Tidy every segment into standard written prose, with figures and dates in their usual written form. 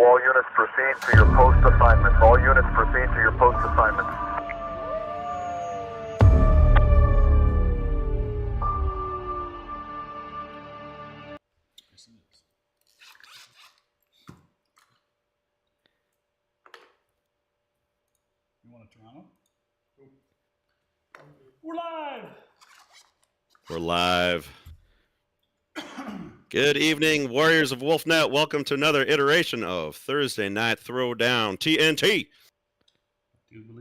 all units proceed to your post assignments. All units proceed to your post assignments. You want a Toronto? We're live! We're live. Good evening, Warriors of Wolfnet. Welcome to another iteration of Thursday Night Throwdown TNT.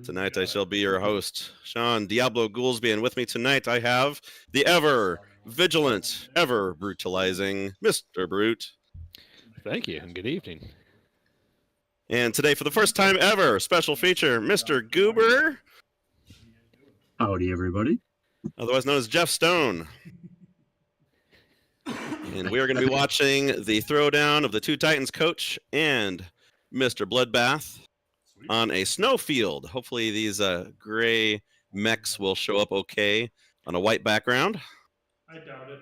Tonight I shall be your host, Sean Diablo Goolsby, and with me tonight I have the ever vigilant, ever brutalizing Mr. Brute. Thank you, and good evening. And today, for the first time ever, special feature, Mr. Goober. Howdy, everybody. Otherwise known as Jeff Stone. And we are going to be watching the throwdown of the two Titans coach and Mr. Bloodbath on a snow field. Hopefully these gray mechs will show up okay on a white background. I doubt it.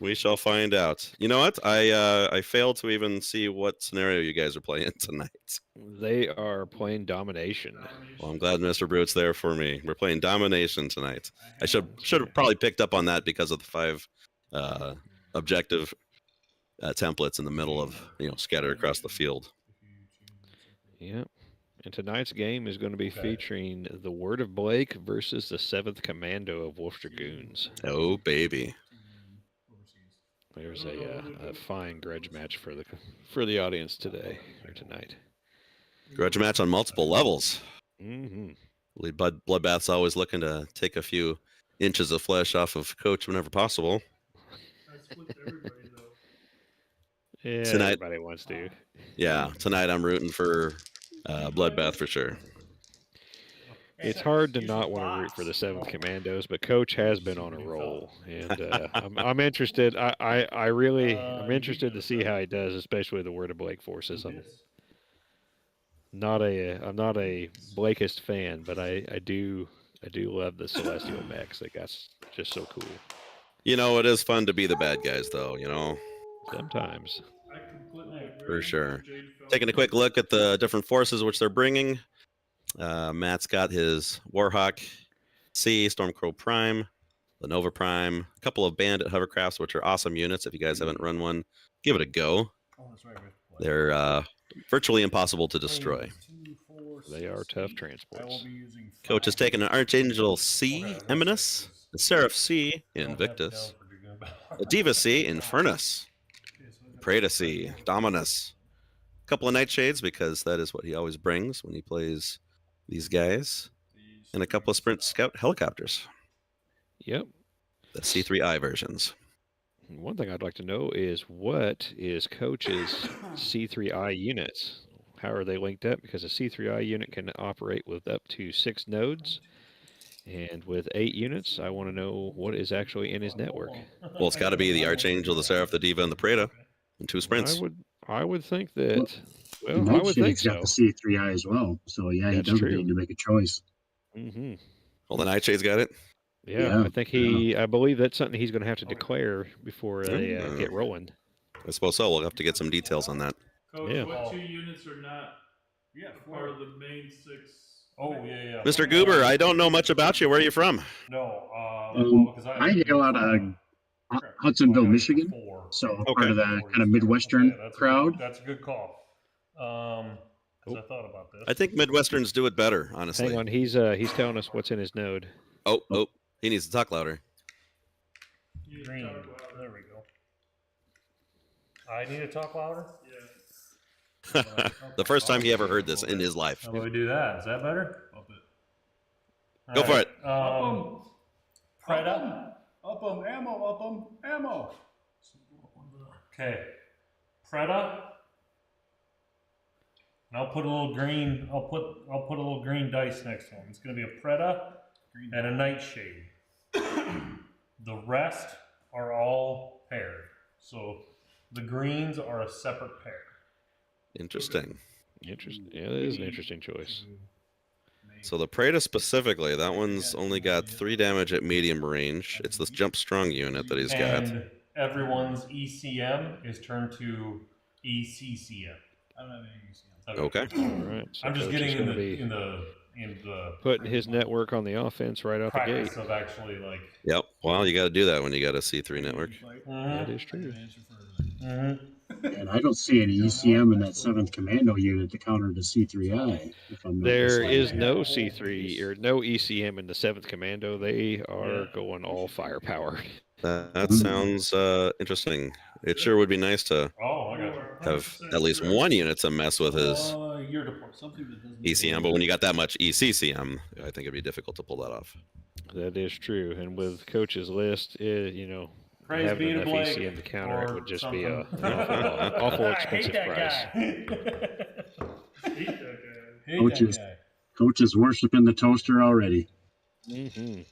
We shall find out. You know what? I failed to even see what scenario you guys are playing tonight. They are playing Domination. Well, I'm glad Mr. Brute's there for me. We're playing Domination tonight. I should have probably picked up on that because of the 5 objective templates in the middle of, scattered across the field. Yep. And tonight's game is going to be featuring the Word of Blake versus the 7th Commando of Wolf Dragoons. Oh, baby. There's a fine grudge match for the audience today or tonight. Grudge match on multiple levels. Mm-hmm. Bloodbath's always looking to take a few inches of flesh off of Coach whenever possible. I split everybody, though. Yeah, Tonight, everybody wants to. Yeah, tonight I'm rooting for Bloodbath for sure. It's hard to not want to root for the 7th Commandos, but Coach has been on a roll, and I'm interested. I'm interested to see how he does, especially the Word of Blake forces. I'm not a Blakeist fan, but I do love the Celestial mechs. That's just so cool. It is fun to be the bad guys, though. Sometimes. For sure. Taking a quick look at the different forces which they're bringing. Matt's got his Warhawk C, Stormcrow Prime, Lenova Prime, a couple of Bandit hovercrafts, which are awesome units. If you guys haven't run one, give it a go. They're virtually impossible to destroy. They are tough transports. Coach has taken an Archangel C, Eminus, a Seraph C, Invictus, a Diva C, Infernus, Preda C, Dominus, a couple of Nightshades, because that is what he always brings when he plays these guys, and a couple of Sprint Scout helicopters. Yep. The C3I versions. One thing I'd like to know is what is Coach's C3I units? How are they linked up? Because a C3I unit can operate with up to 6 nodes, and with 8 units, I want to know what is actually in his network. Well, it's got to be the Archangel, the Seraph, the Diva, and the Preda, and 2 sprints. I would think that. Well, I would think he's got the C3I as well. So yeah, he doesn't need to make a choice. Mm-hmm. Well, the Nightshade's got it. Yeah, I think I believe that's something he's going to have to declare before they get rolling. I suppose so. We'll have to get some details on that. Coach, what 2 units are not part of the main 6? Oh, yeah. Mr. Goober, I don't know much about you. Where are you from? No, because I hail out of Hudsonville, Michigan. So part of the kind of Midwestern crowd. That's a good call. I thought about this. I think Midwesterns do it better, honestly. Hang on, he's telling us what's in his node. Oh, he needs to talk louder. Green. There we go. I need to talk louder? Yeah. The first time he ever heard this in his life. How do we do that? Is that better? Go for it. Preda. Up 'em, ammo. Okay. Preda. And I'll put a little green. I'll put a little green dice next to him. It's going to be a Preda and a Nightshade. The rest are all paired. So the greens are a separate pair. Interesting. Yeah, that is an interesting choice. So the Preda specifically, that one's only got 3 damage at medium range. It's this Jump Strong unit that he's got. And everyone's ECM is turned to ECCM. I don't have any ECM. Okay. All right. So I'm just Coach is getting in gonna the be in the putting his network on the offense right out the gate. practice of actually like. Yep. Well, you got to do that when you got a C3 network. That is I true. got an answer for everything. And I don't see any ECM in that 7th Commando unit to counter the C3I. If I'm not There mistaken. is no C3 or no ECM in the 7th Commando. They are going all firepower. That sounds interesting. It sure would be nice to Oh, I got you. have at least one unit to mess with his Year deport, something that doesn't. ECM, but when you got that much ECCM, I think it'd be difficult to pull that off. That is true. And with Coach's list, Praise having be to enough Blake ECM to counter it or would just something. be an awful I expensive hate price. that guy. Hate that guy. Coaches. Coach is worshiping the toaster already. Mm-hmm.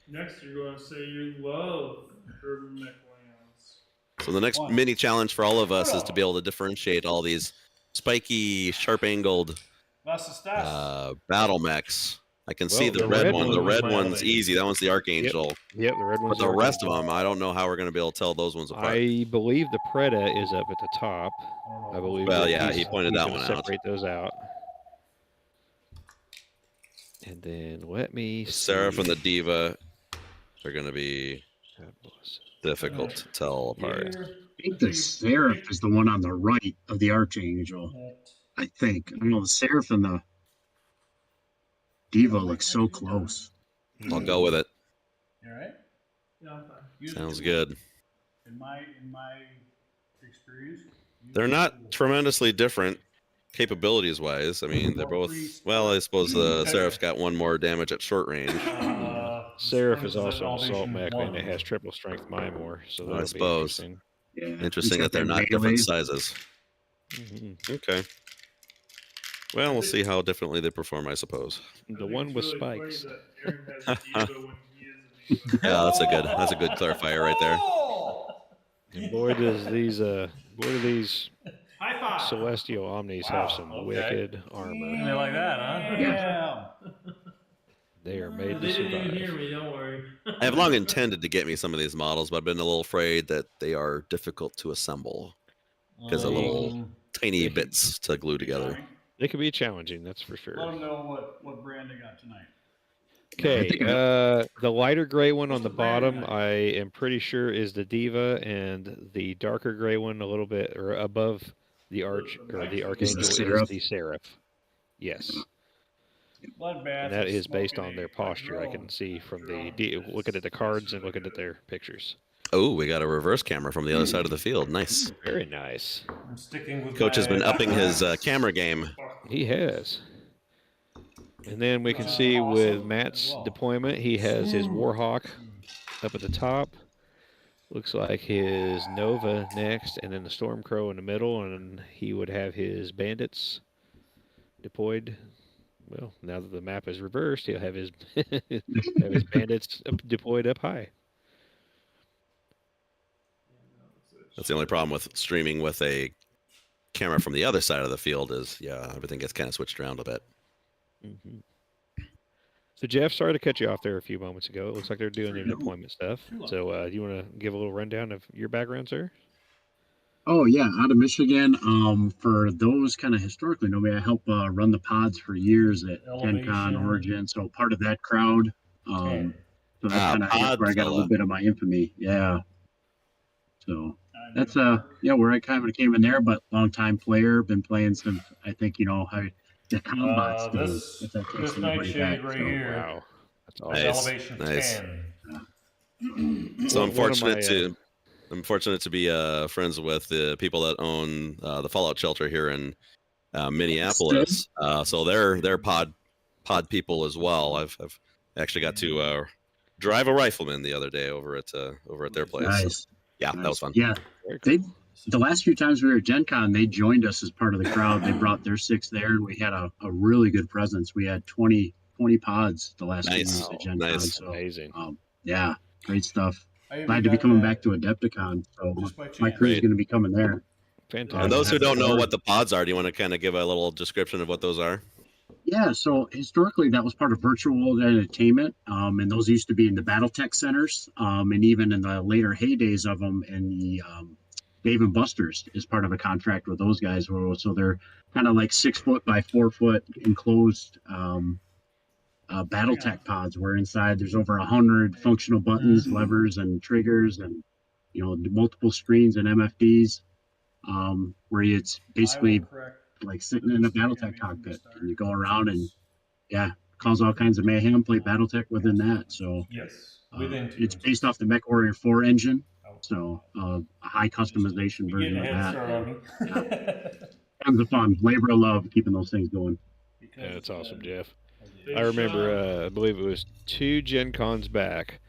Next, you're going to say you love urban mech lands. So the next mini challenge for all of us is to be able to differentiate all these spiky, sharp-angled battle mechs. I can see the red one. The red one's easy. That one's the Archangel. Yep, the red one's But the rest of them, I don't know how we're going to be able to tell those ones apart. I believe the Preda is up at the top. I believe. Well, that yeah, he's he pointed gonna that one out. Separate those out. And then let me. The Seraph and the Diva are going to be difficult to tell apart. I think the Seraph is the one on the right of the Archangel. I think. I don't know. The Seraph and the Diva look so close. I'll go with it. You all right? Yeah, I'm fine. Sounds good. In my experience, They're not tremendously different capabilities-wise. I mean, they're both... Well, I suppose the Seraph's got one more damage at short range. Seraph is also an assault mech, and it has triple strength Mymore, so that'll I be suppose. interesting. Yeah. Interesting that they're not different sizes. Mm-hmm. Okay. Well, we'll see how differently they perform, I suppose. The one with spikes. Yeah, that's a good clarifier right there. And boy, do these Celestial Omnis have some wicked armor. They like that, huh? Yeah. They are made to They didn't even hear survive. me. Don't worry. I have long intended to get me some of these models, but I've been a little afraid that they are difficult to assemble because of little tiny bits to glue together. They can be challenging, that's for sure. Let them know what brand they got tonight. Okay, the lighter gray one on the bottom, I am pretty sure is the Diva, and the darker gray one, a little bit or above the Archangel, is the Seraph. Yes, Bloodbath. and that is based on their posture. I can see from looking at the cards and looking at their pictures. Oh, we got a reverse camera from the other side of the field. Nice. Very nice. I'm sticking with Coach has been upping his camera game. He has. And then we can see with Matt's deployment, he has his Warhawk up at the top. Looks like his Nova next, and then the Stormcrow in the middle, and he would have his bandits deployed. Well, now that the map is reversed, he'll have his bandits deployed up high. That's the only problem with streaming with a camera from the other side of the field is, yeah, everything gets kind of switched around a bit. Mm-hmm. So, Jeff, sorry to cut you off there a few moments ago. It looks like they're doing their deployment stuff. So, do you want to give a little rundown of your background, sir? Oh, yeah, out of Michigan. For those kind of historically know me, I helped run the pods for years at Gen Con, Origin, so part of that crowd. So that's kind of where I got a little bit of my infamy. Yeah. So that's where I kind of came in there, but long time player, been playing since I think how the combats this nightshade right here. Wow, that's awesome. Elevation Nice. 10. So I'm fortunate to be friends with the people that own the Fallout shelter here in Minneapolis. So they're pod people as well. I've actually got to drive a rifleman the other day over at their place. Nice. So, yeah, that was fun. Yeah, the last few times we were at Gen Con, they joined us as part of the crowd. They brought their 6 there, and we had a really good presence. We had 20 pods the last few years at Gen Con. So, amazing. Yeah, great stuff. Glad to be coming back to Adepticon. So my crew is going to be coming there. Fantastic. And those who don't know what the pods are, do you want to kind of give a little description of what those are? Yeah, so historically that was part of virtual world entertainment, and those used to be in the Battletech centers, and even in the later heydays of them in the Dave and Buster's is part of a contract with those guys. So they're kind of like 6 foot by 4 foot enclosed Battletech pods, where inside there's over 100 functional buttons, levers, and triggers, and multiple screens and MFDs, where it's basically like sitting in a Battletech cockpit, and you go around and cause all kinds of mayhem, play Battletech within that. So Yes, within it's based off the MechWarrior 4 engine, so a high customization version of that. Tons of fun, labor of love keeping those things going. Yeah, that's awesome, Jeff. Big I remember, shot. I believe it was 2 Gen Cons back.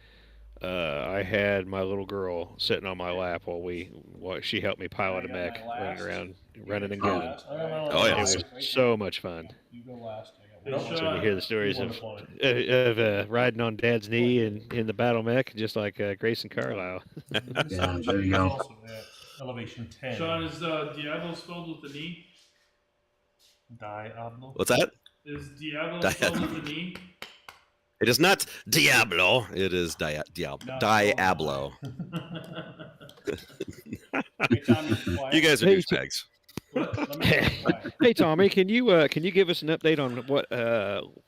I had my little girl sitting on my lap while she helped me pilot a mech, running around, running and gunning. Oh, yeah. It was so much fun. You go last. I Big got one. shot. So you hear the stories of Wonderful. riding on Dad's knee in the battle mech, just like Grayson Carlisle. Yeah, there you go. Also at elevation 10. Sean, is Diablo spelled with an E? Diablo. What's that? Is Diablo Diablo. spelled with an E? It is not Diablo. It is Diablo. Diablo. Hey, Tommy, quiet. You guys are Hey, douchebags. Let me get quiet. Hey Tommy, can you give us an update on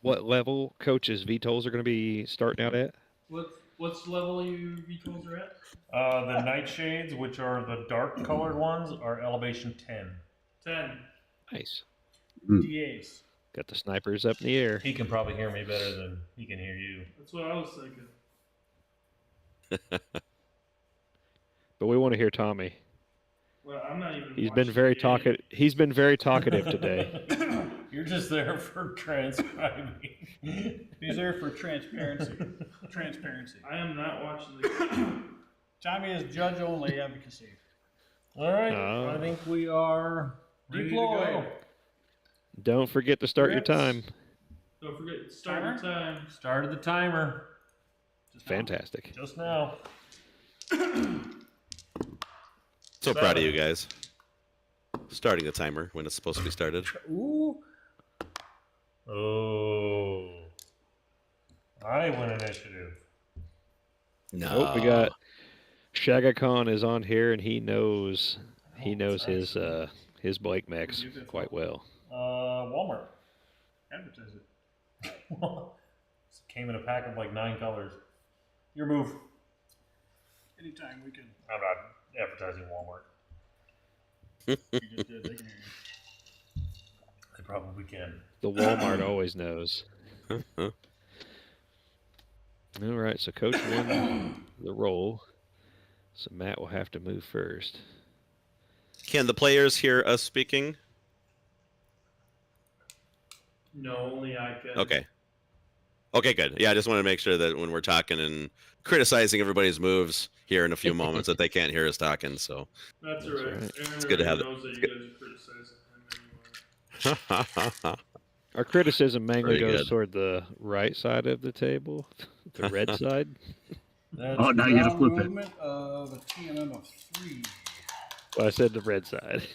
what level Coach's VTOLs are going to be starting out at? What's level your VTOLs are at? The nightshades, which are the dark colored ones, are elevation 10. 10. Nice. DAs. Got the snipers up in the air. He can probably hear me better than he can hear you. That's what I was thinking. But we want to hear Tommy. Well, I'm not even. He's been watching very the game. talkative. He's been very talkative today. You're just there for transcribing. He's there for transparency. Transparency. I am not watching the game. Tommy is judge only advocacy. All right, Oh. I think we are ready to Deploy. go. Don't forget to start your Grips. time. Don't forget, start your time. Started the timer Just now. Fantastic. just now. So proud of you guys. Starting the timer when it's supposed to be started. Ooh. Oh, I win initiative. No. Oh, we got Shaga Khan is on here, and he knows his Blake mechs quite well. Walmart. Advertise it. Came in a pack of like 9 colors. Your move. Anytime we can. I'm not advertising Walmart. You just did. They can hear you. They probably can. The Walmart always knows. All right, so Coach won the roll, so Matt will have to move first. Can the players hear us speaking? No, only I can. Okay. Okay, good. Yeah, I just wanted to make sure that when we're talking and criticizing everybody's moves here in a few moments that they can't hear us talking. So That's all That's right. right. Aaron It's good to have already knows that you guys are criticizing him anyway. Our criticism mainly Very goes good. toward the right side of the table, the red side. That's Oh, now you gotta ground flip it. movement of a TMM of 3. Well, I said the red side.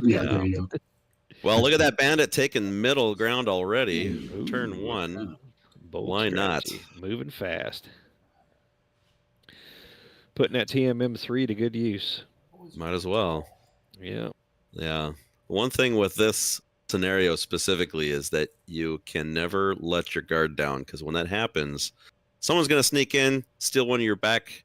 Yeah, there you go. well, look at that bandit taking middle ground already. Ooh. Turn 1. Bold Why not? strategy. Moving fast. Putting that TMM3 to good use. Might as well. Yeah. Yeah. One thing with this scenario specifically is that you can never let your guard down, because when that happens, someone's going to sneak in, steal one of your back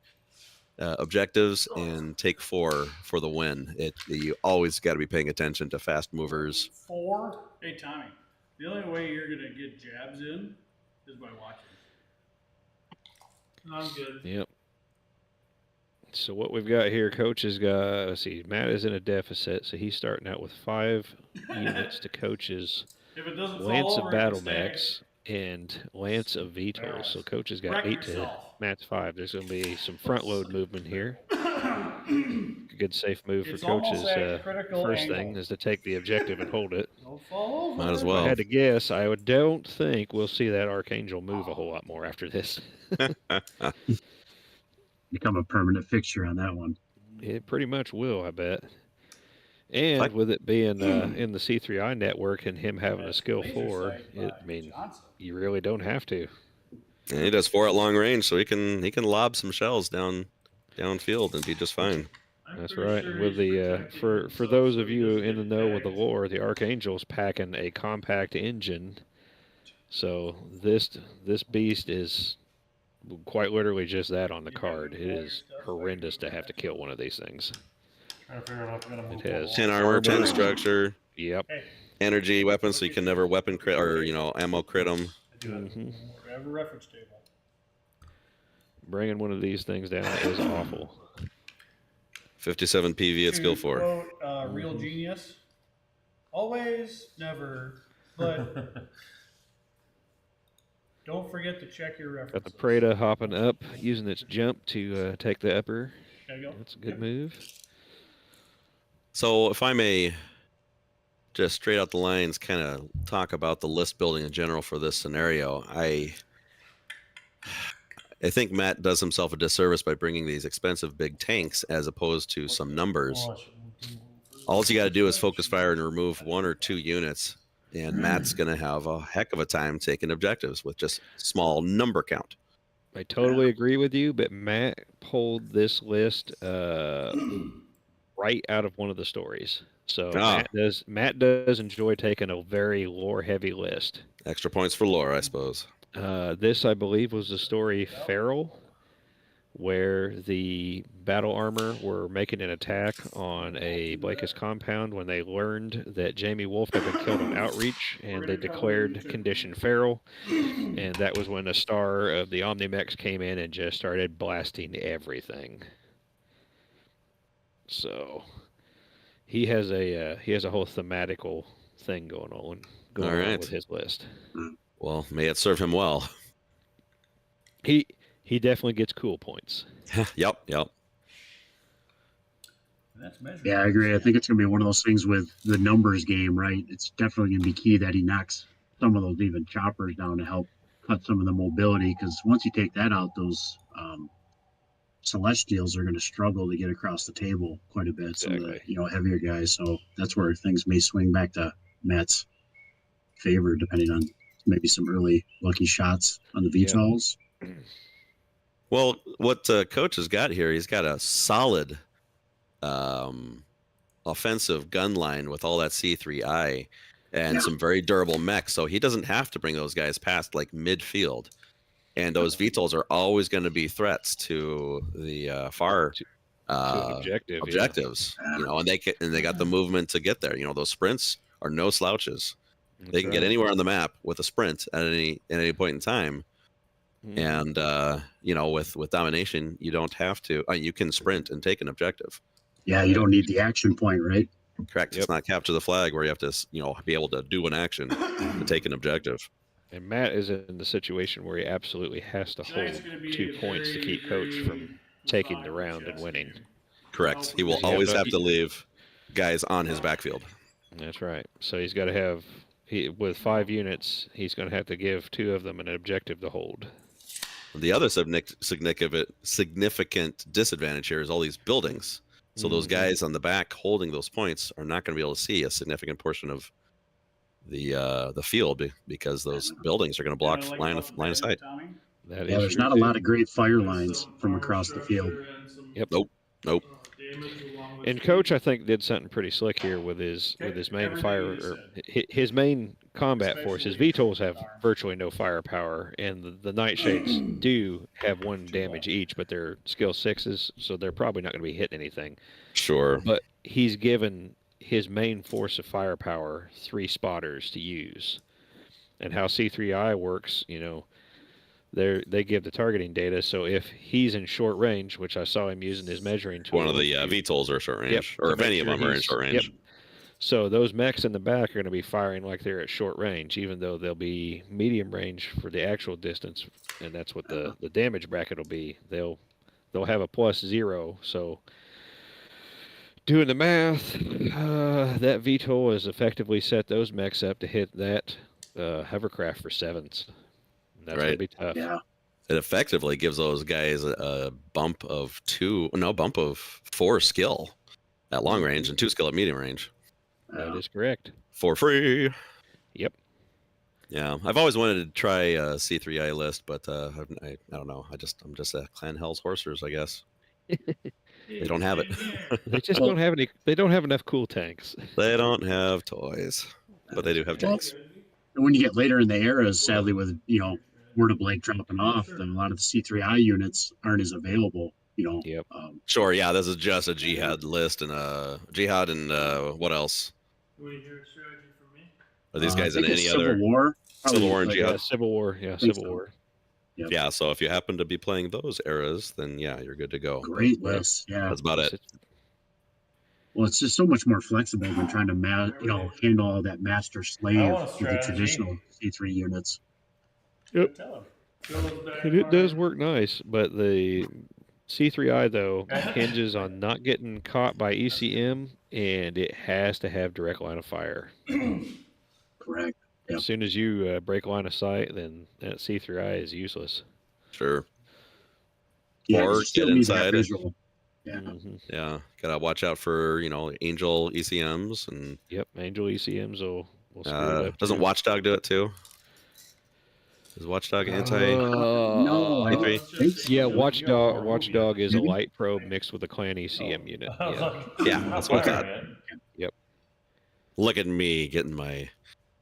objectives, and take 4 for the win. You always got to be paying attention to fast movers. 4. Hey, Tommy. The only way you're going to get jabs in is by watching. I'm good. Yep. So what we've got here, Coach has got, let's see, Matt is in a deficit, so he's starting out with 5 units to Coach's If it doesn't Lance fall of over, Battle it can stay. Mechs and Lance of VTOLs. So Coach has got Wreck 8 to yourself. Matt's 5. There's going to be some front load movement here. A good safe move for It's almost Coach's at critical first angle. thing is to take the objective and hold it. Don't fall over. Might as If I well. had to guess, I don't think we'll see that Archangel move a whole lot more after this. Become a permanent fixture on that one. It pretty much will, I bet. And with it being in the C3I network and him having a skill Laser 4, sight I by mean, Johnson. you really don't have to. And he does 4 at long range, so he can lob some shells downfield and be just fine. I'm That's pretty right. sure And with he's the protecting for himself those so of he you doesn't in the get know with the tagged. lore, the Archangel's packing a compact engine. So this beast is quite literally just that on the You card. can It move all your is stuff, horrendous to like, have to kill one of these things. Trying to figure out if I'm gonna move It has 10 armor, 10 armor. structure, Yep. Hey, energy weapons, so you can never weapon crit or ammo crit them. I do have Mhm. Grab a reference table. Bringing one of these things down is awful. 57 PV at skill To 4. quote Real Genius, always, never, but don't forget to check your Got the references. Preda hopping up, using its jump to take the upper. There you go. That's a good Yep. move. So if I may just straight out the lines kind of talk about the list building in general for this scenario, I think Matt does himself a disservice by bringing these expensive big tanks as opposed to some numbers. All you got to do is focus fire and remove 1 or 2 units, and Matt's going to have a heck of a time taking objectives with just small number count. I totally agree with you, but Matt pulled this list right out of one of the stories. So Matt does enjoy taking a very lore heavy list. Extra points for lore, I suppose. This, I believe, was the story Feral, where the battle armor were making an attack on a Blakis compound when they learned that Jamie Wolf had been killed on outreach, and they declared condition Feral, and that was when a star of the Omnimex came in and just started blasting everything. So he has a whole thematical thing going on with his list. Well, may it serve him well. He definitely gets cool points. Yep. That's measured. Yeah, I agree. I think it's going to be one of those things with the numbers game, right? It's definitely going to be key that he knocks some of those even choppers down to help cut some of the mobility. Because once you take that out, those Celestials are going to struggle to get across the table quite a bit. Exactly. Some of the heavier guys. So that's where things may swing back to Matt's favor, depending on maybe some early lucky shots on the VTOLs. Well, what Coach has got here, he's got a solid offensive gun line with all that C3I and some very durable mechs, so he doesn't have to bring those guys past like midfield. And those VTOLs are always going to be threats to the far objectives. And they got the movement to get there. Those sprints are no slouches. They can get anywhere on the map with a sprint at any point in time. And with Domination, you don't have to. You can sprint and take an objective. Yeah, you don't need the action point, right? Correct. Yep. It's not capture the flag where you have to be able to do an action to take an objective. And Matt is in the situation where he absolutely has to hold 2 points to keep Coach from taking the round and winning. Correct. He will always have to leave guys on his backfield. That's right. So he's got to have, with 5 units, he's going to have to give 2 of them an objective to hold. The other significant disadvantage here is all these buildings. So those guys on the back holding those points are not going to be able to see a significant portion of the field because those buildings are going to block line of sight. There's not a lot of great fire lines from across the field. Yep. Nope. And Coach, I think, did something pretty slick here with his main his main combat force. His VTOLs have virtually no firepower, and the Nightshades do have 1 damage each, but they're skill 6s, so they're probably not going to be hitting anything. Sure. But he's given his main force of firepower 3 spotters to use. And how C3I works, they give the targeting data, so if he's in short range, which I saw him using his measuring tool. One of the VTOLs are short range, or if any of them are in short range. Yep. So those mechs in the back are going to be firing like they're at short range, even though they'll be medium range for the actual distance, and that's what the damage bracket will be. They'll have a +0, so doing the math, that VTOL has effectively set those mechs up to hit that hovercraft for 7s. That's going to be tough. Yeah. It effectively gives those guys a bump of 4 skill at long range and 2 skill at medium range. That is correct. For free. Yep. Yeah, I've always wanted to try a C3I list, but I don't know. I'm just a Clan Hell's Horsers, I guess. They don't have it. They just don't have any. They don't have enough cool tanks. They don't have toys, but they do have tanks. And when you get later in the eras, sadly, with Word of Blake dropping off, then a lot of the C3I units aren't as available. Yep. Sure, yeah, this is just a Jihad list and Jihad and what else? Do we hear a strategy from me? Are these guys I in think any it's other? Civil War? Civil War and like, Jihad? Yeah, Civil War. Yeah, think Civil so. War. Yep. Yeah, so if you happen to be playing those eras, then yeah, you're good to go. Great list. Yeah. That's about it. Well, it's just so much more flexible than trying to handle all that master slave I want a with the strategy. traditional C3 units. Yep. Tell him. Fill those back And it fire. does work nice, but the C3I though hinges on not getting caught by ECM, and it has to have direct line of fire. Correct. Yep. As soon as you break line of sight, then that C3I is useless. Sure. Yeah, Or you still get need that inside. visual. Yeah. Mhm. Yeah, gotta watch out for Angel ECMs and Yep, Angel ECMs will screw it up. doesn't too. Watchdog do it too? Is Watchdog anti? No, I C3? don't think so. Yeah, Yo, Watchdog is a Maybe? light probe mixed with a clan ECM unit. I was Yeah. like, Yeah, not that's what I fire thought. yet. Look at me getting my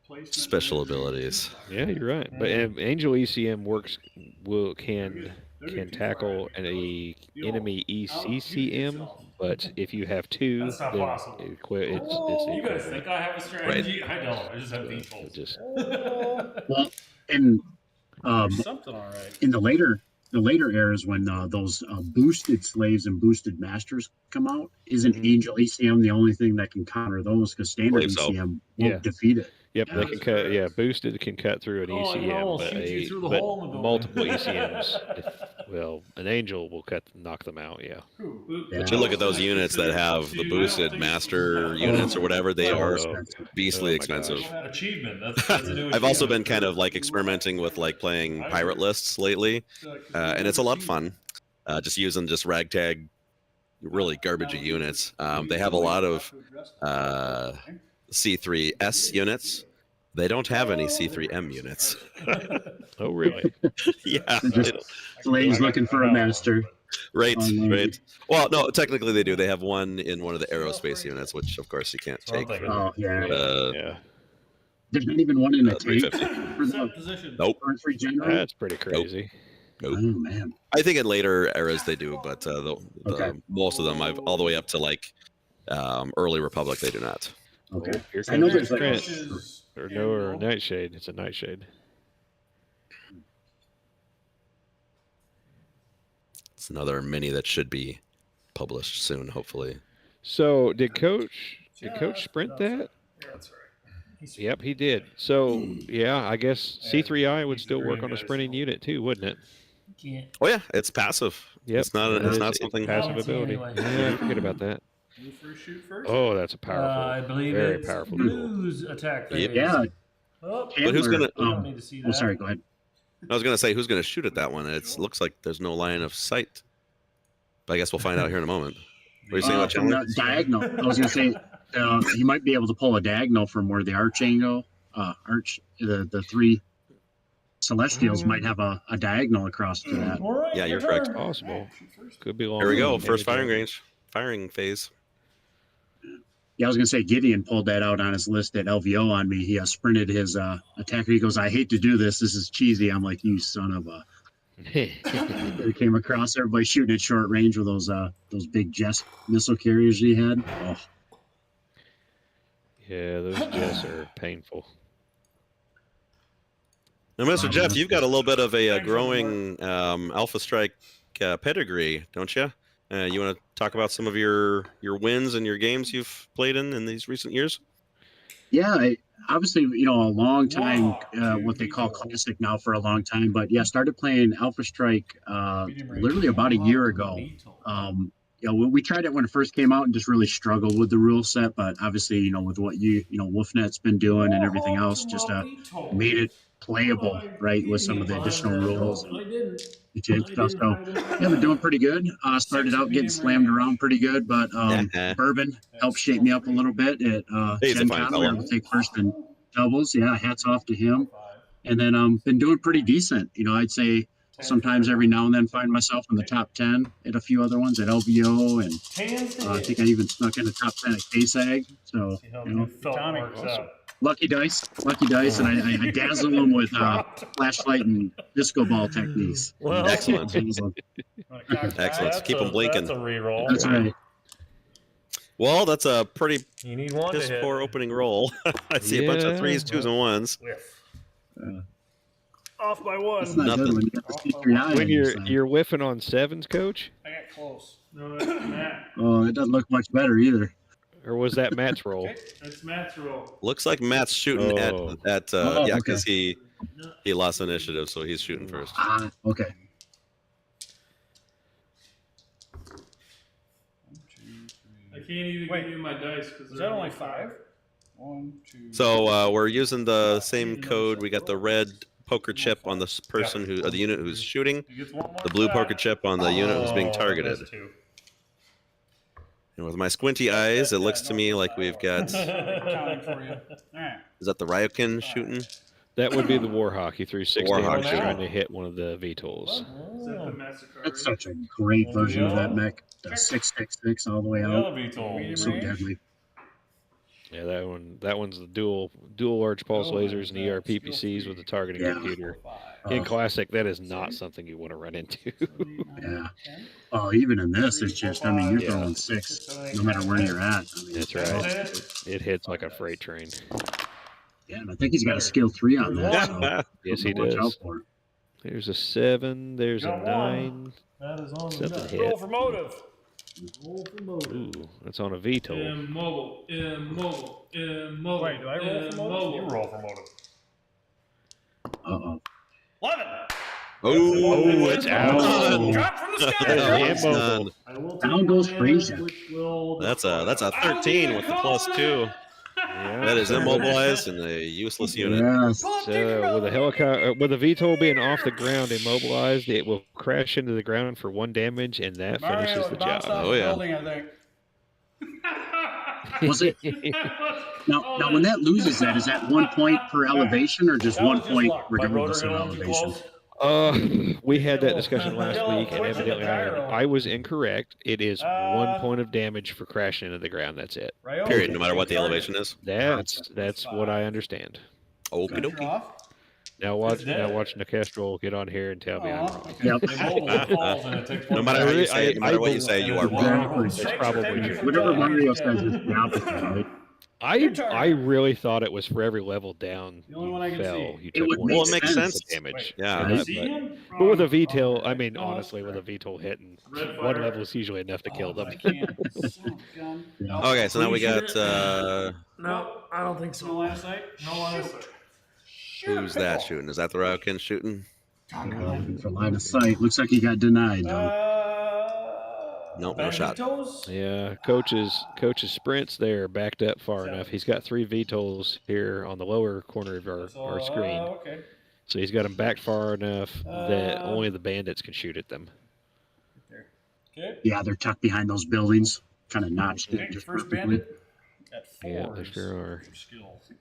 Placement special imagery. abilities. Yeah, you're right. But Angel ECM can tackle an enemy ECCM, but if you have two, That's not then possible. it's You guys equivalent. think I have a strategy? I don't. I just have It defaults. just Well, and There's something all right. in the later eras when those boosted slaves and boosted masters come out, isn't Mhm. Angel ECM the only thing that can counter those? Because standard Believe so. ECM Yeah. won't defeat it. Yep, Yeah, they can cut. Yeah, boosted can cut through an Oh, ECM, no, but, shoot you through the but hole in the building. multiple ECMs. An angel will knock them out. Yeah. But you look at those units that have the boosted master units or whatever, they So are expensive. beastly Oh my expensive. gosh. Achievement. That's a new achievement. I've also been kind of like experimenting with like playing pirate lists lately, and it's a lot of fun. Just using just ragtag, really garbagey units. They have a lot of C3S units. They don't have any C3M units. Oh, really? Yeah, They're just slaves looking for a master. right, Um, right. Well, no, technically they do. They have one in one of the aerospace units, which of course you can't That's what I'm take. thinking. Oh yeah. Yeah. There's not even one in a tank 350. for the Set position. Nope. infantry general. That's pretty crazy. Nope. Oh man. I think in later eras they do, but Okay. most of them, all the way up to like early Republic, they do not. Okay. Oh, here I know comes there's like Trent. Or a nightshade. It's a nightshade. It's another mini that should be published soon, hopefully. So did Coach sprint that? That's right. Yep, he did. So yeah, I guess C3I would still work on a sprinting unit too, wouldn't it? Can't. Oh yeah, it's passive. Yep. It's not. It It's is- not something. passive Volunteer ability. anyway. Yeah, forget about that. Blue first, shoot first. Oh, that's a powerful. I believe very it's powerful tool. blues attack phase. Yep. Yeah. Oh, But who's gonna- we don't Um, need to see oh, that. sorry. Go ahead. I was gonna say who's gonna shoot at that one. It looks like there's no line of sight. But I guess we'll find out here in a moment. What are you saying about From challenge? the diagonal. I was gonna say you might be able to pull a diagonal from where the archangel, the three celestials might have a diagonal across to that. All right, Yeah, your you're correct. turn. Possible. Could be long. Here we go. maybe First firing don't. range, firing phase. Yeah, I was gonna say Gideon pulled that out on his list at LVO on me. He sprinted his attacker. He goes, "I hate to do this. This is cheesy." I'm like, "You son of a!" It came across everybody shooting at short range with those big Jess missile carriers he had. Oh, Yeah, those jets are painful. Now, Mr. Jeff, you've got a little bit of a growing Alpha Strike pedigree, don't you? You want to talk about some of your wins and your games you've played in these recent years? yeah. Obviously, a long time, what they call classic now for a long time. But yeah, started playing Alpha Strike literally about a year ago. We tried it when it first came out and just really struggled with the rule set. But obviously, with what Wolfnet's been doing and everything else, just made it playable, right, with some of the additional rules and stuff. So yeah, they're doing pretty good. Started out getting slammed around pretty good, but Bourbon helped shape me up a little bit at He's a Gen fine Con. We were fella. able to take first in doubles. Yeah, hats off to him. And then been doing pretty decent. I'd say sometimes every now and then find myself in the top 10 at a few other ones at LVO, and I think I even snuck in the top 10 at KSAG. So, See how you know, new felt Tommy, works awesome. out. lucky dice, and I dazzle them with flashlight and disco ball techniques. Well, Excellent. Dazzle 'em. Excellent. Keep them blinking. That's a reroll. That's right. Well, that's a pretty You need one to piss hit. poor opening roll. I see a bunch of Yeah, 3s, 2s, and 1s. Whiff. Uh, Off by That's one. not good Nothing. when you got the C3I on When your you're side. you're whiffing on 7s, Coach, I got close. No, that's Matt. Oh, it doesn't look much better either. or was that Matt's roll? That's Matt's roll. Looks like Matt's shooting Oh. at Oh, yeah, okay. because he lost initiative, so he's shooting first. Ah, okay. 1, 2, 3. I can't even Wait, give you my dice because Is that only 5? 1, 2. So we're using the same code. We got the red poker chip on the person who, the unit who's shooting, He gets one more the blue shot. poker chip on the unit who's being Oh, targeted. that's two. And with my squinty eyes, it looks to me like we've got. Counting for you. Alright. Is that the Ryokin shooting? That would be the Warhawk. He threw 6 Warhawk damage shooting. trying to hit one of the VTOLs. Is that the Massacre? That's such a great version of that mech. The 666 all the way The out. other VTOL. So deadly. Yeah, that one's the dual large pulse Oh, lasers and yeah, ERPPCs with the targeting Yeah. computer. 5. In Classic, that is not something you want to run into. Yeah. Oh, even in this, it's just, I mean, you're Yeah. throwing 6 no matter where you're at. I mean, That's right. It hits like a freight train. Yeah, and I think he's got a skill 3 on that. So Yes, he watch out does. for it. There's a 7. There's a Got one. 9. That is on the Something nut. hit. Roll for motive. Roll for motive. Ooh, that's on a VTOL. Immobile. Immobile. Immobile. Wait, do I roll for motive? You roll for motive. Uh-oh. 11. Oh, it's out. Drop from the sky. Yeah, It's immobile. done. I will Down take goes my Frazier. damage, which will That's a destroy. 13 with the +2. Yeah. That is immobilized and a useless unit. Yes. So with a helicopter, with a VTOL being off the ground, immobilized, it will crash into the ground for 1 damage, and that finishes Mario the bounced job. off Oh, the yeah. building, I think. Was it? Now, when that loses that, is that 1 point per elevation or just That 1 was just point luck. My regardless rotor of got on too elevation? close. We had that discussion last Yellow, week, and points in the evidently gyro. I was incorrect. It is 1 point of damage for crashing into the ground. That's it. Ryo, Period, no matter what the elevation is. That's what I understand. Okie pressure dokie. off. Now watch dead. Nikestrel get on here and tell me I'm Aw, wrong. okay. Yep. Immobile falls and it takes No one matter how you really- say it, no matter what you say, you are wrong. Exactly. That's probably true. Whatever Mario says is the opposite, right? I really thought it was for every level down The only one I you can fell, see. you It took would 1 make Well, it makes sense. damage. Yeah. Right. See him? But with a Okay. VTOL, I mean, No, honestly, that's with a VTOL hitting, Red 1 fire. level is usually enough to kill them. I can't. Son of a gun. Okay, so now we got No, I don't think So last night? No, honestly. who's that shooting? Is that the Ryokin shooting? Looking for line of sight. Looks like he got denied, though. Nope, no shot. Yeah, coach's sprints there backed up far enough. He's got 3 VTOLs here on the lower corner of our screen. Okay. So he's got them backed far enough that only the bandits can shoot at them. Okay. Yeah, they're tucked behind those buildings. Kind of notched Okay, it just first perfectly. bandit. Got 4. Yeah, they sure are. Skills.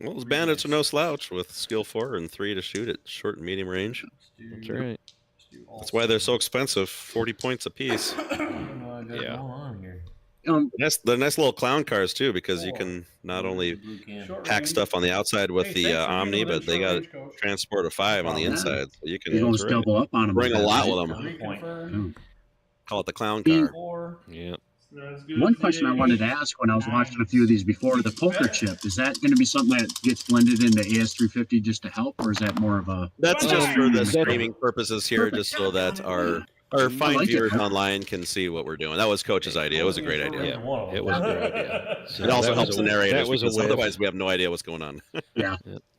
Well, those bandits are no slouch with skill 4 and 3 to shoot at short and medium range. That's right. That's why they're so expensive, 40 points a piece. Yeah. They're nice little clown cars too, because you can not only pack stuff on the outside with the Omni, but they got transport of 5 on the Yeah. inside, so you They can almost double up on them. bring a lot with them. Reconfirm. Call it the clown car. 4. Yeah. One question I wanted to ask when I was watching a few of these before, the poker chip, is that going to be something that gets blended into AS350 just to help, or is that more of a... That's just for the That's- streaming purposes here, just so that our fine like it. viewers online can see what we're doing. That was Coach's idea. It was a great idea. Yeah, it was a good idea. So It also that helps was the a- narrators, That was a because whiff. otherwise we have no idea what's going on. Yeah.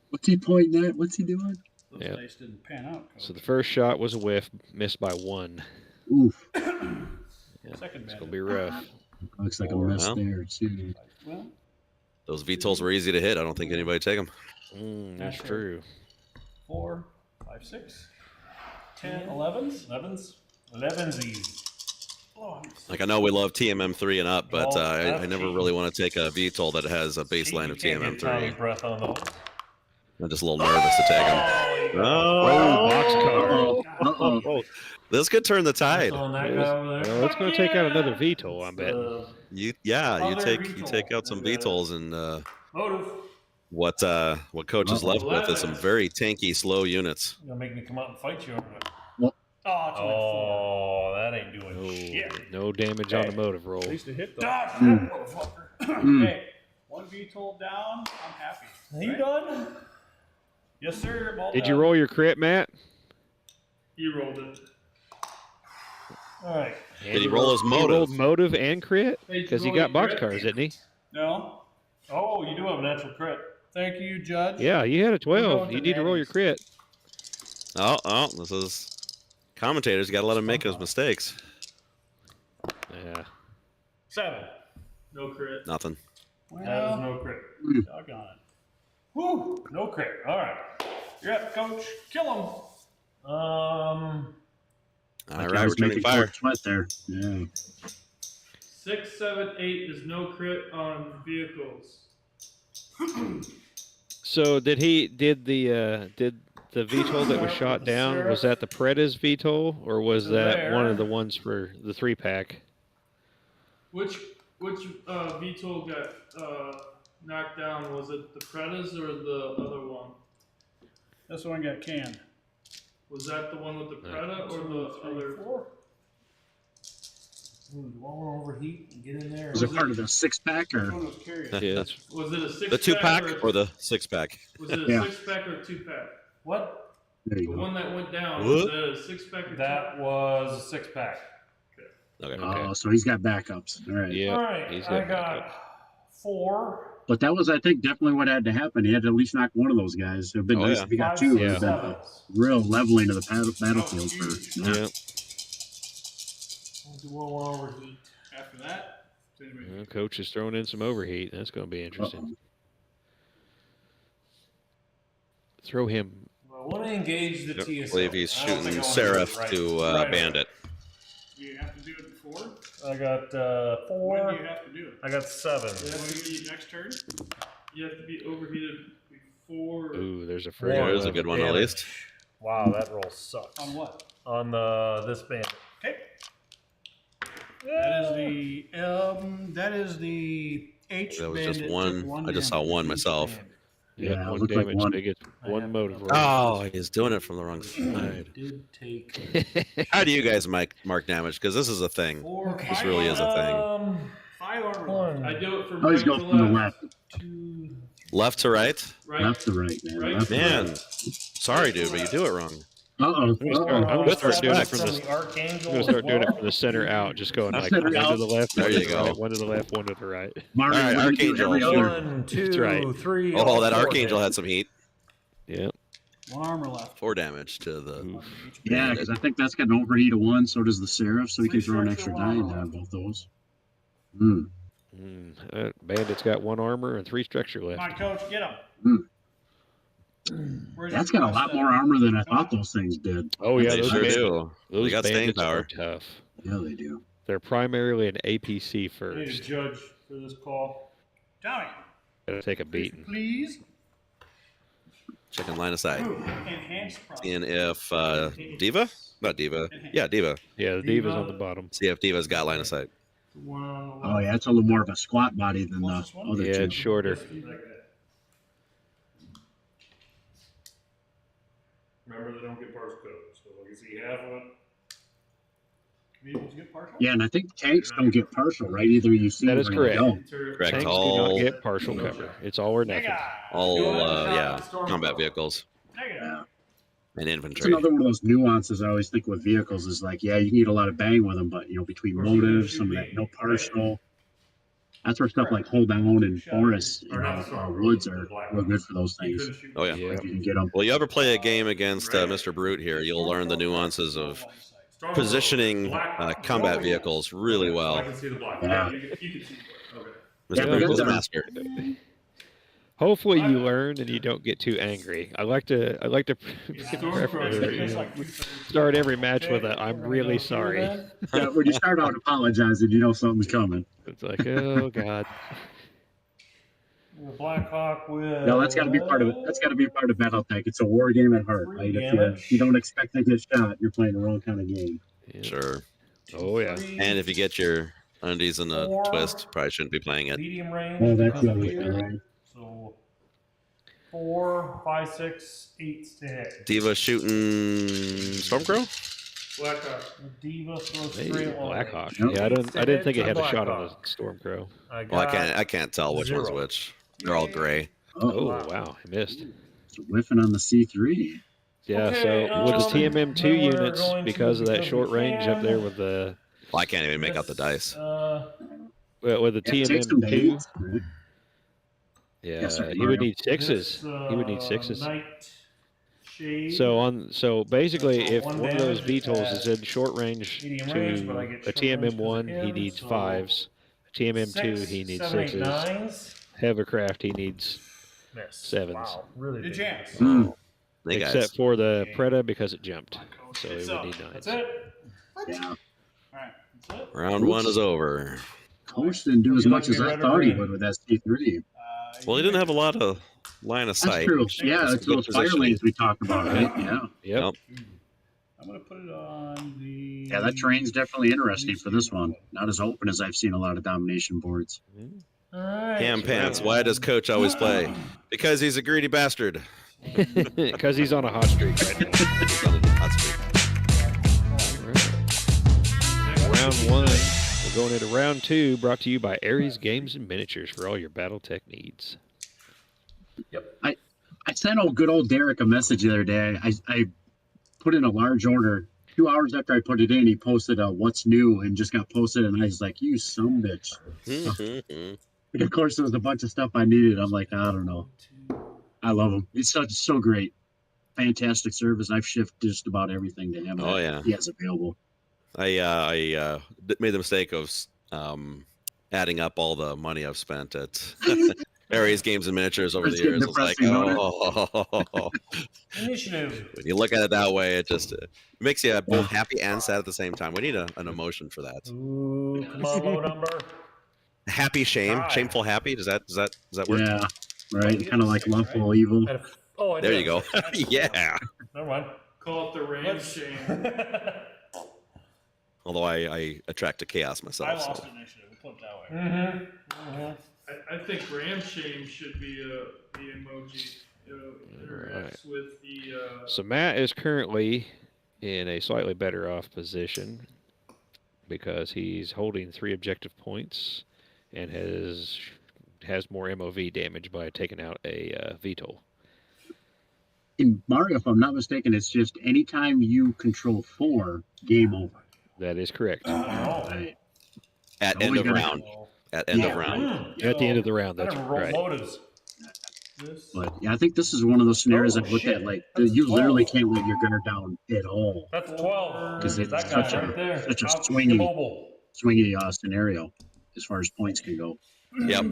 What's he pointing at? What's he doing? Those Yeah. dice didn't pan out. So the first shot was a whiff, missed by 1. Oof. Yeah, Second it's bandit. gonna be rough. Looks like a miss Well. there, too. Well, Those VTOLs were easy to hit. I don't think anybody take them. That's That's true. 4, 5, 6, 10, 11s. 11sies. Oh, Like, I know we love TMM3 and up, but Oh, I that's never cheating. really want to take a VTOL that has a baseline of You can't get Tommy TMM3. breath on those. I'm just a little nervous to take them. Oh, Oh, boxcar. Uh-oh. Oh, this could turn the tide. On that guy over there. Well, it's going to take out another VTOL, I'm betting. You Other take out some VTOL. VTOLs and Motive. what coach is left with is some very tanky, slow units. You're gonna make me come out and fight you over that. Well- it's only 4. Oh, that ain't doing No, shit. no damage on the motive roll. At least it hit though. Dodge that motherfucker. Hey, 1 VTOL down. I'm happy. Are you done? Yes, sir. Ball Did you down. roll your crit, Matt? He rolled it. All right. Did he roll his He rolled motive? motive and crit? Hey, Because he roll got your box crit? cars, didn't he? No. Oh, you do have a natural crit. Thank you, Judge. Yeah, you had a going 12. to You need to roll your crit. Oh, this is commentators. You got to let him make his mistakes. Yeah. 7. No crit. Nothing. That is Well, no crit. doggone it. Whew, no crit. All right. You're up, coach. Kill him. All I right, was returning making fire. Coach sweat there. Yeah. 6, 7, 8 is no crit on vehicles. So did the VTOL that was shot down, was that the Preda's VTOL, or was that one of the ones for the 3-pack? Which VTOL got knocked down? Was it the Pretas or the other one? This one got canned. Was that the one with the Preda or the other? 4. Ooh, you want to overheat and get in there? Was it part of the 6-pack or? This one was carried. Yeah, that's Was it a 6-pack? The 2-pack or the 6-pack? Was it a Yeah. 6-pack or a 2-pack? What? There The you go. one that went down, What? was that a 6-pack or That was a 6-pack. Okay. Okay. So he's got backups. All right. yeah. All right. he's I got got 4. But that was, I think, definitely what had to happen. He had to at least knock one of those guys. It'd been Oh, nice yeah. if he got 5, two. 6, It'd been a 7s. real leveling of the battlefield for. Yeah. Do one more overheat. After that, it's anybody. Well, coach is throwing in some overheat. That's going to be interesting. Uh-oh. Throw him. I want to engage the I TSO. believe he's I don't shooting think I wanna Seraph do it right- to right Bandit. Do you have to do it before? I got When 4. do you have to do it? I got 7. Yeah. When do you next turn? You have to be overheated before. Ooh, there's a Yeah, free. There's a good one at Damage. least. Wow, that roll sucks. On what? On this bandit. Okay. That is the H That was just bandit one. took 1 I just saw damage. one myself. Yeah, Yeah, it one looked like damage. one. Biggest, one motive roll. Oh, he's doing it from the wrong side. Did take How do you guys mark damage? Because this is a thing. 4, This 5 really is a thing. 5 armor. One, I do it from Oh, he's right going to from the left. left. 2. Left to right? Right. Left to right, man. Right. Left to Man, right. sorry, dude, but you do it wrong. Uh-oh. I'm gonna start doing it from from the. the Archangel. I'm gonna start doing it from the center out, just going like Center one to out. the left, There one you to the go. right, one to the left, one to the right. Marty, All right, we're gonna do Archangel. every other. 1, 2, That's right. 3. Oh, all that 4 Archangel damage. had some heat. Yeah. 1 armor left. 4 damage to the. Oof. Yeah, because I think that's got an overheat of 1. So does the Seraph, so he can Three throw an structure, extra one die armor into left. both those. Hmm. Bandit's got 1 armor and 3 structure Come on, left. coach, get him. Hmm. Where's That's your got a lot best more armor than I thought those things did. Oh yeah, They those sure bandits, do. those They got staying bandits power. are tough. Yeah, they do. They're primarily an APC I need a first. judge for this call. Tommy, Gotta take a beating. please. Checking line of sight. Enhanced process. Seeing if Diva? Not Diva. Yeah, Diva. Yeah, the Diva's on the bottom. See if Diva's got line of sight. The one on the left. Oh, yeah, it's a little more of a squat body than the What's this one? other Yeah, two. it's shorter. Remember, they don't get parse code, so if you see half of it. Vehicles get partial? Yeah, and I think tanks don't get partial, right? Either you see That it is or correct. you don't. Turret. Correct. Tanks do all- not get partial cover. It's all or nothing. All combat vehicles Negative. Yeah. and It's infantry. another one of those nuances I always think with vehicles is like, yeah, you can get a lot of bang with them, but, between motives, some of that no partial. That's where stuff like hold down and forests, woods are real good for those You things. couldn't shoot Oh, yeah. Yeah. If you can get them. Well, you ever play a game against Mr. Brute here, you'll learn the nuances of Stronghold. positioning Black. combat vehicles really I well. can see the black. Yeah. You can see the black. Okay. Mr. Yeah, Brute but was a that's master. Hopefully you learn and you don't get too angry. I like to start every match with a "I'm really sorry." Yeah, when you start out apologizing, something's coming. It's like, oh god. Blackhawk with. No, that's got to be part of it. That's got to be part of Battletech. It's a war game at heart, right? If you don't expect to get shot, you're playing the wrong kind of game. Yeah. Sure. Oh yeah. And if you get your undies in a twist, probably shouldn't be playing it. Medium range. Oh, that's the other here. thing, right? So 4, 5, 6, 8 to hit. Diva shooting Stormcrow? Blackhawk. The Diva throws Hey, straight line. Blackhawk. Yep. Yeah, I didn't think it had a shot on Blackhawk. the Stormcrow. Well, I can't tell which one's 0. which. They're all gray. Oh wow. wow, I missed. It's whiffing on the C3. Yeah, Okay, so with the TMM2 then we're units, going to, because of that because we short range up can, there with the Well, I can't even make out the dice. with the Yeah, it takes some TMM2, days, right? yeah, Yes, sir, you would Mario. need sixes. You would need sixes. Night shade. So basically, So if one one of those damage VTOLs at is in short range medium to range, but I get a short range 'cause TMM1, of he him, needs so 5s. A TMM2, 6, he needs 7, 8, 6s. 9s. Hovercraft, he needs Miss. 7s. Wow, really Good big chance. miss. Mm. Hey, guys. Except for the Preda because it jumped. So It's it would up. need That's 9s. it. Yeah. Alright, that's it. Round one is over. Coach didn't do as You much like as me I red or thought he green? would with that C3. Well, he didn't have a lot of line of That's sight. true. Yeah, It's it's good those fire positioning. lanes we talked about, right? Yeah. Yep. Yep. I'm gonna put it on the. Yeah, that terrain's definitely interesting for this one. Not as open as I've seen a lot of domination boards. All right. Cam Pants, why does Coach always play? Because he's a greedy bastard. Because he's on a hot streak right now. He's on a hot streak. Round 1. We're going into round 2, brought to you by Ares Games and Miniatures for all your Battletech needs. I sent old good old Derek a message the other day. I put in a large order. 2 hours after I put it in, he posted what's new and just got posted, and I was like, you some bitch. And of course, there was a bunch of stuff I needed. I'm like, I don't know. I love him. He's so great. Fantastic service. I've shipped just about everything to him. Oh, that yeah. he has available. I made the mistake of adding up all the money I've spent at Ares Games and Miniatures over the It's getting years. I was like, depressing, oh. Initiative. When you look at it that way, it just makes you both happy and sad at the same time. We need an emotion for that. Ooh, come on, low number. Happy shame, Hi. shameful happy. Does that work? Yeah, right. Kind of like loveful evil. Oh, I There did. you go. Yeah. Never mind. Call it the Ram Shame. Although I attract to chaos I myself. lost So. initiative. We'll put it that way. I think Ram Shame should be the emoji. Interacts with the. So Matt is currently in a slightly better off position because he's holding 3 objective points and has more MOV damage by taking out a VTOL. In Mario, if I'm not mistaken, it's just anytime you control 4, game over. That is correct. Right. At Oh, end we of gotta- round. At end of Yeah. round. At the end of the round, I that's never rolled right. motives. But yeah, I think this is one of those scenarios I've looked shit. at. Like That's you literally 12. can't let your guard down at all. That's 12. 'Cause it's that such guy a- right there. such a Out swinging- immobile. Swingy scenario as far as points can go. Yep.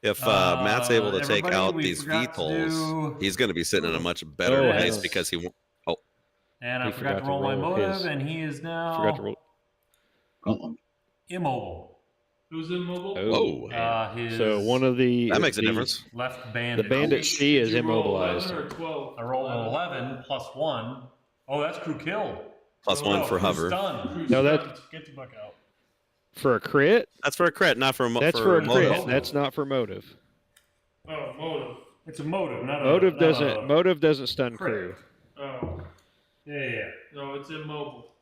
If Matt's able to take everybody, out we these forgot to VTOLs, do- he's going to be sitting in a much better Oh, place yes. because he won't. And I He forgot to roll my motive, and he is now Forgot to roll. Uh-oh. immobile. Who's immobile? Whoa. His So one of the That makes a the- difference. left The bandit. bandit C is Did you roll immobilized. 11 or 12? I rolled an 11 plus 1. Oh, that's crew killed. Plus Oh, one no, for crew hover. Stunned. Who's No, that- stunned? Get the buck out. For a crit? That's for a crit, not for a That's for a crit. motive. That's not for motive. Oh, motive. It's a motive, not a Motive not doesn't. a- Motive doesn't stun crit. crew. Oh, Yeah. no, it's immobile.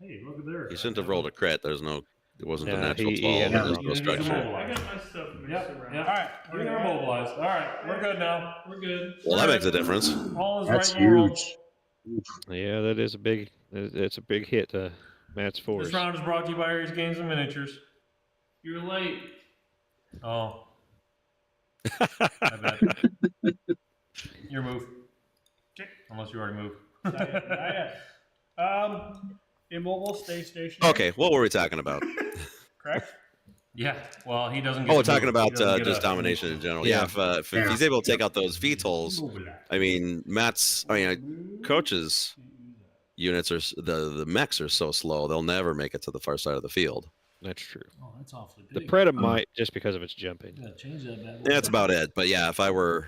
Hey, look at there. He shouldn't have rolled a crit. There's no. It wasn't a Yeah, natural he 12. had There's it no wrong. structure. I got my stuff mixed Yep. around. Yeah. All right. You're immobilized. All right. We're good now. We're good. Well, that makes a difference. All is That's right in the world. huge. Yeah, that is a big. It's a big hit to Matt's force. This round is brought to you by Ares Games and Miniatures. You're late. Oh. I bet. Your move. Unless you already moved. Not yet. Immobile, stay stationary. Okay, what were we talking about? Correct? Yeah. Well, he doesn't get Oh, we're to move. talking He about doesn't get just a- domination in general. Yeah. Yeah, if he's able to take out those VTOLs, Immobilize. I mean, Coach's units are the mechs are so slow they'll never make it to the far side of the field. That's true. Oh, that's awfully The big. Preda might just because of its jumping. Yeah, change that bad boy. That's about it. But yeah, if I were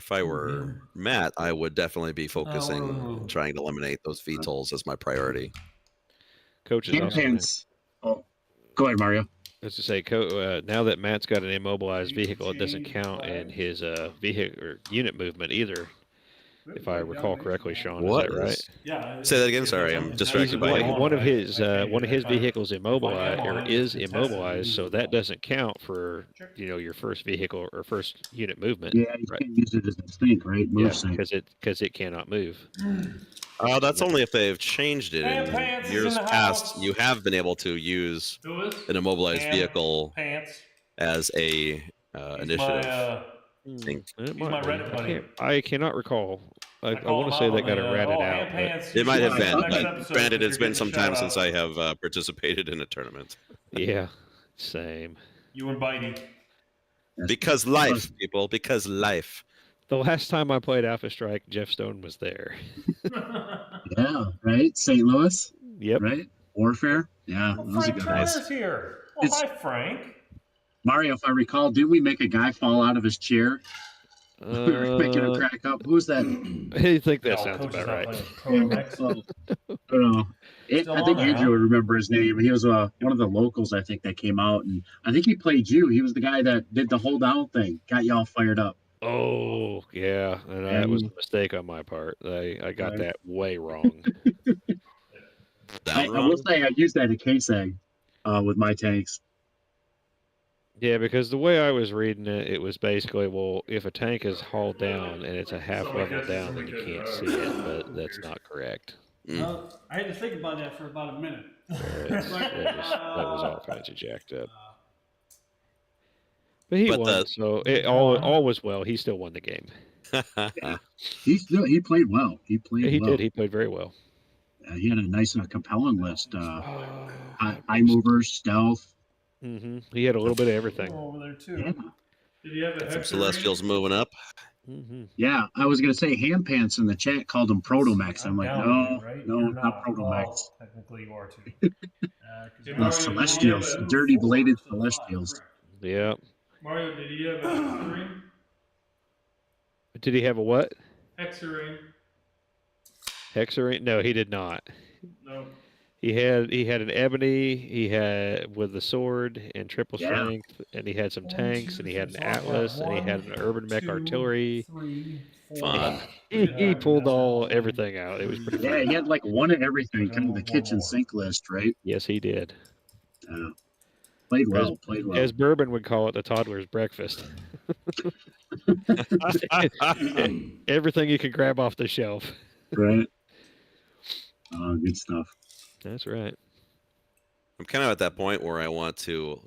Matt, I would definitely be focusing on trying to eliminate those VTOLs as my priority. Coach is Hand also. pants. Oh, go ahead, Mario. As to say, now that Matt's got an immobilized vehicle, it doesn't count in his vehicle or unit movement either. If I recall correctly, Sean, What is that right? is- Yeah. Say that again. Sorry, I'm distracted by One of his vehicles is immobilized, so that doesn't count for your first vehicle or first unit movement. Yeah, you Right. can't use it as a sync, right? Move Yeah, sync. because it cannot move. That's only if they've changed it Hand in pants is years in the past. house. You have been able to use Who is? an immobilized Hand vehicle Pants. as a He's initiative. My, think. It He's might my be. Reddit buddy. I cannot recall. I call want him to say out they on got the, it ratted Hand out. But Pants, It might have next been, but episode, granted, you're it's been getting some a time shout since out. I have participated in a tournament. yeah, same. You and Bitey. Because life, people. Because life. The last time I played Alpha Strike, Jeff Stone was there. Yeah, right. St. Louis, Yep. right? Warfare. Yeah, that was a Frank good one. Turner's here. Oh, It's- hi, Frank. Mario, if I recall, did we make a guy fall out of his chair? Making him crack up. Who's that? I think that No, sounds Coach is about not right. playing Pro Mix. Oh, I don't know. Still I on think there, Andrew huh? would remember his name. He was one of the locals, I think, that came out, and I think he played you. He was the guy that did the hold down thing, got y'all fired up. Oh, yeah. And that was a mistake on my part. I got Right. that way wrong. Down I wrong. will say I used that at KSAG with my tanks. Yeah, because the way I was reading it, it was basically, well, if a tank is hauled down and it's a half level down, then you can't see it, but that's not correct. I had to think about that for about a minute. That was all kinds of jacked up. But he But won, so all was well. He still won the game. He played well. He played Yeah, he well. did. He played very well. He had a nice compelling list. Oh, Eye movers, stealth. He had a little bit of everything. Over there too. Yeah. Did he have a Some Hexer Celestials moving up. Yeah, I was gonna say hand pants in the chat called them Protomax. I'm like, down no, there, right? no, You're not Protomax. Well, technically, you are too. Hey, The Mario, Celestials, did he have dirty bladed Celestials. Yeah. Mario, did he have a Hexer? Did he have a what? Hexer? Hexer? No, he did not. No. He had an ebony. He had with the sword and triple Yeah. strength, and he had some tanks, and he had an atlas, and he had an urban mech artillery. Fun. He pulled everything out. It was pretty Yeah, fun. he had like one of everything, kind of the kitchen sink list, right? Yes, he did. Played well, played well. As Bourbon would call it, the toddler's breakfast. Everything you could grab off the shelf. Right. Good stuff. That's right. I'm kind of at that point where I want to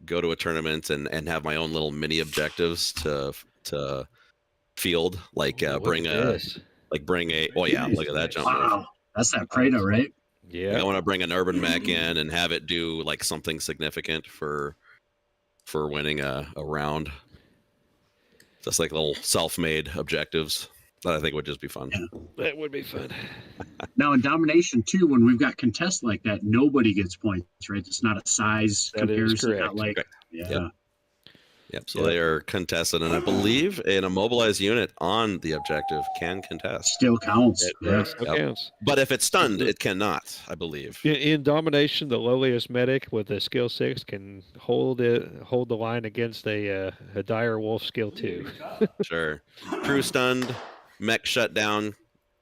go to a tournament and have my own little mini objectives to field, like bring a oh yeah, look at that jump move. Wow, that's that Prado, right? Yeah. I want to bring an urban mech in and have it do like something significant for winning a round. Just like little self-made objectives that I think would just be fun. Yeah. That would be fun. Now in Domination 2, when we've got contests like that, nobody gets points, right? It's not a size That is comparison. correct. Not like, Correct. yeah. Yep. So they are contested, and I believe an immobilized unit on the objective can contest. Still counts. That right? still Yep. counts. But if it's stunned, it cannot, I believe. In Domination, the lowliest medic with a skill 6 can hold the line against a dire wolf skill 2. Sure. Crew stunned, mech shut down,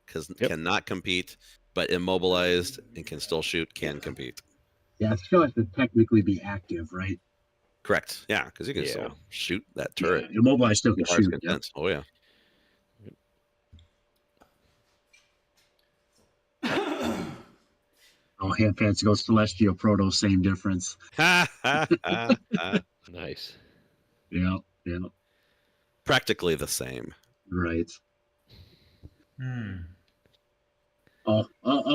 because Yep. cannot compete, but immobilized and can still shoot, can compete. Yeah, I feel like to technically be active, right? Correct. Yeah, because you can still shoot that turret. Yeah, immobilized still can As far as shoot. Yep. content. Oh yeah. Oh, hand pants goes Celestial Proto, same difference. Nice. Yeah, Practically the same. right. All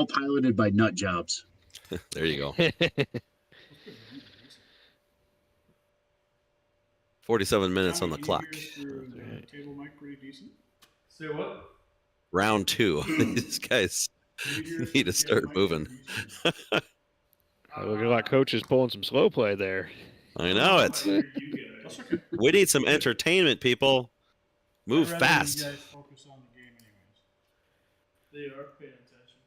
piloted by nut jobs. There you go. 47 minutes on the clock. Table mic pretty decent. Say what? Round 2. These guys need to start moving. Looking like Coach is pulling some slow play there. I know it. You guys. That's okay. We need some entertainment, people. Move I'd rather fast. You guys focus on the game anyways. They are paying attention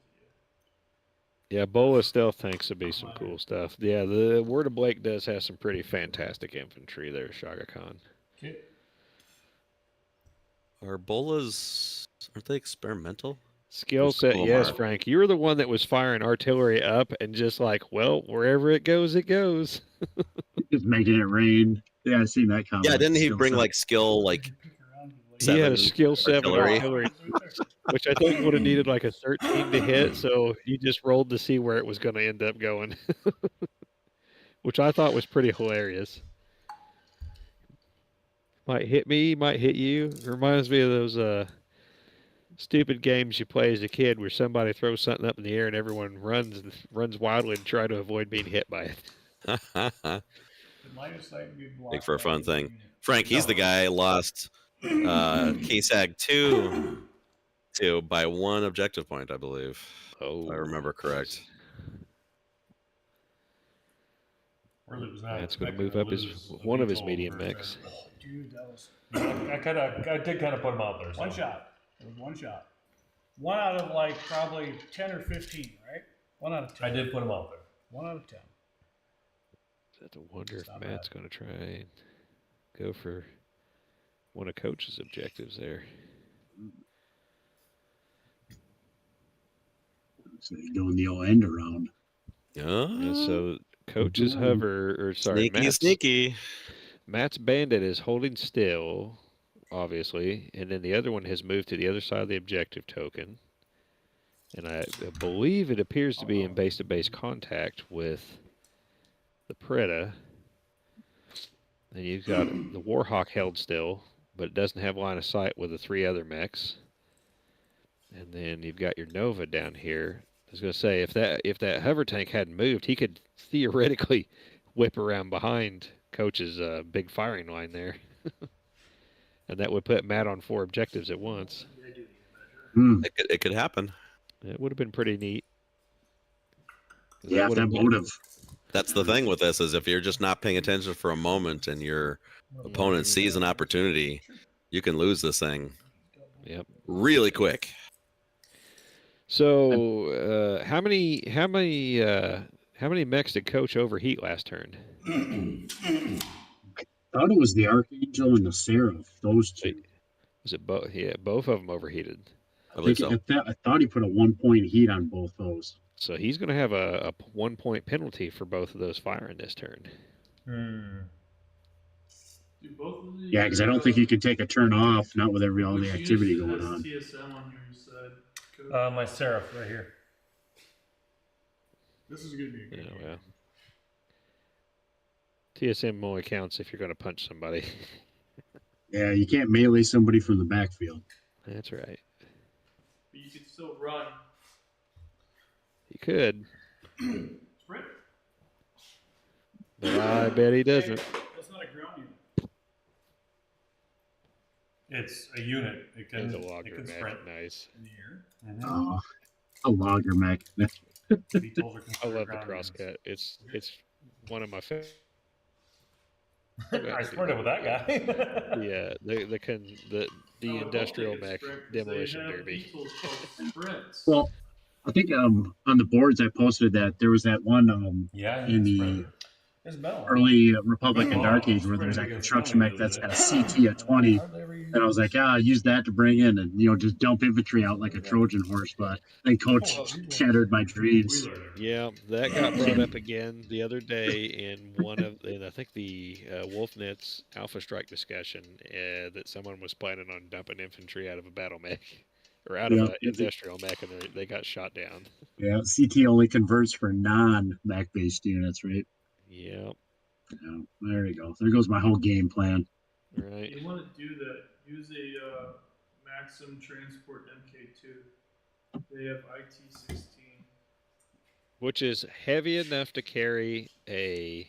to you. Yeah, Bola Stealth tanks would be some cool stuff. Yeah, the Word of Blake does have some pretty fantastic infantry there, Shaga Khan. Okay. Are bolas, aren't they experimental? Skill Who's set, yes, Kumar? Frank. You were the one that was firing artillery up and just like, well, wherever it goes, it goes. Just making it rain. Yeah, I've seen that comment. Yeah, didn't he Skill bring set. like skill like He had a 7 skill 7 artillery? artillery, which I think would have needed like a 13 to hit, so you just rolled to see where it was going to end up going, which I thought was pretty hilarious. Might hit me, might hit you. It reminds me of those stupid games you play as a kid where somebody throws something up in the air and everyone runs wildly to try to avoid being hit by it. Make for a fun thing. Frank, he's the guy lost KSAG 2 by 1 objective point, I believe. Oh, If I remember correct. Really was that. That's going to move up one of his medium mechs. Dude, that was I did kind of put him out there. So. one shot. It was one shot. 1 out of like probably 10 or 15, right? 1 out of 10. I did put him out there. 1 out of 10. I have to wonder if not Matt's going to try and go for one of Coach's objectives there. So you're doing the old end around. Yeah, so Coach's Sneaky. Matt's bandit is holding still, obviously, and then the other one has moved to the other side of the objective token. And I believe it appears to be in base-to-base contact with the Preda. And you've got the Warhawk held still, but it doesn't have line of sight with the 3 other mechs. And then you've got your Nova down here. I was going to say, if that hover tank hadn't moved, he could theoretically whip around behind Coach's big firing line there. And that would put Matt on 4 objectives at once. It could happen. It would have been pretty neat. Yeah, that motive. That's the thing with this, is if you're just not paying attention for a moment and your opponent sees an opportunity, you can lose this thing. Yep. Really quick. So, how many mechs did Coach overheat last turn? I thought it was the Archangel and the Seraph. Those 2. Was it both? Yeah, both of them overheated. I believe so. I thought he put a 1-point heat on both those. So he's going to have a 1-point penalty for both of those firing this turn. Do both of these, Yeah, because I don't think you can take a turn off, not with all the activity going on. TSM on your side. Coach? My Seraph right here. This is going to be a good game. Well, TSM only counts if you're going to punch somebody. Yeah, you can't melee somebody from the backfield. That's right. But you can still run. He could, Sprint. but I bet he doesn't. That's not a ground unit. It's a unit. It can, It's a it logger can mech. sprint. Nice. In the air. A logger mech. VTOLs are I considered love the ground crosscut. It's one of my favorite. units. I sprinted with that guy. Yeah, the industrial mech demolition derby. Well, I think on the boards I posted that there was that one Yeah, in the sprinted. There's metal. early Republic and Dark Age where there's that construction mech that's got a CT of 20. And I was like, use that to bring in and, just dump infantry out like a Trojan horse. But then Coach shattered my dreams. Yeah, that got brought up again the other day in I think the Wolfnet's Alpha Strike discussion that someone was planning on dumping infantry out of a battle mech or out of an industrial mech, and they got shot down. Yeah, CT only converts for non-mech based units, right? Yeah. Yeah, there you go. There goes my whole game plan. Right. You want to do that? Use a Maxim Transport MK2. They have IT-16. Which is heavy enough to carry a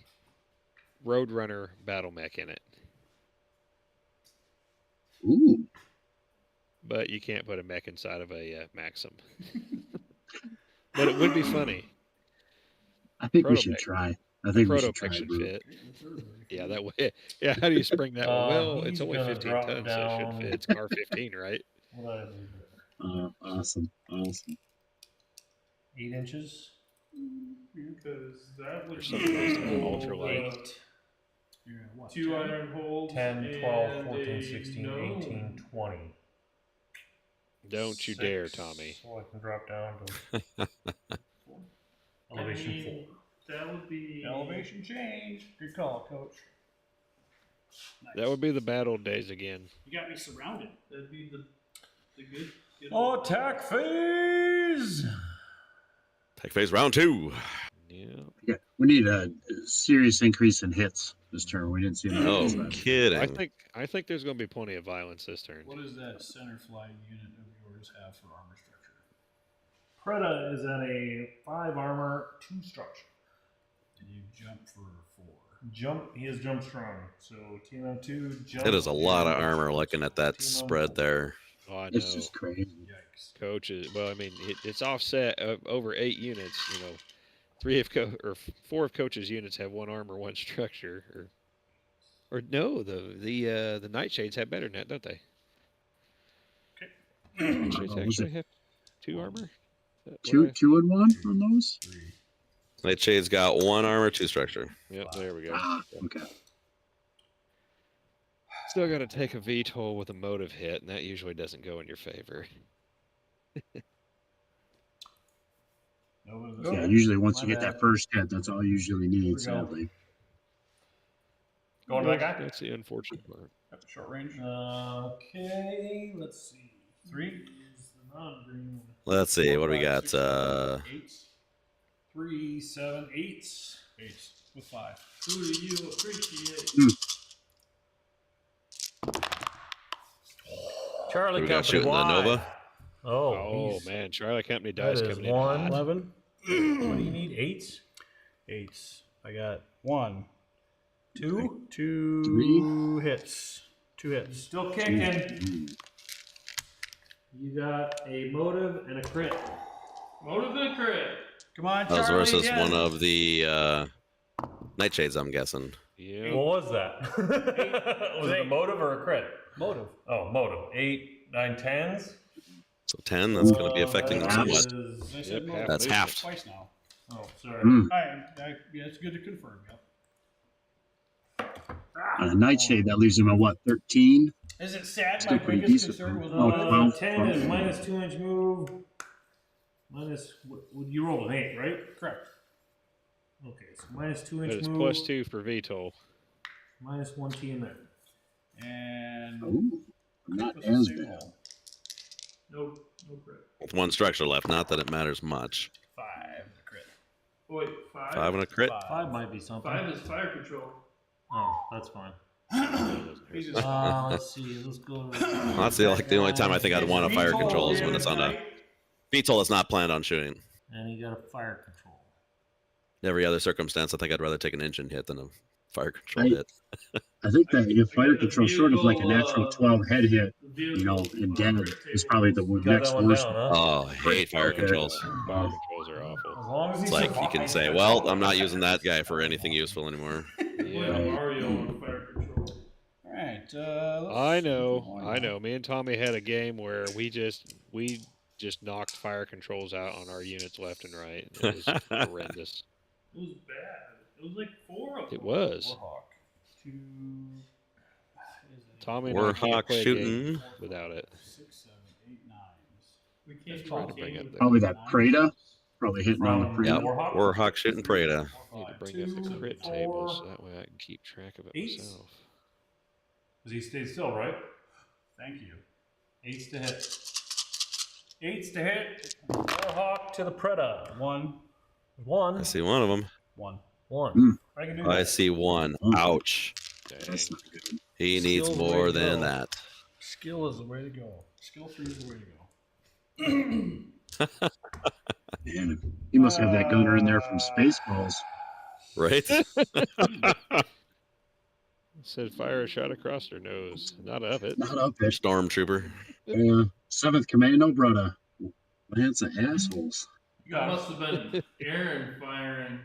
Roadrunner battle mech in it. Ooh. But you can't put a mech inside of a Maxim. But it would be funny. I think we should Prototech. try. I think we should Prototech try, should Brute. fit. Yeah, that way. Yeah, how do you spring that one? Well, it's He's only gonna 15 drop tons, so it down. should fit. It's an R15, right? What did I leave it? Awesome. 8 inches. Because that would Or something based on hold, ultralight. You're at what? 2 iron holes 10, 12, and 14, a 16, gnome. 18, 20. Don't you 6, dare, Tommy. So I can drop down to elevation I mean, that would be Elevation change. Good call, coach. Nice. That would be the bad old days again. You got me surrounded. That'd be the good. 4. Attack phase! Tech phase round 2. Yeah. Yeah, we need a serious increase in hits this turn. We didn't see that. No last time. kidding. I think there's going to be plenty of violence this turn. What does that center flag unit of yours have for armor structure? Preda is at a 5 armor, 2 structure. And you jump for 4. He is jump strong. So team of 2, jump. It is a lot of armor looking at that Team of spread 4. there. Oh, I know. It's just crazy. Yikes. Coaches. Well, I mean, it's offset over 8 units. You know, 4 of coach's units have 1 armor, 1 structure, or no, the Nightshades have better than that, don't they? Nightshades actually have 2 armor. Two and 1 on those. 3. Nightshade's got 1 armor, 2 structure. Yep, there we go. Okay. Still got to take a VTOL with a motive hit, and that usually doesn't go in your favor. Yeah, usually once you My get bad. that first hit, that's all you usually need, we go. sadly. Going to that guy? That's the unfortunate part. Short range. Okay, let's see. 3. Is the non-green one. Let's see, what do we 4, 5, got? 6, 7, 8s. 3, 7, 8s. 8s with 5. Who do you appreciate? Charlie We got Company shooting the Y. Nova. Oh, Oh man, Charlie Company That dice is coming in 1. hot. 11. What do you need? 8s? 8s. I got 1, 2? 2 hits. 2 hits. Still kicking. You got a motive and a crit. Motive and crit. Come on, That was Charlie. versus again. one of the Nightshades, I'm guessing. Yeah. What was that? Was it a motive or a crit? Motive. Oh, motive. 8, 9, 10s. So 10, that's going to be affecting them That somewhat. is- I said Yep, motive. That's half. Twice now. Oh, sorry. Yeah, it's good to confirm. Yep. Nightshade, that leaves him at what, 13? Is it sad? Still My pretty biggest decent, concern was though. not 12. 10 is minus 2-inch move. Minus, you rolled an 8, right? correct. Okay, so minus But 2-inch it's move. +2 for VTOL. Minus 1 TMN. And Oh, not what's the as same bad. roll? No crit. With 1 structure left, not that it matters much. 5 crit. Oh, wait, 5? 5 and a crit. 5 might be something. 5 is fire control. Oh, that's fine. He's just Let's see. Let's go. To That's the only time I think I'd want a fire control is when it's on a VTOL that's not planned on shooting. And you got a fire control. Every other circumstance, I think I'd rather take an engine hit than a fire control I- hit. I think that if fire the control short of like a natural vehicle, 12 head hit, the vehicle, you know, in dead crit is table. probably the You got next that one worst. down, huh? Oh, I hate fire controls. Fire controls are awful. As long as It's he's like you can say, well, I'm not using that guy for anything useful anymore. Well, Mario on fire control. All right. I know. Me and Tommy had a game where we just knocked fire controls out on our units left and right. It was horrendous. It was bad. It was like 4 of them. It was. Warhawk. 2. Tommy and I can't Warhawk play a game shooting. without it. 6, 7, 8, 9s. We can't Trying do to a bring game up with the- Probably that Preda. Probably hitting on the From- Preda. Yep. Warhawk shooting Preda. Need to bring up the 2, crit 4, table so that way I can keep track of it 8s. myself. Because he stayed still, right? Thank you. 8s to hit. 8s to hit. Warhawk to the Preda. 1. I see one of them. 1. 1. I can do I that. see one. Ouch. Dang. That's not good. He needs Skills more way to than go. that. Skill is the way to go. Skill 3 is the way to go. Man, he must have that gunner in there from Spaceballs. Right? Said fire a shot across her nose. Not of it. Not up it. Stormtrooper. 7th Commando, brother. Lance of assholes. You That got must have been Aaron firing.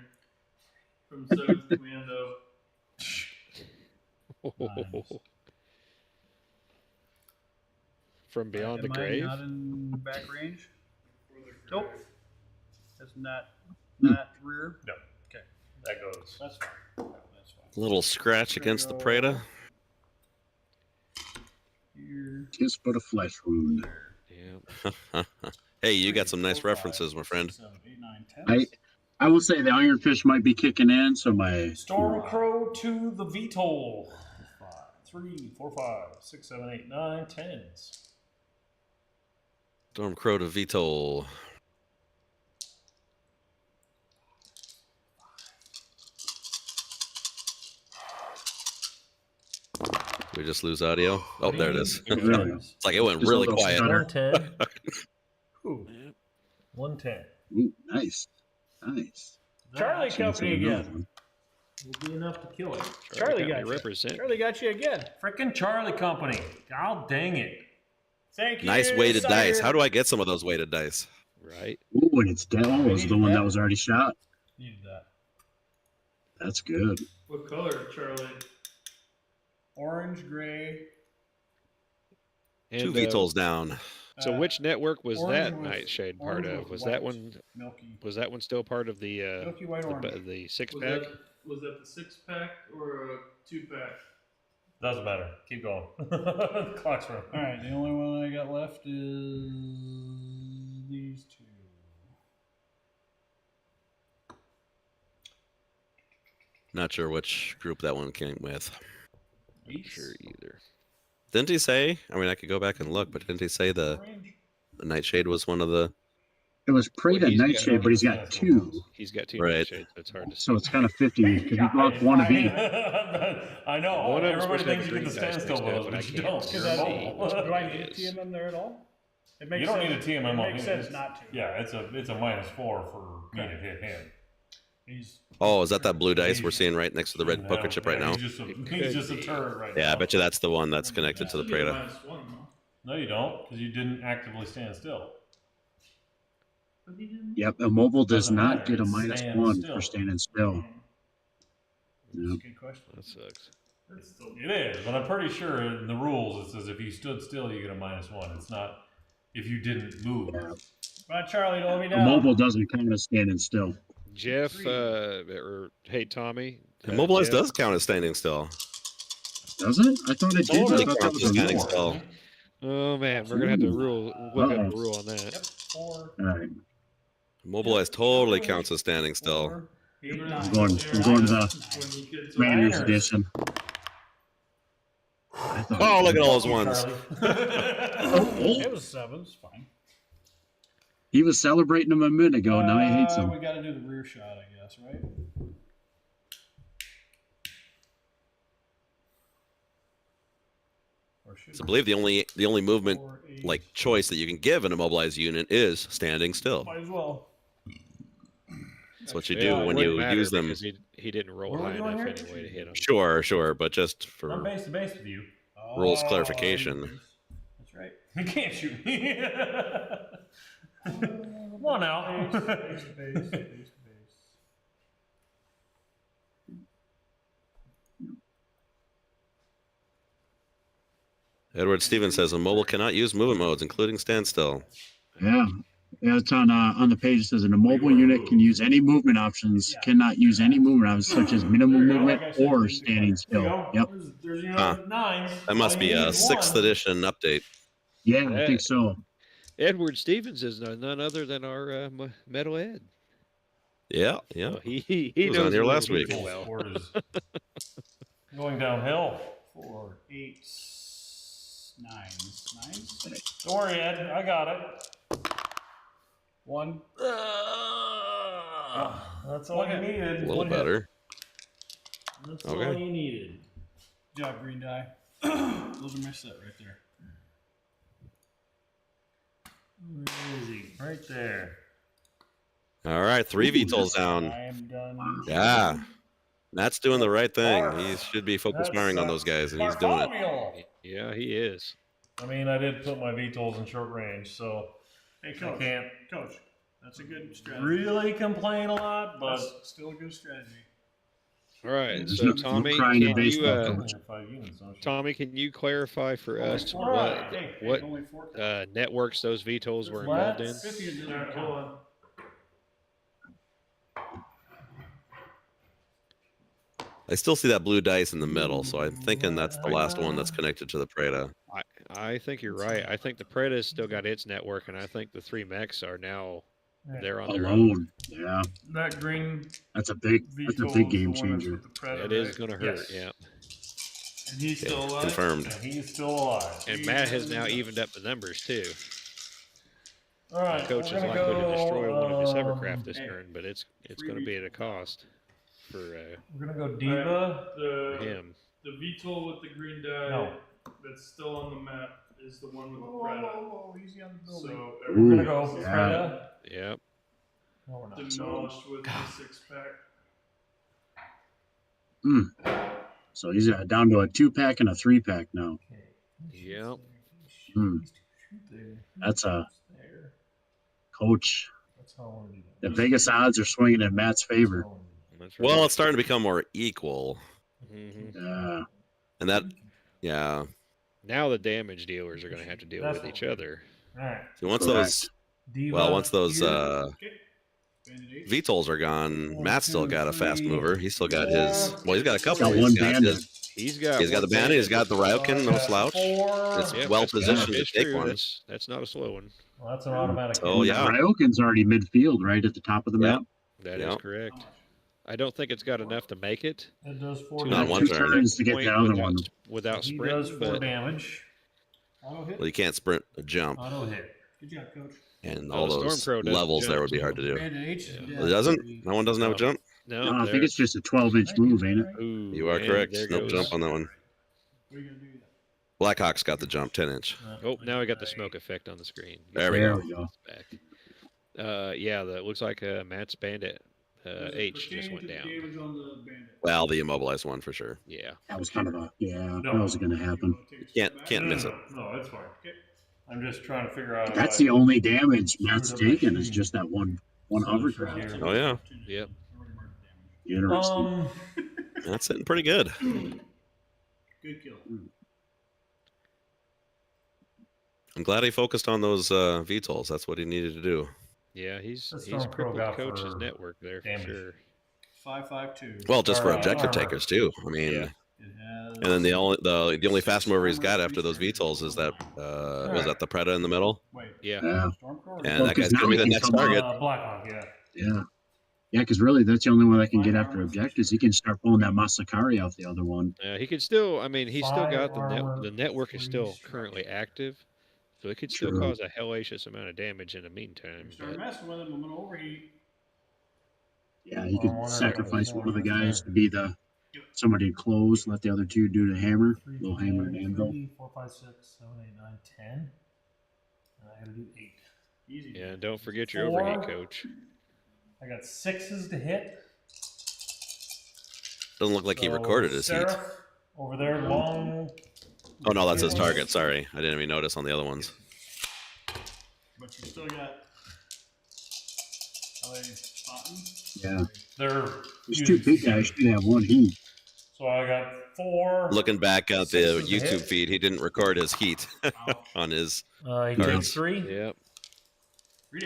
from 7th Commando. Nice. From beyond the Am I grave. not in back range? Nope. That's not rear. No. Okay. That goes. That's fine. That's fine. A little scratch against the Preda. Here. Just but a flesh wound. Yeah. Hey, you got some nice references, my friend. 7, 8, 9, 10. I will say the Ironfish might be kicking in, so my Stormcrow to the VTOL. 3, 4, 5, 6, 7, 8, 9, 10s. Stormcrow to VTOL. We just lose audio. Oh, there it is. There we go. It's like it went Just a really little quiet. stutter. 110. Ooh. 110. Ooh, nice. Nice. Charlie Company again. Will be enough to kill it. Charlie got Company you. represent. Charlie got you again. Frickin' Charlie Company. God dang it. Thank you. Nice weighted Sire. dice. How do I get some of those weighted dice? Right. Ooh, and it's dead. Oh, it was the one that was already shot. Needed that. That's good. What color, Charlie? Orange, gray. And, Two VTOLs down. So which network was orange that with- Nightshade part orange of? with Was that white. one? Milky. Was that one still part of the Milky white orange. the six Was pack? was that the 6-pack or a 2-pack? Doesn't matter. Keep going. Clock's running. All right, the only one I got left is these two. Not sure which group that one came with. Not sure either. Didn't he say? I mean, I could go back and look, but didn't he say the Orange. Nightshade was one of the? It was Well, Preda he's got- Nightshade, but he's got two. He's got two Right. Nightshades, so it's hard to So see. it's kind of 50 because you block one of each. I know. One of them's Everybody supposed to thinks have you get the green dice standstill mixed up, bonus, but I but you can't don't. see You're Because mobile. do I need a TMM there at all? It makes You don't sense. need a TMM It on makes him. sense not to. Yeah, it's a -4 for me to hit him. He's Oh, is that blue dice we're seeing right next to the red poker chip right now? He's just a turret right now. Yeah, I bet you that's the one that's connected to the Should be a Preda. -1, though. No, you don't, because you didn't actively stand still. But he didn't. Yep, a mobile does Doesn't not matter, get a it's -1 stand for still. standing still. That's Yep. a good question. That sucks. That's still It is, but I'm pretty sure in the rules it says if you stood still, you get a -1. It's not if you didn't move. Yeah. Come on, Charlie, don't let me A down. mobile doesn't count as standing still. Jeff, or hey Tommy. Immobilized Jeff, does count as standing still. Does it? I thought it did. I Totally thought that counts was as a standing rule. still. Oh man, we're gonna have to look up a rule on that. Yep, 4, All right. Immobilized totally counts as standing still. 4, 8, We're 9. I'm going to the when you get to Manners Niners. edition. I thought Oh, it look at did. all those ones. It was 7, it's fine. He was celebrating him a minute ago. Now he hates him. We got to do the rear shot, I guess, right? Or should So I believe the only movement 4, 8, like choice that you can give an immobilized unit is standing still. Might as well. That's what you Yeah, do it when wouldn't you matter use them. because he didn't roll What are we high doing enough here? anyway to hit him. Sure, but just I'm for base to base with you. rules Oh, clarification. That's right. You can't shoot me. Come on now. Base, base, base, base. Edward Stevens says a mobile cannot use movement modes, including standstill. Yeah. Yeah, it's on the page. It says an immobile unit can use any movement options, cannot use any movement options such as minimum movement or standing There you still. go. Yep. There's your Huh. 9. That must be a 6th edition update. Yeah, I think so. Edward Stevens is none other than our Metal Ed. Yeah. So he was on knows here a last little week. bit well. Sport is going downhill. 4, 8, 9s. 9s? Don't worry, Ed. I got it. 1. That's all One you hit. needed. A little One hit. better. That's Okay. all you needed. Good job, green die. Those are my set right there. Where is he? Right there. All right, 3 VTOLs down. I am done. Yeah. Matt's doing the right thing. He should be focus That's, firing on those guys, and he's doing it. Bartholomew. Yeah, he is. I mean, I did put my VTOLs in short range, so Hey, I coach. can't Coach, that's a good strategy. really complain a lot, but That's still a good strategy. All right, There's so no Tommy, crying in can baseball, you, coach. 5 units, don't you? Tommy, can you clarify for Only us 4. what Hey, what only 4. networks those VTOLs were involved in? Let's- 50 doesn't Alright, count. hold on. I still see that blue dice in the middle, so I'm thinking that's the last one that's connected to the Preda. I think you're right. I think the Preda's still got its network, and I think the 3 mechs are now they're on their own. Alone. Yeah, That green that's a big VTOL game is the one that's changer. with the Predator, It is right? going to hurt, Yes. yeah. And he's still alive? Confirmed. And he's still alive. And Matt has now evened up the numbers too. All right, Coach we're is gonna likely to destroy go, one of his hovercraft this hey, turn, but it's going to be at a cost for We're gonna go Diva. him. The VTOL with the green die No. that's still on the map is the one with the Whoa, Preda. whoa, whoa, easy on the building. So We're Ooh, gonna go yeah. Freda. Yep. No, we're not. demolished with the 6-pack. So he's down to a 2-pack and a 3-pack now. Okay. Yep. Hmm. That's a coach. That's how I want to do The that. Vegas odds are swinging in Matt's favor. That's right. Well, it's starting to become more equal, Mhm. Yeah. and that, yeah. Now the damage dealers are going to have to deal That's with what each we're other. All right. So once Correct. those, Diva. well, once those here. Bandit 8. VTOLs are gone, One, Matt's still two, got a fast three, mover. He's still got his. four. Well, he's got a couple. Got He's one got bandit. his. He's got He's got one the bandit. He's got the Ryukin, no got slouch. 4. It's Yep, well that's- positioned to it's take true. one. That's not a slow one. Well, that's an automatic. Oh, hit. yeah. Ryokin's already midfield, right at the top of the Yep. map. That is Yep. correct. How much? I don't think it's got enough to make it It does 4 Not damage. one 2 turn. turns to get point the other without, one. without He sprinting, does 4 but damage. Auto hit. Well, you can't sprint a jump, Auto hit. Good job, coach. and Oh, all the those Stormcrow doesn't levels there jump, would be so- hard to do. Bandit H is Yeah. dead. Well, it doesn't. No one doesn't have a jump. no, No, I there- think it's just a 12-inch move, ain't it? Ooh, You are and correct. there No goes- jump on that one. What are you gonna do? Blackhawk's got the jump, 10-inch. Oh, now we got the smoke effect on the screen. There we There go. we go. Back. Yeah, that looks like Matt's Bandit Does it H just pertain went to the down. damage on the bandit? Well, the immobilized one for sure. Yeah. That was kind of a, No. that was going to You happen. wanna take a step Can't back? miss it. No, that's fine. I'm just trying to figure out. That's if the only damage Matt's taken is just that one So hovercraft. here. Oh yeah, Yep. Already marked the damage. Interesting. that's sitting pretty good. Good kill. I'm glad he focused on those VTOLs. That's what he needed to do. Yeah, he's That's he's Stormcrow crippled got Coach's for network there damage. for sure. 552. Well, just for Alright, objective armor. takers too. I mean, Yeah. It has. and then the only fast mover he's got after those VTOLs is that was that the Preda in the middle, Wait. Yeah. Yeah. Stormcrow. or- and Well, that 'cause guy's now gonna be he the can next come target. Blackhawk, yeah. Yeah. Yeah, because really that's the only one that can get after objectives. He can start pulling that Masakari out the other one. He could still. I mean, he's still got the Firearmor, the network is still restructure. currently active, so it could still True. cause a hellacious amount of damage in the meantime. You start But messing with him, I'm gonna overheat. Yeah, he I could wonder if sacrifice it's one of the more guys than to be the somebody close, let the other two do the hammer, little hammer and anvil. 4, 5, 6, 7, 8, 9, 10. And I gotta do 8. Easy. yeah, and don't forget your Four. overheat, Coach. I got 6s to hit. Doesn't look like he So recorded his heat. Seraph over there, long. Oh no, that's his target. Sorry, I didn't even notice on the other ones. But you still got. Are they spotting? Yeah. They're These two big guys should have one heat. So I got 4. Looking back at the Six is a YouTube hit. feed, he didn't record his heat Ouch. on his. He Cards. takes 3. Yep. 3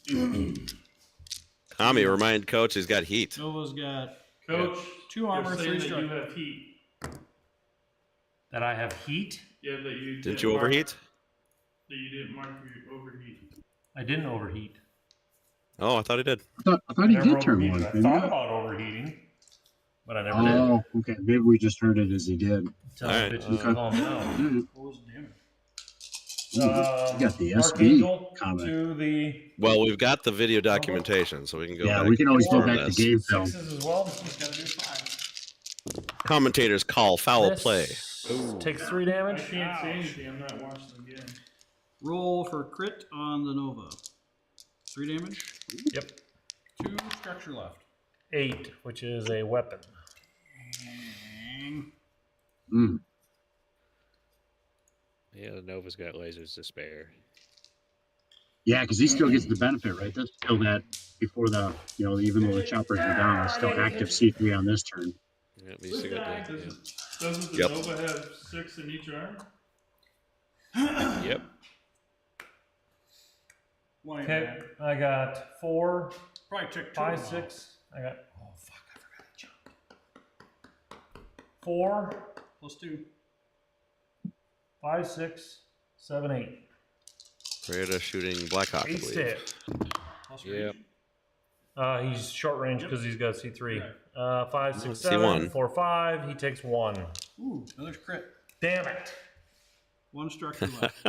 damage. Tommy, remind Coach he's got heat. Nova's got Coach, 2 armor, you're 3 saying that you structure. have heat. That I have heat. Yeah, that you Didn't didn't you mark- overheat? That you didn't mark your overheat. I didn't overheat. Oh, I thought he did. I thought he Never did turn overheated. one. I didn't thought he? about overheating, but I never did. Oh, okay. Maybe we just heard it as he did. Tell Alright. the bitches to Okay. calm down. Mm, What was the damage? you got the SB Archangel comment. to the Well, we've got the video documentation, so we can go Yeah, back. we can always go and back confirm to this. game film. 6s as well. He's gotta do 5. Commentators call foul This play. takes 3 I damage. can't say anything. I'm not watching again. Roll for crit on the Nova. 3 damage. Yep. 2 structure left. 8, which is a weapon. Dang. Mm. Yeah, the Nova's got lasers to spare. Yeah, because he still gets the benefit, right? That's still that before the, even though the choppers are down, it's still active C3 on this turn. Yeah, he's still got the, Doesn't the Yep. Nova have 6 in each arm? Yep. One Okay, bad. I got 4, Probably took 2 5, of them 6. I got off. Oh fuck! I forgot to jump. 4, +2. 5, 6, 7, 8. Rita shooting Blackhawk, I 8 to believe. hit. Plus Yep. He's short range because he's got C3. 5, 6, Let's see 7, one. 4, 5. He takes 1. Ooh, another crit. Damn it. 1 structure left.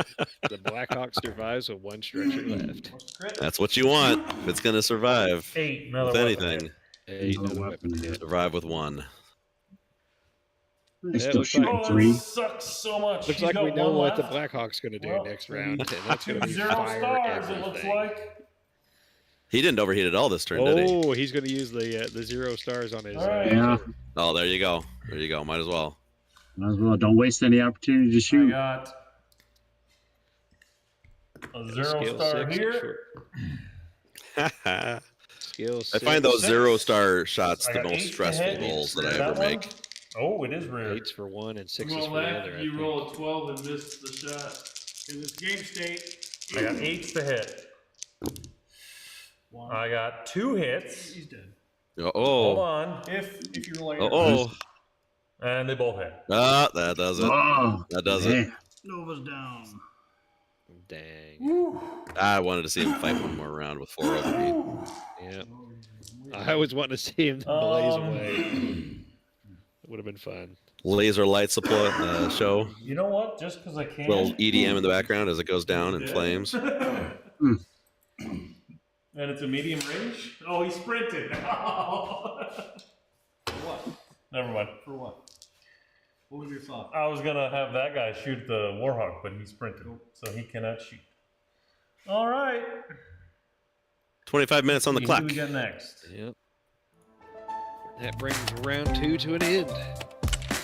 The Blackhawk survives with 1 structure left. What's the crit? That's what you want if it's going to survive 8. Another with weapon anything. hit. Hey, Another another weapon weapon hit. hit. Survive with 1. They That still looks shooting like- Oh, 3. that sucks so much. Looks He's like got we know one what the left. Blackhawk's going to do Well, next round, and that's going to be 0 fire stars, it looks everything. like. He didn't overheat at all this turn, did he? Oh, he's going to use the 0 stars on his. All right. Yeah, Oh, there you go. There you go. Might as well. might as well. Don't waste any opportunity to I shoot. got a 0 Skill star 6 here. I Skill 6. find those 6. 0-star shots I the got 8 most to stressful hit. rolls that I That ever one? make. Oh, it is rare. 8's for 1 and 6 is Well, for the that other. I you think. roll a 12 and miss the shot. In this game state. I got 8s to hit. 1. I got 2 hits. He's dead. Hold Oh. on. If you roll a Oh. And they both hit. Ah, that does it. Oh, That does it. man. Nova's down. Dang. I wanted to see him fight one more round with 4 overheat. Yeah. I was wanting to see him blaze Um, away. It would have been fun. Laser light supply show. You know what? Just because I can. Little EDM in the background as it goes down in flames. And it's a medium range? Oh, he sprinted. What? Never mind. For what? What was your thought? I was going to have that guy shoot the Warhawk, but he sprinted, so he cannot shoot. All right. 25 minutes on the Who clock. do we got next? Yep. That brings round 2 to an end.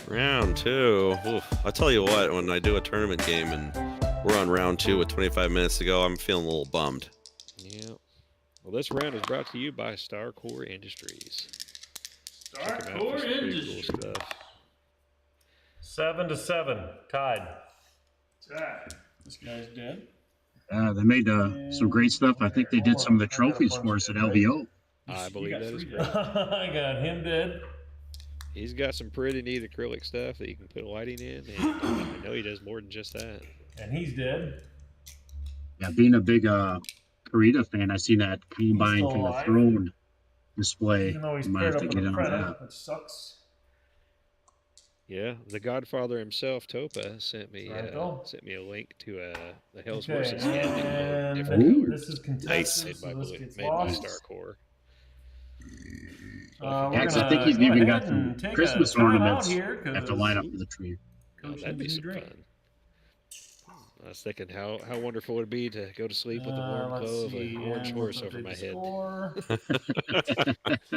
Round 2. Oof. I'll tell you what, when I do a tournament game and we're on round 2 with 25 minutes to go, I'm feeling a little bummed. Yep. Well, this round is brought to you by Starcore Industries. Check 'em out for Starcore some pretty cool Industries. stuff. 7 to 7, tied. This guy's dead. They made some great stuff. I think they did some of the trophies for us at LVO. I You believe got that is 3 correct. dead. I got him dead. He's got some pretty neat acrylic stuff that you can put lighting in, and I know he does more than just that. And he's dead. Yeah, being a big Karita fan, I seen that combine still kind of alive? throne display. Even though he's I might paired have up to with get a on Preda, that. which sucks. Yeah, the Godfather himself, Topa, sent me Righto. a link to the Hell's Okay, Horses skin in and different Ooh. colors. this is contested, Nice. Made by, so this gets made by lost. Starcore. We're Yeah, 'cause I think gonna he's go even ahead got some and take Christmas a time out ornaments here, Have to 'cause line up for the tree. Oh, Coach that'd be needs a some new drink. fun. I was thinking how wonderful it would be to go to sleep with the warm let's glow of see, an orange and horse we'll over update my the head.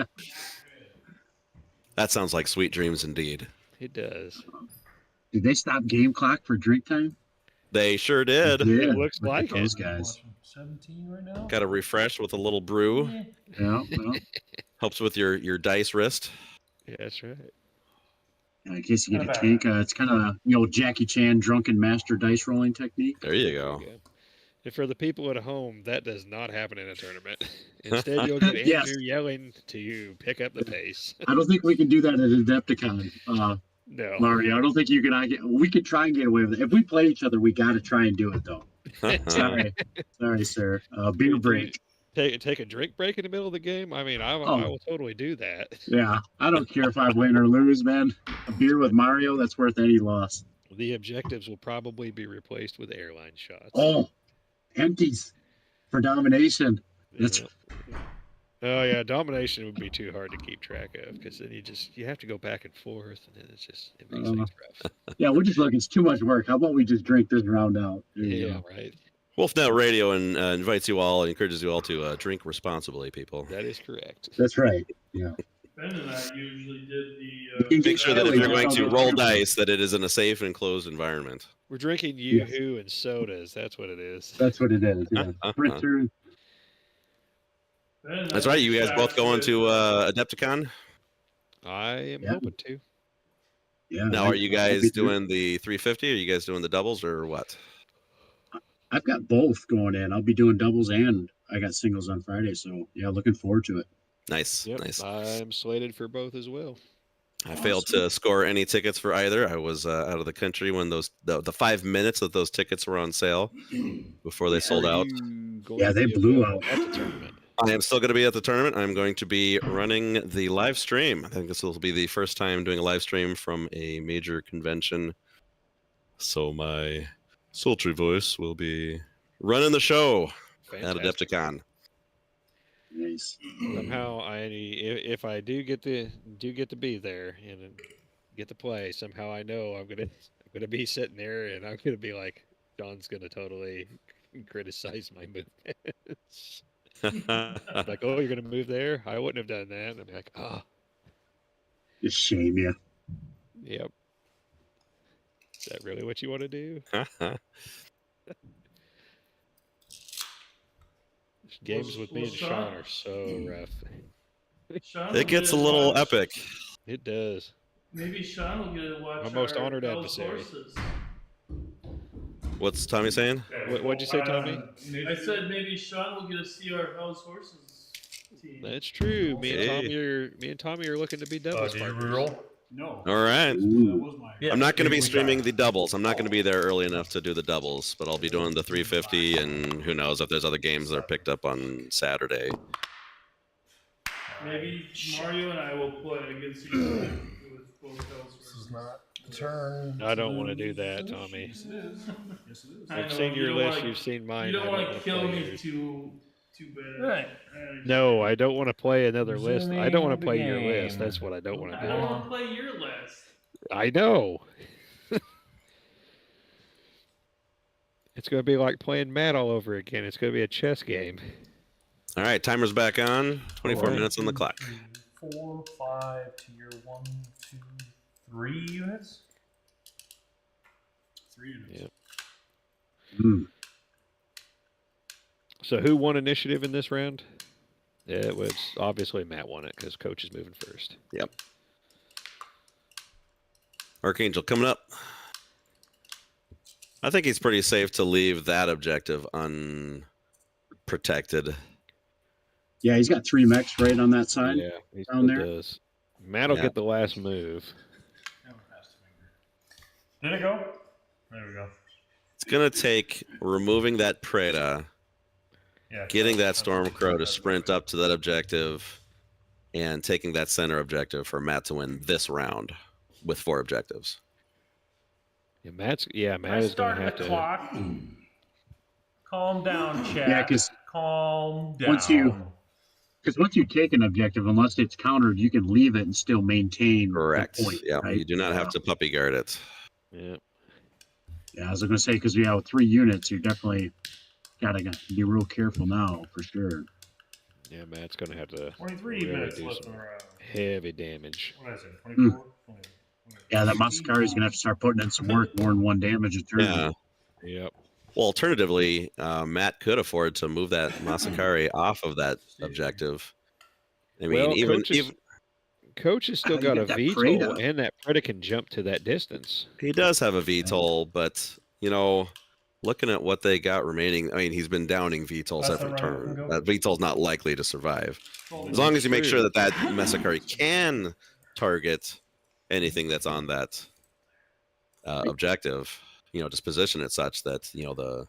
score. That sounds like sweet dreams indeed. It does. Did they stop game clock for drink time? They sure did. Yeah, It looks look at like it. those guys. 17 right now. Got to refresh with a little brew. Eh, Yeah, well, Helps with your dice wrist. Yeah, that's right. in case you get a Kinda tank, it's kind of Jackie Chan drunken master dice rolling technique. There you go. Yeah. And for the people at home, that does not happen in a tournament. Instead, you'll get Andrew Yes. yelling to you, pick up the pace. I don't think we can do that at Adepticon, No. Mario. I don't think you can. We could try and get away with it. If we play each other, we got to try and do it, though. Sorry, sir. Beer break. Take a drink break in the middle of the game? I mean, I will totally do that. Yeah, I don't care if I win or lose, man. A beer with Mario, that's worth any loss. The objectives will probably be replaced with airline shots. Oh, empties for domination. That's Yeah. Oh yeah, domination would be too hard to keep track of because then you have to go back and forth, and then it makes things rough. yeah. We're just looking. It's too much work. How about we just drink this round out? There you Yeah, go. right. Wolfnet Radio invites you all and encourages you all to drink responsibly, people. That is correct. That's right. Yeah. Ben and I usually did Make sure that if you're going to roll dice, that it is in a safe and closed environment. We're drinking Yoo-Hoo and sodas. That's what it is. That's what it is. Yeah. Spritzer. That's right. You guys both going to Adepticon? I am Yeah. hoping to. Yeah. Now, are you I'll guys be doing the 350? Are you guys doing the doubles or what? I've got both going in. I'll be doing doubles and I got singles on Friday. So yeah, looking forward to it. Nice, Yep, nice. I'm slated for both as well. I failed to score any tickets for either. I was out of the country when the 5 minutes that those tickets were on sale before they sold out. Yeah, they blew out at the tournament. I am still going to be at the tournament. I'm going to be running the live stream. I think this will be the first time doing a live stream from a major convention. So my sultry voice will be running the show at Adepticon. Nice. Somehow, if I do get to be there and get to play, somehow I know I'm gonna be sitting there and I'm gonna be like, John's gonna totally criticize my movements. Like, oh, you're gonna move there? I wouldn't have done that. And I'm like, oh, Just shame you. yep. Is that really what you want to do? Games with me and Sean are so rough. Sean It will gets a get to little watch- epic. It does. Maybe Sean will get to watch My most our honored house adversary. horses. What's Tommy saying? What'd you say, Tommy? I said maybe Sean will get to see our house horses team. That's true. Hey. Me and Tommy are looking to be doubles Did you partners. reroll? No. All right. That Ooh. was my. Yeah. I'm not going to be we got streaming it. the doubles. I'm not going to be there early enough to do the doubles, but I'll be doing the 350, and who knows if there's other games that are picked up on Saturday. Maybe Mario and I will play against each other with both house This is horses. not the turn. I don't want to do that, Tommy. Yes, it is. Yes, it is. I I've know, seen you your don't list. wanna- You've seen mine. You don't I want to wanna kill play me yours. too bad. Right. No, I don't want to play another list. I don't want to the play your list. game. That's what I don't want I to don't do. want to play your list. I know. It's going to be like playing Matt all over again. It's going to be a chess game. All right, timer's back on. 24 Alright. minutes on the clock. 4, 5 to your 1, 2, 3 units. 3 units. Yep. Mm. So who won initiative in this round? It was obviously Matt won it because Coach is moving first. Yep. Archangel coming up. I think he's pretty safe to leave that objective unprotected. Yeah, he's got 3 mechs right on that side. Yeah, he down still there. does. Matt will Yeah. get the last move. Never passed the finger. Did it go? There we go. It's going to take removing that Preda, Yeah. getting that Stormcrow to sprint up to that objective, and taking that center objective for Matt to win this round with 4 objectives. Matt I is going start to have the to. clock. Calm down, chat. Yeah, because Calm down. once you take an objective, unless it's countered, you can leave it and still maintain Correct. the point. Yeah, right? you do not have to puppy guard it. Yeah. Yeah, I was going to say, because with 3 units, you definitely got to be real careful now, for sure. Yeah, Matt's going to have to 23 really minutes do left some in the round. heavy damage. What did I say? 24? 20. Yeah, that Masakari's going to have to start putting in some work, more than 1 damage a turn. Yeah. Yep. Well, alternatively, Matt could afford to move that Masakari off of that objective. I mean, Well, even Coach has still you got a get that VTOL, Preda. and that Preda can jump to that distance. he does have a VTOL, but looking at what they got remaining, I mean, he's been downing VTOLs That's every the right one, turn. go. That VTOL's not likely to survive. As long as you make sure that that Masakari can target anything that's on that objective, just position it such that, the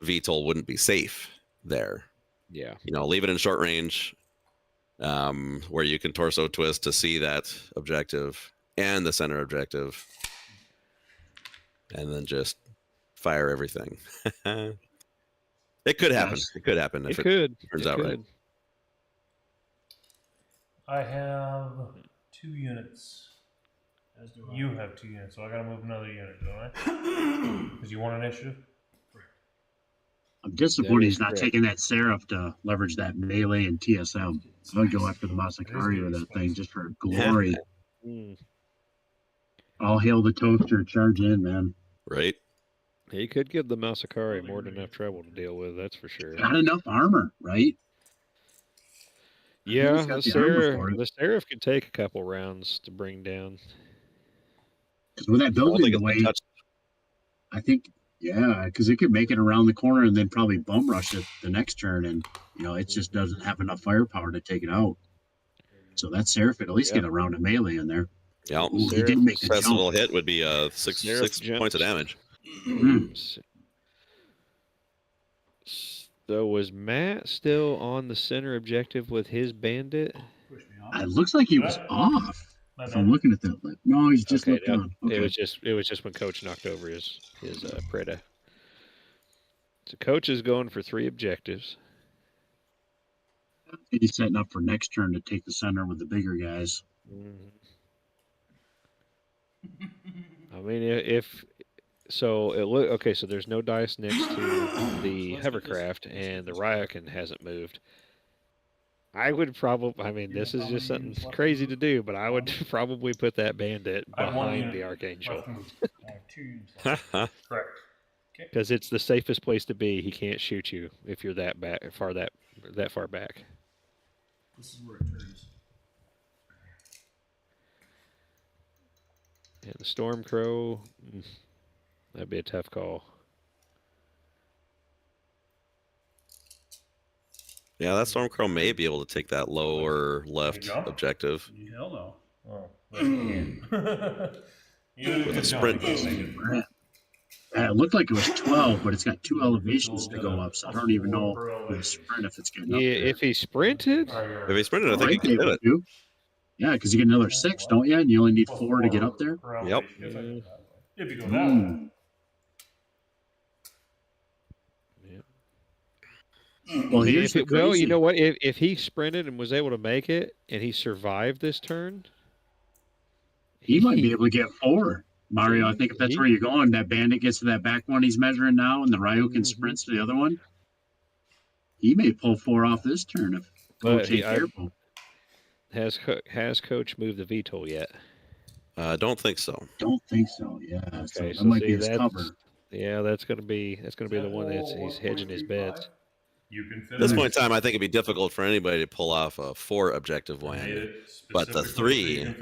VTOL wouldn't be safe there. Yeah. Leave it in short range, where you can torso twist to see that objective and the center objective, and then just fire everything. It could happen. Yes. It could happen if It could. turns It out right. could. I have 2 units. As do I. You have 2 units, so I gotta move another unit, don't I? Because you want initiative? I'm disappointed he's not correct. taking that Seraph to leverage that melee and TSM. I would go after the Masakari with that thing just for glory. All hail the toaster. Charge in, man. Right. He could give the Masakari more than enough trouble to deal with, that's for sure. Got enough armor, right? Yeah, He's got the armor for it. the Seraph could take a couple rounds to bring down. 'Cause with that I don't building think the it's been way, touched. I think, yeah, because it could make it around the corner and then probably bum rush it the next turn, and it just doesn't have enough firepower to take it out. So that Seraph would at least get a round of melee in there. Yeah. Ooh, he did make the Successful jump. hit would be six Seraph points of damage. So was Matt still on the center objective with his bandit? Push me off. It looks like he was off. If I'm looking at that, no, he's just looked on. Okay. It was just when Coach knocked over his Preda. So Coach is going for 3 objectives. He's setting up for next turn to take the center with the bigger guys. I mean, if so, it look okay. So there's no dice next to the hovercraft, and the Ryokan hasn't moved. I would probably. I mean, this is just something crazy to do, but I would probably put that bandit behind the Archangel. I have 2 units. Correct. Because it's the safest place to be. He can't shoot you if you're that far back. This is where it turns. And the Stormcrow, that'd be a tough call. Yeah, that Stormcrow may be able to take that lower left objective. Hell no. Oh, With a sprint. It looked like it was 12, but it's got 2 elevations to go up, so I don't even know with a sprint if it's getting up there. If he sprinted, If he sprinted, I think he could hit it. Yeah, because you get another 6, don't you? And you only need 4 to get up there. Yep. If you go that way. Well, here's the well, crazy. you know what? If he sprinted and was able to make it, and he survived this turn, He might be able to get 4. Mario, I think if that's where you're going, that bandit gets to that back one he's measuring now, and the Ryokan sprints to the other one. He may pull 4 off this turn if Coach ain't careful. Has Coach moved the VTOL yet? Don't think so. Don't think so. Yeah. Okay, so that might be his cover. Yeah, that's gonna be the one that's he's hedging his bets. You can At this point in time, I think it'd be difficult for anybody to pull off a 4 objective win. But the 3.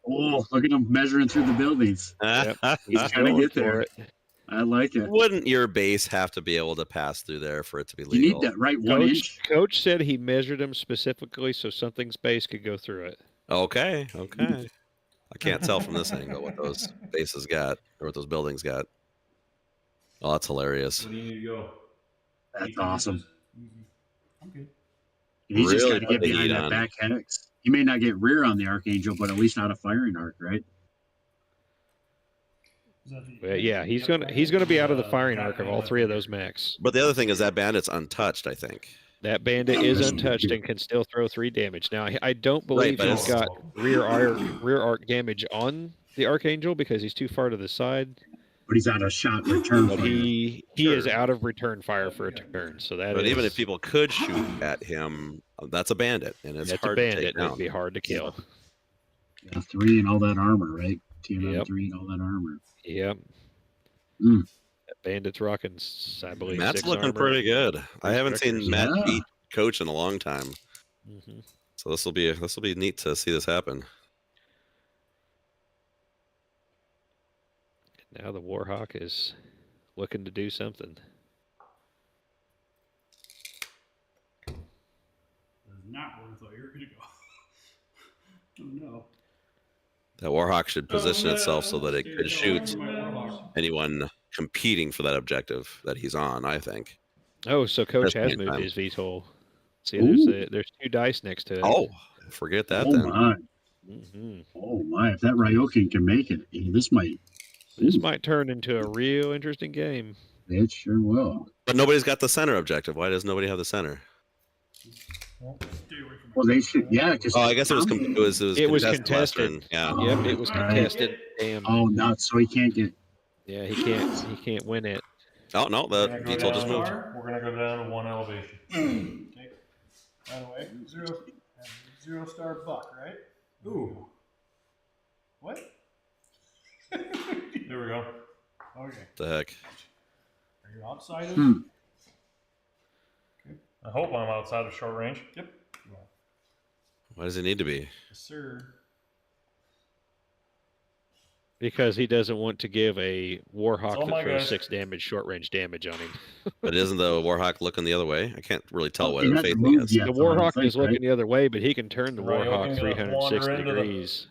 Oh, look at him measuring through the buildings. Yep. He's trying to get there. I like it. Wouldn't your base have to be able to pass through there for it to be legal? You need that right 1 inch. Coach said he measured them specifically so something's base could go through it. Okay. I can't tell from this angle what those bases got or what those buildings got. Oh, that's hilarious. Where do you need to go? That's awesome. I'm good. He's just Really got to get put the behind heat that on. back hex. He may not get rear on the Archangel, but at least not a firing arc, right? But yeah, he's gonna be out of the firing arc of all 3 of those mechs. But the other thing is that bandit's untouched, I think. That bandit is untouched and can still throw 3 damage. Now I don't believe but he's got rear arc damage on the Archangel because he's too far to the side. But he's out of shot return But fire. he is out of return fire for a turn. So that But is, even if people could shoot at him, that's a bandit, and it's that's hard a to bandit, take down. it'd be hard to kill. Yeah, 3 and all that armor, right? Team Yep. 3 and all that armor. Yep. Mm. That bandit's rocking, I believe. Matt's 6 looking armor. pretty good. I haven't seen Strikers. Matt Yeah. beat Coach in a long time, Mhm. so this will be neat to see this happen. Now the Warhawk is looking to do something. That's not where I thought you were going to go. Oh, no. That Warhawk should position itself so that it could shoot My Warhawk. anyone competing for that objective that he's on. I think. Oh, so Coach That's has me moved time. his VTOL. See, Ooh. there's 2 dice next to it. Oh, forget that Oh then. my. Mhm. Oh my. If that Ryokan can make it, this might. This might turn into a real interesting game. It sure will. But nobody's got the center objective. Why does nobody have the center? Stay away from Well, they should. Yeah. Because Oh, I guess it was contested last turn. contested. Yeah. Yep, it was All right. contested. Damn. Oh, nuts. So he can't get. Yeah, he can't win it. Oh no, the We're gonna go VTOL just down- moved. We're gonna go down to 1 elevation. Okay. By the way, 0 star buck, right? Ooh. There we go. Okay. The heck? Are you outside of? Hmm. I hope I'm outside of short range. Yep. You are. Why does he need to be? Yes, sir. Because he doesn't want to give a Warhawk It's all my that throws guys. 6 damage, short range damage on him. But isn't the Warhawk looking the other way? I can't really tell Oh, what he they're hasn't facing moved is. yet. The though, I don't Warhawk think, is looking right? the other way, but he can turn the Right, Warhawk I'm gonna wander 360 into the- degrees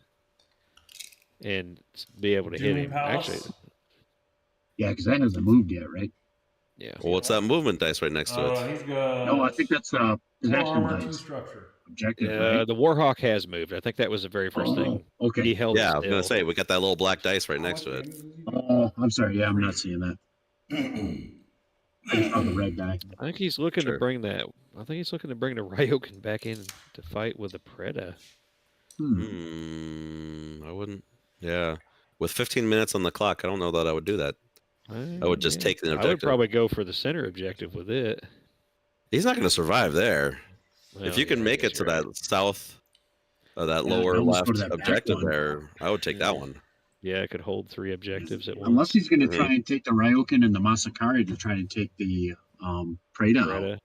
and be able to hit Doom him. Palace. Actually, Yeah, because that hasn't moved yet, right? yeah. Well, what's that movement dice right next to it? He's got. No, I think that's 4 possession armor, 2 dice. structure. Objective, right? The Warhawk has moved. I think that was the very first thing. Oh, okay. He held Yeah, I it was gonna still. say we got that little black dice right next to it. Oh, I'm sorry. Yeah, I'm not seeing that. I just saw the red guy. I think he's looking Sure. to bring that. I think he's looking to bring the Ryokan back in to fight with the Preda. I wouldn't. Yeah, with 15 minutes on the clock, I don't know that I would do that. I would just take the I would objective. probably go for the center objective with it. He's not going to survive there. Well, If you can yeah, make it that's to right. that south, that Yeah, lower I almost left go to that back objective one. there, I would take that one. Yeah, I could hold 3 objectives at once. Unless he's going to Mhm. try and take the Ryokan and the Masakari to try and take the Preda out. Preda.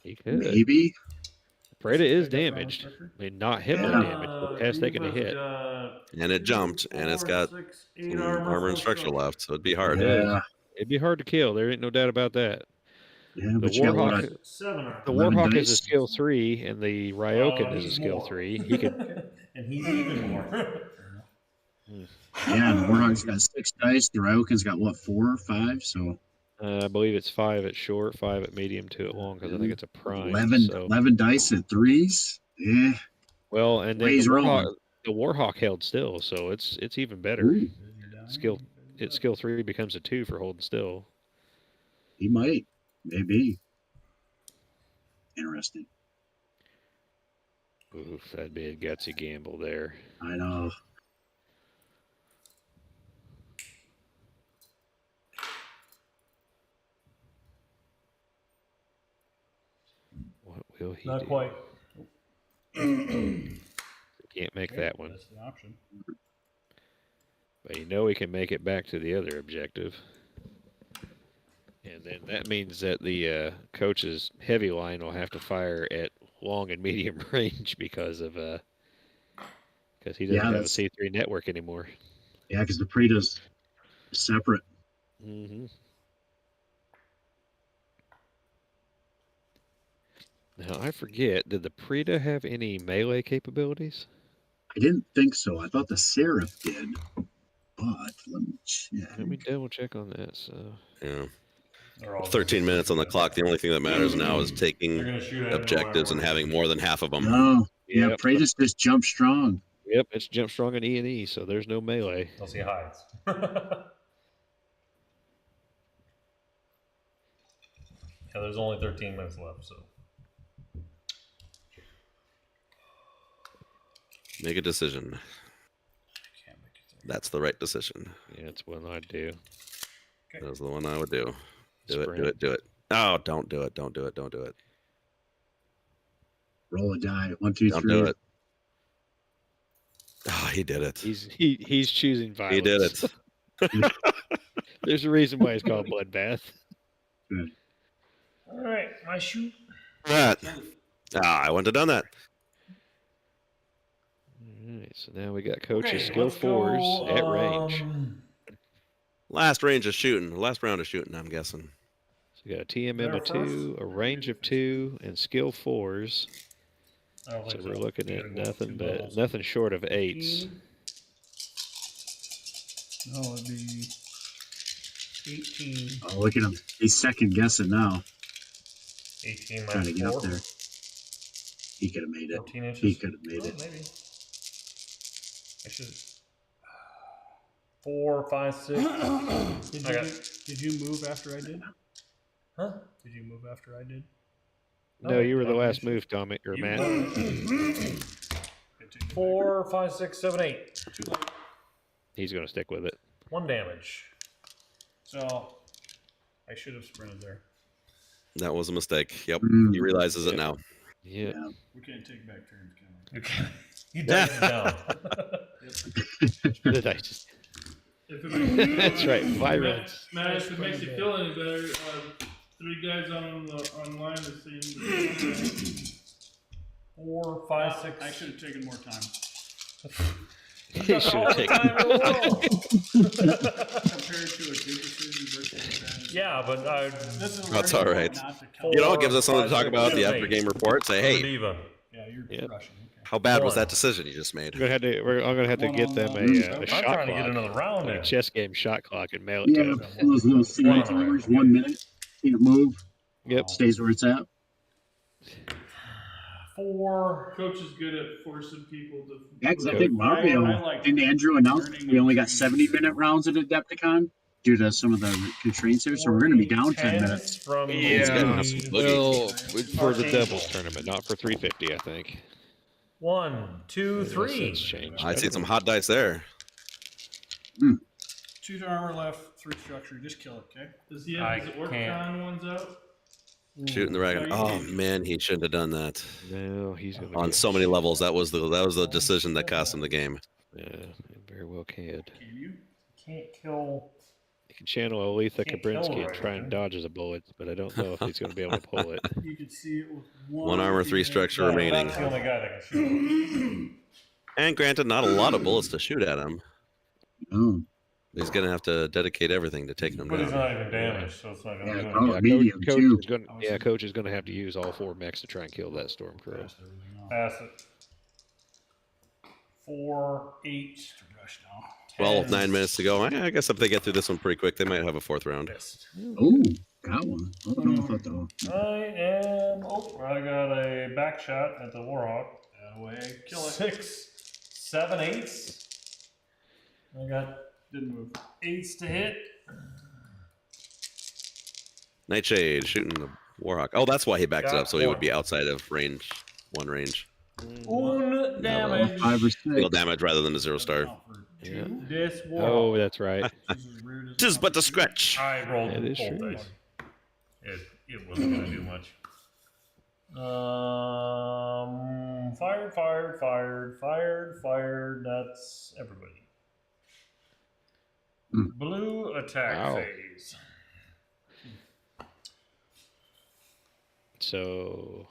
He could. Maybe. Preda is Take that from damaged. structure. I mean, not hit by Yeah. damage, but has taken a hit. And it jumped, and it's got some armor and structure left, so it'd be hard. Yeah. It'd be hard to kill. There ain't no doubt about that. Yeah, The but you got what, Warhawk, 7 armor. the 11 Warhawk is a dice? skill 3, and the Ryokan is a he's skill more. 3. He could. And he's even more. Yeah, the Warhawk's got 6 dice. The Ryokan's got what, 4 or 5? So I believe it's 5 at short, 5 at medium, 2 at long, because I think it's a prime. 11, So 11 dice at 3s. Yeah. well, and then Ways the rolling. Warhawk held still, so it's even better. Ooh, Skill Its skill 3 becomes a 2 for holding still. he might. Maybe. Interesting. Oof, that'd be a gutsy gamble there. I know. What will he Not do? quite. Can't make that one. That's the option. But you know he can make it back to the other objective. And then that means that the coach's heavy line will have to fire at long and medium range because he doesn't have a that's- C3 network anymore. Yeah, because the Preda's separate. Mm-hmm. Now I forget, did the Preda have any melee capabilities? I didn't think so. I thought the Seraph did. But let me check. Let me double check on that. So Yeah. They're all 13 minutes on the clock. The only thing that matters now is They're taking gonna shoot at it no objectives matter and what. having more than half of them. No. Yeah, Yep. Preda's just jump strong. Yep, it's jump strong in E&E, so there's no melee. Unless he hides. Yeah, there's only 13 minutes left, so. Make a decision. Can't make it there. That's the right decision. Yeah, it's what I'd do. That's the one I would do. Do it, do Sprint. it, do it. Oh, don't do it. Don't do it. Don't do it. Roll a die. 1, 2, Don't 3. do it. Oh, he did it. He's choosing violence. He did it. There's a reason why it's called Bloodbath. Good. All right, my shoot. That. I wouldn't have done that. All right, so now we got coach's Okay, skill let's 4s go, at range. Last range of shooting. Last round of shooting, I'm guessing. So we got a TMM There of 2, a range of 2, and skill 4s. I don't So think we're looking You at gotta go nothing 2 but levels. nothing short of 8s. No, it'd be 18. Oh, look at him. He's second guessing now. 18 Trying to minus get 4. up there. He could have made it. 14 inches. He could have made Well, it. maybe. I should. 4, 5, 6. Did I you, got- did you move after I did? Huh? Did you move after I did? No, you were the no, last you move, Tommy, or You Matt. Continue. 4, 5, 6, 7, 8. He's going to stick with it. 1 damage. So, I should have sprinted there. That was a mistake. Yep. Mm. He realizes it Yep. now. Yeah. Yeah. We can't take back turns, can we? Okay. You dice it down. The dice. If That's right, violence. Matt, if it makes you feel any better, 3 guys online are saying 4, 5, 6. I should have taken more time. He should have taken. Compared to a good decision versus a bad decision. Yeah, but This is That's learning all right. not to Four, You know, it gives us something to talk 5, about. 6, The 7, after 8. game report. Say, hey, Diva. Yeah, you're Yep. crushing. Okay. how bad was One. that decision you just made? I'm gonna have to get them a I'm shot trying to clock, get another round like in. a chess game shot clock, and mail it to Yeah, them. those little single One. timers, Okay. 1 minute, can't move, Yep. stays where it's at. 4. Coach is good at forcing people to. Yeah, 'cause I Okay. think Mario, I like didn't Andrew announce learning we only and got training. 70-minute rounds at Adepticon due to some of the constraints here, so we're going to be down 10 minutes. From He's Yeah. got some Well, boogie. for the Arcane. doubles tournament, not for 350, I think. 1, 2, Unless 3. it's changed. I see some hot dice there. 2 armor left, 3 structure. Just kill it, okay? Does he I have his can't. Orcon ones out? Shooting the dragon. Oh man, he shouldn't have done that. No, he's gonna On get- so many levels, that was the decision that cost him the game. Yeah, it very well can. Can you? Can't kill. You can channel Aletha Can't kill Kabrinsky him, and try and right? dodge as a bullet, but I don't know if he's going to be able to pull it. You can see it with 1 armor, 3 structure remaining. That's the only guy that can shoot. And granted, not a lot of bullets to shoot at him. Oh, He's gonna have to dedicate everything to taking him But he's down. not even damaged, so it's not going to Yeah, do oh, anything. medium, coach too. is going. Yeah, coach is going to have to use all 4 mechs to try and kill that storm crow. Passed everything off. Pass it. 4, 8. To rush now. 12 with 9 minutes to go. I guess if they get through this one pretty quick, they might have a 4th round. oh, got one. I don't know if I thought. I got a back shot at the Warhawk. That way, kill it. 6, 7, 8s. I got Didn't move. 8s to hit. Nightshade shooting the Warhawk. Oh, that's why he backed it Got up, so he would one. be outside of range. 1 range. Un damage. 5 or 6. Real damage rather than a 0-star. Out for Yeah. 2. This Oh, Warhawk. that's right. This is rude as Tis but a scratch. I rolled That is full true. dice. It wasn't going to do much. Fired. That's everybody. Blue attack Wow. phase. So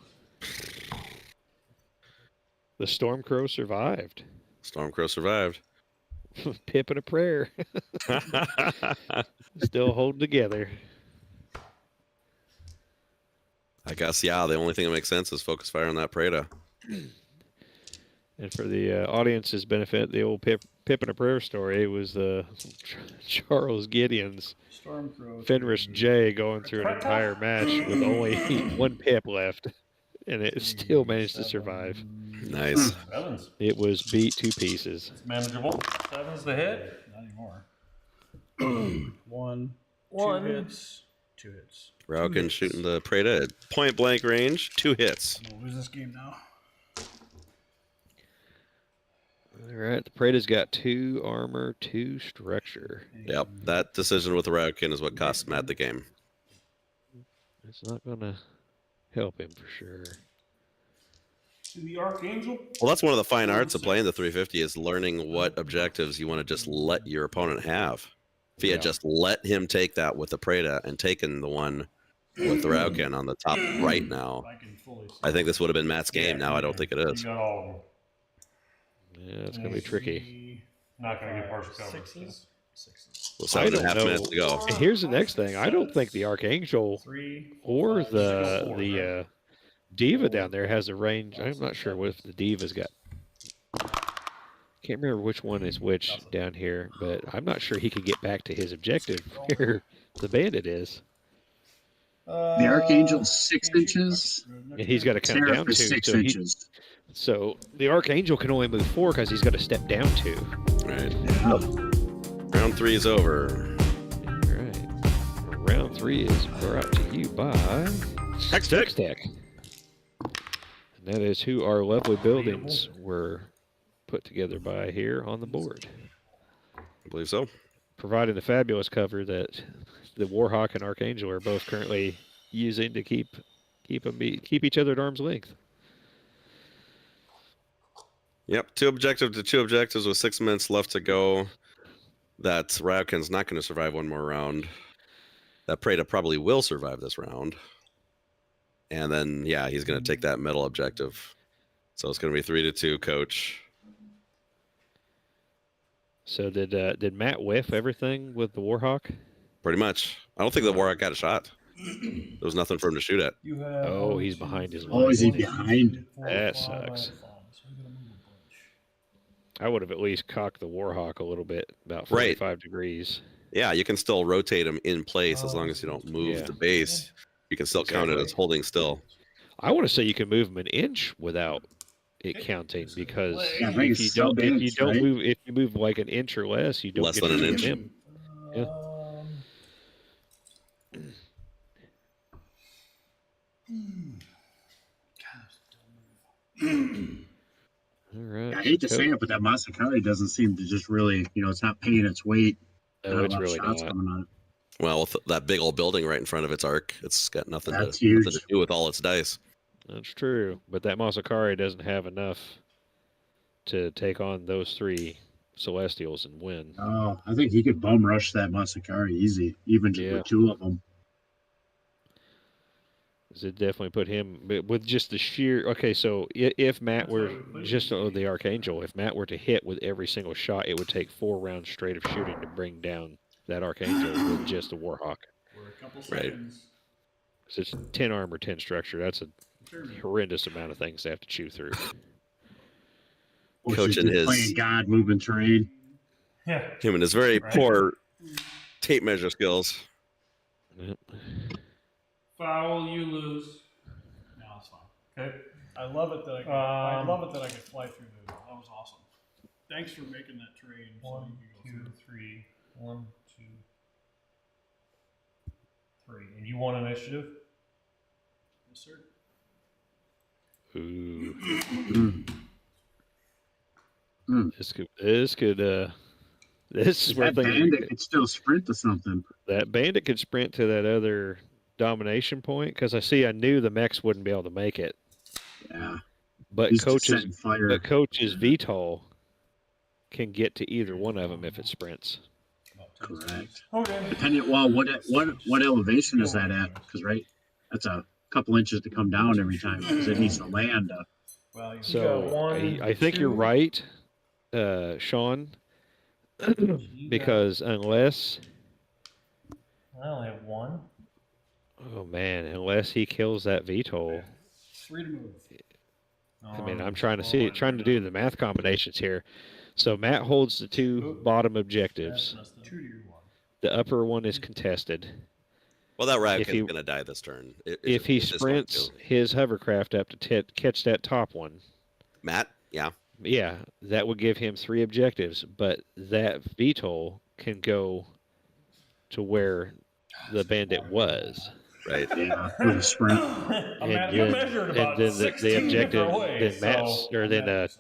the storm crow survived. Stormcrow survived. Pip and a prayer. Still holding together. I guess, yeah, the only thing that makes sense is focus fire on that Preda. And for the audience's benefit, the old Pip and a prayer story was Charles Gideon's Stormcrow. Fenris J going through an entire match with only 1 pip left, and it still managed to survive. Nice. 7s. It was beat to pieces. It's manageable. 7s to hit. Not anymore. 1, 1. 2 hits. 2 hits. Rauken shooting the Preda at point blank range. 2 hits. I'm gonna lose this game now. All right, the Preda's got 2 armor, 2 structure. Yep, that decision with the Rauken is what cost Matt the game. It's not going to help him for sure. To the Archangel. Well, that's one of the fine arts of playing the 350 is learning what objectives you want to just let your opponent have. If he had just let him take that with the Preda and taken the one with the Rauken on the top right now, I can fully. I think this would have been Matt's game. Now I don't think it is. You got all of them. Yeah, it's going to be tricky. Not going to get partial coverage. 6s. Well, I 7.5 don't know. minutes to go. And here's the next thing. I don't think the Archangel 3. or 5, the Diva down there has a range. I'm not sure what if the Diva's got. Can't remember which one is which down here, but I'm not sure he could get back to his objective where the bandit is. The Archangel's 6 inches. And he's got to come Seraph down is 2. 6 So, inches. so the Archangel can only move 4 because he's got to step down 2. Right. Yeah. Round 3 is over. All right. Round 3 is brought to you by Tech. And that is who our lovely buildings were put together by here on the board, I believe so. providing the fabulous cover that the Warhawk and Archangel are both currently using to keep each other at arm's length. Yep, 2 objectives with 6 minutes left to go. that Ryokin's not going to survive one more round. That Preda probably will survive this round. And then, yeah, he's going to take that middle objective. So it's going to be 3-2, Coach. So did Matt whiff everything with the Warhawk? Pretty much. I don't think the Warhawk got a shot. There was nothing for him to shoot at. You have Oh, he's behind his Oh, is he line. behind? That sucks. I would have at least cocked the Warhawk a little bit, about 45 degrees. Yeah, you can still rotate him in place as long as you don't move the base. You can still count it as holding still. I want to say you can move him an inch without it counting, because Yeah, if you move like an inch or less, you don't Less get than to an shoot inch. him. Yeah. All right. I hate to say it, but that Masakari doesn't seem to just really, it's not paying its weight. No, Not a it's lot of really shots not. coming on it. Well, with that big old building right in front of its arc, it's got nothing That's to huge. do with all its dice. That's true, but that Masakari doesn't have enough to take on those 3 Celestials and win. Oh, I think he could bum rush that Masakari easy, even just with 2 of them. It definitely put him with just the sheer. Okay, so if Matt were just the Archangel, if Matt were to hit with every single shot, it would take 4 rounds straight of shooting to bring down that Archangel with just a Warhawk. For a couple Right. seconds. So it's 10 armor, 10 structure. That's a horrendous amount of things to have to chew through. Coach and his playing God moving terrain. Yeah. him and his very poor tape measure skills. Yep. Foul, you lose. No, it's fine. Okay. I love it that I could fly through the. That was awesome. Thanks for making that terrain. So 1, you 2, could go 3. 1, 2, 3. And you want initiative? through. Yes, sir. Ooh. This is where That bandit could still sprint to something. that bandit could sprint to that other domination point, because I knew the mechs wouldn't be able to make it. Yeah. But He's just coach's setting fire. VTOL can get to either one of them if it sprints. Correct. Okay. Depending, well, what elevation is that at? Because that's a couple inches to come down every time because it needs to land. Well, you So got 1, I think you're 2. right, Sean, because unless I only have 1. oh man, unless he kills that VTOL. 3 to move. I mean, I'm trying to do the math combinations here. So Matt holds the 2 bottom objectives. 2 to your 1. The upper one is contested. Well, that Ryokin's he- going to die this turn. If he sprints his hovercraft up to catch that top one, Matt, yeah. yeah, that would give him 3 objectives. But that VTOL can go to where the bandit was. Right. Yeah, with a sprint. You measured about then 16 the objective, different ways, then Matt's, so or then imagine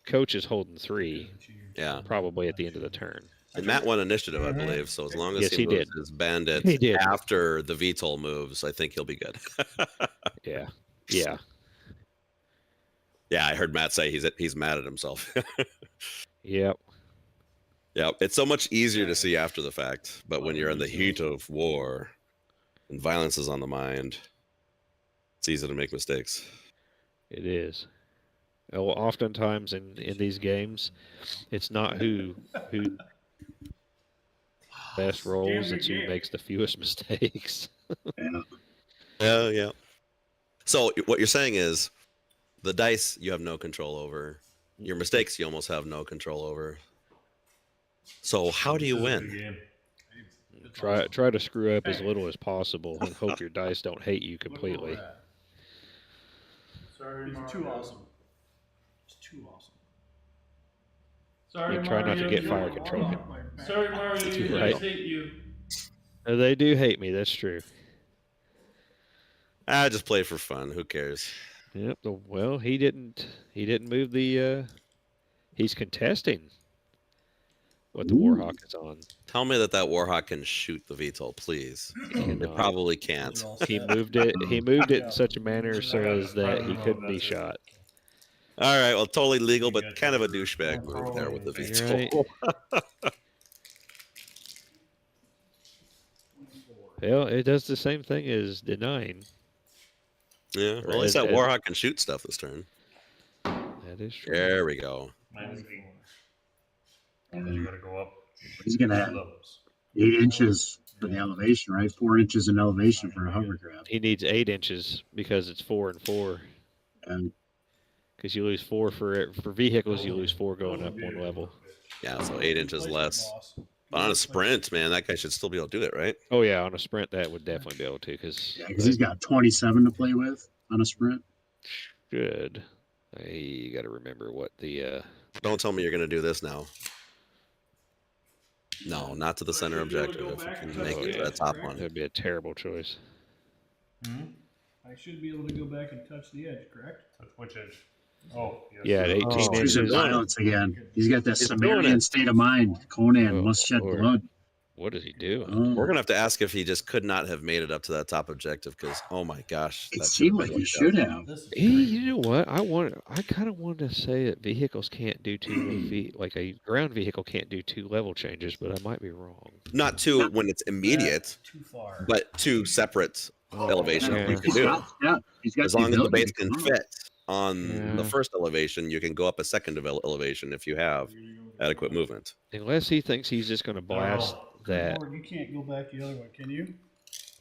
Coach is holding 3, Yeah. probably at the end of the turn. And Matt won initiative, I believe. So as long as Yes, he moves did. his bandit He did. after the VTOL moves, I think he'll be good. Yeah, yeah. Yeah, I heard Matt say he's mad at himself. Yep. Yeah, it's so much easier to see after the fact, but when you're in the heat of war and violence is on the mind, it's easy to make mistakes. It is. Well, oftentimes in these games, it's not who best rolls, it's who makes the fewest mistakes. Yeah. Yeah. So what you're saying is the dice you have no control over. Your mistakes you almost have no control over. So how do you win? Try to screw up as little as possible and hope your dice don't hate you completely. Sorry, It's Mario. too awesome. It's too awesome. Sorry, And try not to Mario, get you- fire control. Sorry, Mario, you Right. guys hate you. They do hate me, that's true. I just play for fun. Who cares? Yep. Well, he didn't move the. He's contesting what the Warhawk is on. Tell me that Warhawk can shoot the VTOL, please. It cannot. probably can't. He moved it. He moved it in such a manner so as that he couldn't be shot. All right, well, totally legal, but kind of a douchebag move there with the Right. VTOL. Well, it does the same thing as denying. Yeah. Well, at least that Warhawk can shoot stuff this turn. That is true. There we go. -8. And you gotta go up. He's gonna have 8 inches for the elevation, right? 4 inches in elevation for a hovercraft. He needs 8 inches because it's 4 and 4. And Because you lose 4 for vehicles, you lose 4 going up 1 level. Yeah, so 8 inches less. But on a sprint, man, that guy should still be able to do it, right? Oh yeah, on a sprint that would definitely be able to. yeah, because he's got 27 to play with on a sprint. Good. You got to remember what the. Don't tell me you're going to do this now. No, not to the center objective. If you can make it to that top one. That'd be a terrible choice. I should be able to go back and touch the edge, correct? Touch which edge? Oh, yes. Yeah, at 18 He's inches. in violence again. He's got that He's doing Sumerian it. state of mind. Conan Oh, must shed Lord. blood. What is he doing? Oh. We're going to have to ask if he just could not have made it up to that top objective because, oh my gosh. It that seemed should've like been he worked should out. have. This is You know what? I kind of wanted to say that vehicles can't do like a ground vehicle can't do 2 level changes, but I might be wrong. Not two when it's immediate, That's too far. but 2 separate elevations yeah. you can He's do. got, yeah, he's got As long as the ability base to can come up. fit on Yeah. the first elevation, you can go up a second elevation if you have adequate movement. Unless he thinks he's just going to blast that. Lord, you can't go back the other way, can you?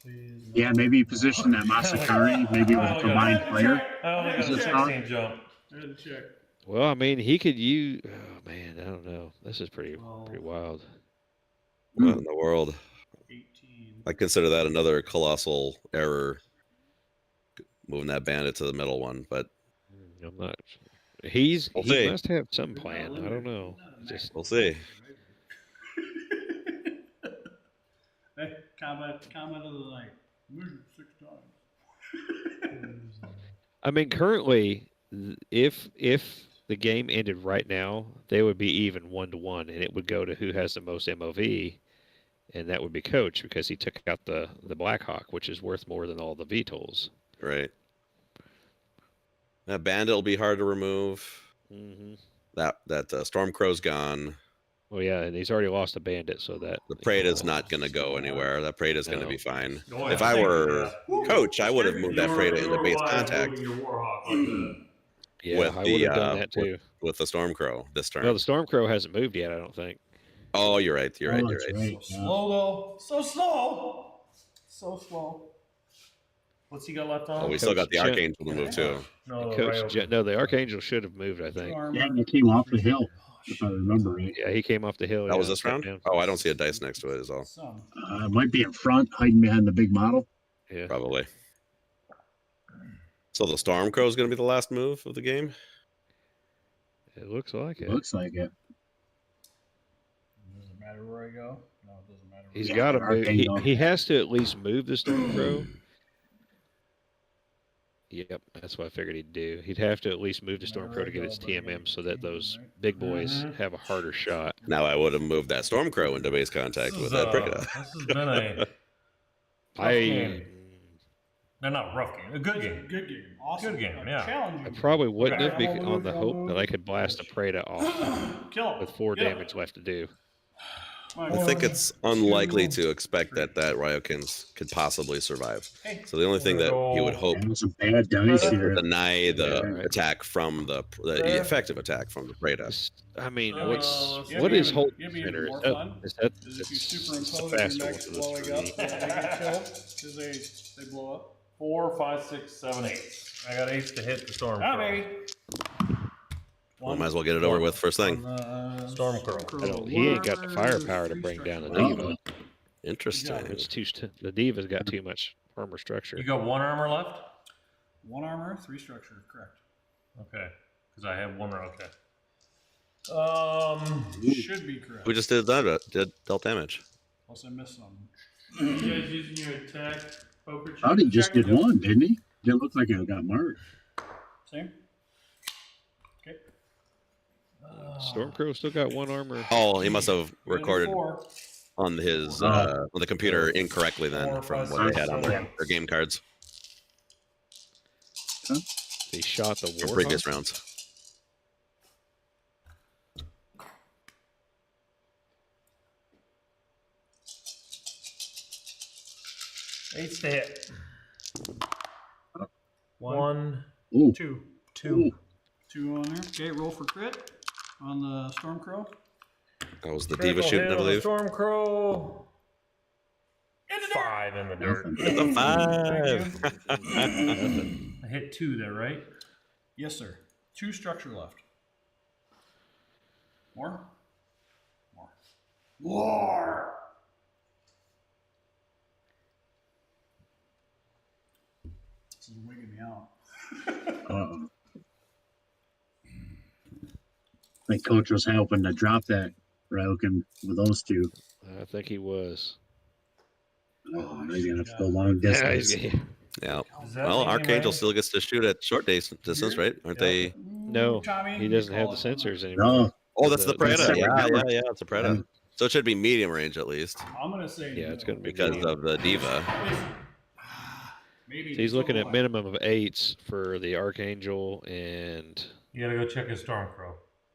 Please. no. Yeah, maybe position that Masakari, maybe with a combined player. I only got Is a it 16 jump. I had to check. Well, I mean, he could use. Oh man, I don't know. This is pretty wild. What in the world? 18. I consider that another colossal error, moving that bandit to the middle one. But I'm not. We'll He see. must have some plan. I don't know. Just we'll see. Hey, comment of the night. Measured 6 times. I mean, currently, if the game ended right now, they would be even 1-1, and it would go to who has the most MOV, and that would be Coach because he took out the Blackhawk, which is worth more than all the VTOLs. Right. That bandit will be hard to remove. Mm-hmm. That Stormcrow's gone. Well, yeah, and he's already lost a bandit, so that The Praetor's not going to go anywhere. That Praetor's going to No. be fine. No, If I I think, were Coach, I would have moved that Praetor into base contact Your Warhawk like that. yeah, with I the, would have done that too. with the Stormcrow this turn. No, the Stormcrow hasn't moved yet. I don't think. Oh, you're right. You're right. Oh, You're that's right. right. So yeah. slow though. So slow. So slow. What's he got left on? Oh, we still got the Coach Chen- Archangel to move too. No, Coach, right no, the Archangel should have moved. I think. Armor. Yeah, he came off the hill, if I remember right. Yeah, he came off the hill. That was yeah, this sat round? down. Oh, I don't see a dice next to it as well. Some. It might be in front, hiding behind the big model. Yeah. Probably. So the Stormcrow is going to be the last move of the game? It looks like it. Looks like it. Does it matter where I go? No, it doesn't matter. He's Yeah, got to move. Archangel. He has to at least move the Stormcrow. Yep, that's what I figured he'd do. He'd have to at least move the Stormcrow to get its TMM so that those big boys have a harder shot. Now I would have moved that Stormcrow into base contact This with is, that Praetor. this has been a I no, not rough game. A good game. Good game. Awesome. Good game, yeah. Challenging. probably wouldn't have Okay. on the hope that I could blast a Preda off Kill him. with 4 Kill him. damage left to do. My I think God. it's unlikely to expect that Ryokins could possibly survive. Hey. So the only thing that he would hope That was some bad dice is to here. deny the Yeah, right. attack from the effective attack from the Praetor. I mean, Yeah, what is Holt It'd be Center? even more Is fun. that Is if you it's superimpose the your faster next one for blowing this up, for they me. get killed because they blow up. 4, 5, 6, 7, 8. I got 8 to hit the Stormcrow. Ah, baby. Well, might as well get it over with first thing. Stormcrow. He ain't got the firepower to bring down the Wow. Diva. Interesting. It's the Diva's got too much armor structure. You got 1 armor left? 1 armor, 3 structure, correct. Okay. Because I have 1 okay. Should be correct. Who just did that? Did dealt damage? Plus I missed some. You guys using your attack poker chip? Thought he just check? did one, didn't he? Didn't look like it got marked. Same. Okay. Stormcrow still got 1 armor. Oh, he must have We're gonna do recorded 4. on his on the computer incorrectly then 4, from 5, what they 6, had on 7, their game cards He shot the from Warhawk. previous rounds. 8s to hit. 1, Ooh. 2. Ooh. 2 on there. Okay, roll for crit on the Stormcrow. That was the Critical diva shooting, hit I on the believe. Stormcrow. 5 in the dirt. The 5. I hit 2 there, right? Yes, sir. 2 structure left. More? More. More! This is wigging me out. Uh-oh. I think Coach was helping to drop that Ryokan with those two. I think he was. Maybe gonna have to go long distance. Yeah. Does that Well, mean Archangel anyway? still gets to shoot at short distance, right? Aren't they? No, Tommy, he you doesn't have call the it. sensors anymore. No, Oh, that's the That's Preda. separate Yeah, network. it's a Preda. So it should be medium range at least I'm gonna say Yeah, no. it's going to be because medium. of the diva. Maybe So he's looking at what? minimum of 8s for the Archangel, and You gotta go check his Stormcrow.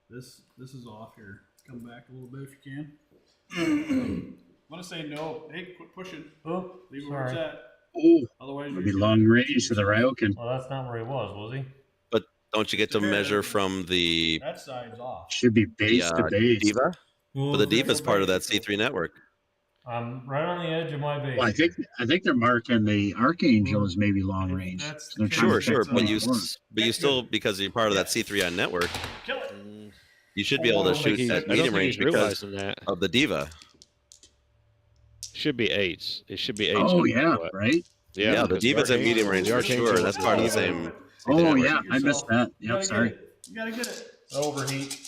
This is off here. Come back a little bit if you can. I'm gonna say no. Hey, quit pushing. Oh, Leave it where it's sorry. at. oh, Otherwise, it'll you're be gonna- long range to the Ryokan. Well, that's not where he was he? But don't you get to measure from the That side's off. Should be base to base. diva? But the Diva's diva's part of that C3 network. I'm right on the edge of my base. Well, I think they're marking the Archangel as maybe long If range. that's They're the trying to case, Sure, pick but the you one. still because you're part of that C3 network, Kill it. you should be able to I don't think shoot at I don't medium think range he's because realizing that. of the diva. Should be 8s. It should be 8s. Oh no matter yeah, what. right. Yeah, the because diva's at Archangel- medium range the for Archangel sure. is That's the part of the diva. same. Oh network. yeah, I missed that. You Yep, gotta sorry. get it. You gotta get it. Overheat.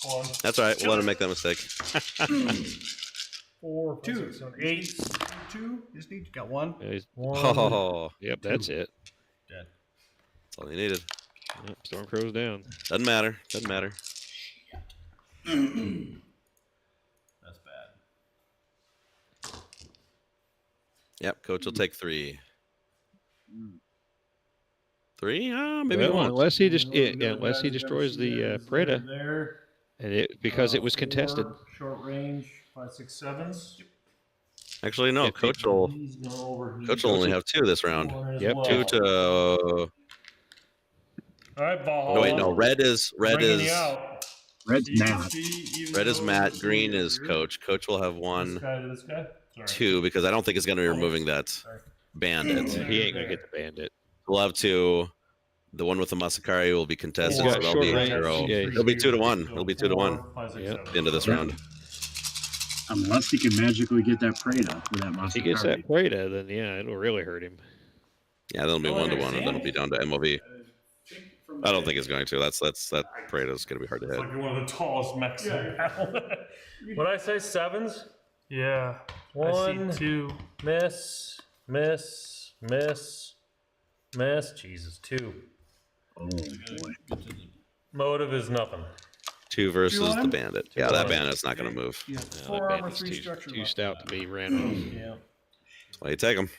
1, That's all right. We'll let him make that mistake. 4, 2. 5, 6, 7, 8. 2. You just need. You got 1. Yeah, he's- 1. Oh, Yep, that's it. Dead. that's all he needed. Yep, Stormcrow's down. Doesn't matter. Doesn't matter. That's bad. Yep, coach will take 3. 3? Maybe he Well, won't. unless he just The other unless he guys destroys gotta shoot the at is Preda, there. and it because it was contested. 4 short range, 5, 6, 7s. Actually, no. If he- Coach will He's gonna overheat. coach will only have 2 this round. 1 as Yep, well. 2 to. All right, Valhalla. No, wait, no. Red is Bringing you out. Red's Matt. red is Matt. Green is coach. Coach will have This 1, guy to this guy. Sorry. 2 because I don't think it's going to be removing that Sorry. bandit. Yeah, he ain't gonna get the bandit. We'll have 2. The one with the Masakari will be contested, He's so got that'll short be range. 0. Yeah, It'll be 2 to 1. It'll be 2 to 1 Yep. at the end of this round. Unless he can magically get that Preda with that If he gets Masakari. that Preda, then yeah, it'll really hurt him. Yeah, that'll be 1 to 1, and then it'll be down to MOV. I don't think it's going to. That Paredo's going to be hard to It's hit. like you're one of the tallest mechs in battle. What I say, 7s? Yeah. I 1, see 2. miss. Jesus, 2. Oh boy. Motive is nothing. 2 versus You want the him? bandit. Yeah, that bandit's not going to move. Yeah, No, 4 that armor, bandit's 3 too, structure too left. stout to be ran off. Yeah. Well, you take them.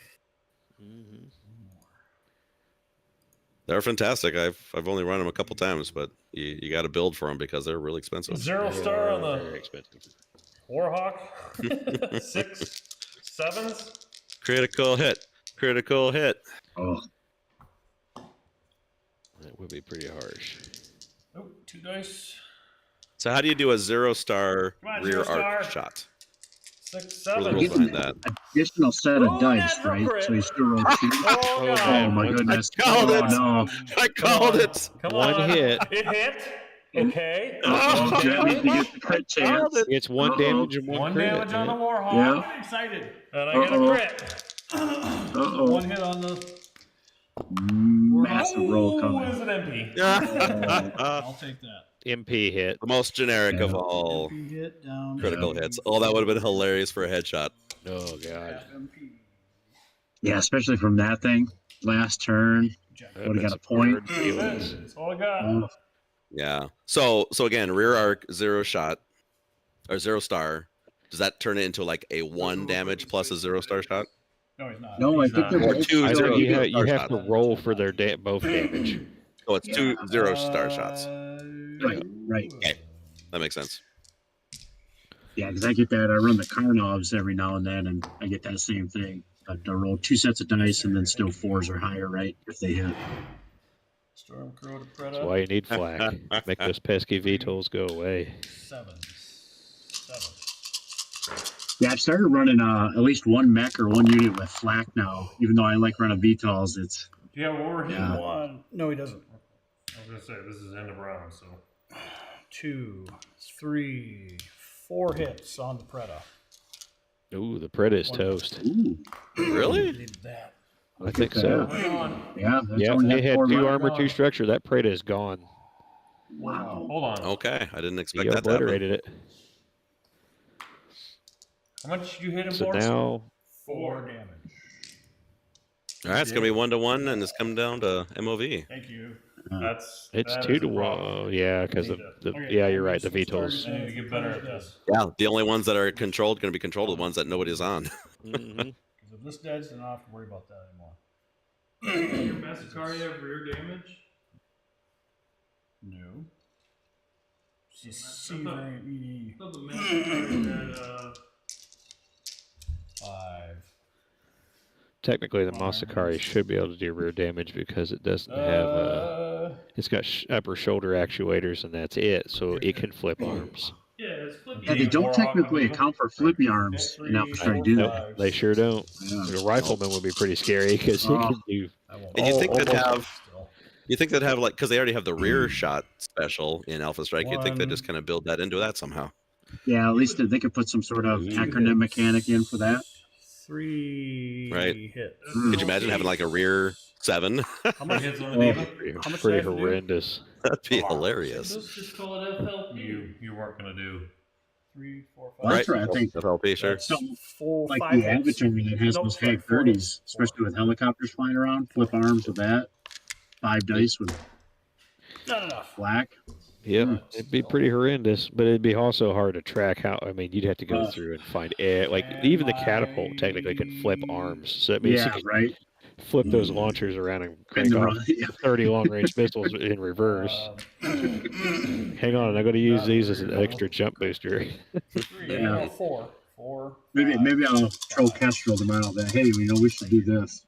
Mm-hmm. They're fantastic. I've only run them a couple times, but you got to build for them because they're really expensive. 0 They star are on the very expensive. Warhawk. 6, 7s. Critical hit. Critical hit. Oh, That would be pretty harsh. Oh, 2 dice. So how do you do a 0-star Come on, rear 0 star. arc shot? 6, What are the 7. rules behind that? additional set of Oh, dice, natural right? crit. So you still roll 2. Oh, Oh, God. Oh my goodness. called Oh it. no. I called it. Come One on. hit. It hit. Okay. Oh, One That means you damage. get the crit chance. It's 1 Uh-oh. damage and 1 One crit. damage on the yeah. Warhawk. Yeah. I'm excited. And I get a Uh-oh. crit. Uh-oh. 1 hit on the. Massive roll Oh, coming. is it MP? I'll take that. MP hit. The most generic of all MP hit down. critical hits. Oh, that would have been hilarious for a headshot. Oh god. MP. Yeah, especially from that thing. Last turn. That Would've got makes a point. hard feelings. That's all I got. Oh, Yeah. So again, rear arc 0 shot or 0 star. Does that turn it into like a 1 damage plus a 0-star shot? No, he's not. no, I He's think not. they're Or both 2 I 0 think you star have to shots. roll for their both damage. So it's 2 0-star shots. Right. Okay. That makes sense. Yeah, because I get that. I run the Karnovs every now and then, and I get that same thing. to roll 2 sets of dice and then still 4s or higher, right? If they hit. Stormcrow to That's Preda. why you need flak. Make those pesky VTOLs go away. 7. 7. Yeah, I've started running at least one mech or one unit with flak now. Even though I like running VTOLs, it's Yeah, what were he? Yeah. 1. No, he doesn't. I was gonna say this is end of round, so 2, 3, 4 hits on the Preda. Ooh, the Preda is toast. ooh, Really? Needed that. I think so. hang on. yeah. That's Yeah, only they had 4 2 left. armor, 2 structure. That Preda is gone. Wow. Hold on. Okay, I didn't He expect that to happen. obliterated it. How much did you hit him So for? now 4 damage. All right, it's gonna be 1-1, and it's come down to MOV. Thank you. That's it's that 2 is to a 1. problem. Oh, yeah, because need the Okay, yeah, you're right. The so start VTOLs. I need to get better at this. Yeah, the only ones that are controlled going to be controlled are the ones that nobody's on. Mhm. Because if this dead's, then I don't have to worry about that anymore. Your Massacre have rear damage? No. I C thought- rank ED I thought the Massacre had 5. Technically, the Masakari should be able to do rear damage because it doesn't have it's got upper shoulder actuators and that's it, so it can flip arms. yeah, it's flippy. Yeah, they don't technically account for flippy arms in Alpha Strike, do they? Nope, they sure don't. Yeah. The rifleman would be pretty scary because he Oh. can do. I won't. And you think they'd almost- have, you think they'd have like, because they already have the rear shot special in Alpha Strike. You'd think they'd just kind of build that into that somehow. Yeah, at least they could put some sort of acronym mechanic in for that. 3 Right. hits. Could you imagine having like a rear 7? How How much many hits on Oh. the Diva? Pretty, How much pretty do I have to do? horrendous. That'd be Come on. hilarious. Let's just call it FLP. You weren't gonna do. 3, 4, 5. Well, that's right. I think FLP, sure. so. 4, Like 5 the hits. Avatar that has Nope, those sorry, Hag 4 30s, hits. especially with helicopters flying around, flip arms with that. 5 dice with Not enough. black. Yep, it'd be pretty horrendous, but it'd be also hard to track how. I mean, you'd have to go through and find it. Like even the catapult technically can flip arms, so that means Yeah, you can right. flip those launchers around and And crank the off run- yeah. 30 long-range pistols in reverse. Hang on, I'm going to use these as an extra jump booster. 3, Yeah. no, 4. 4. Maybe 5, maybe I'll troll 5. Kestrel tomorrow. That hey, we know we should do this.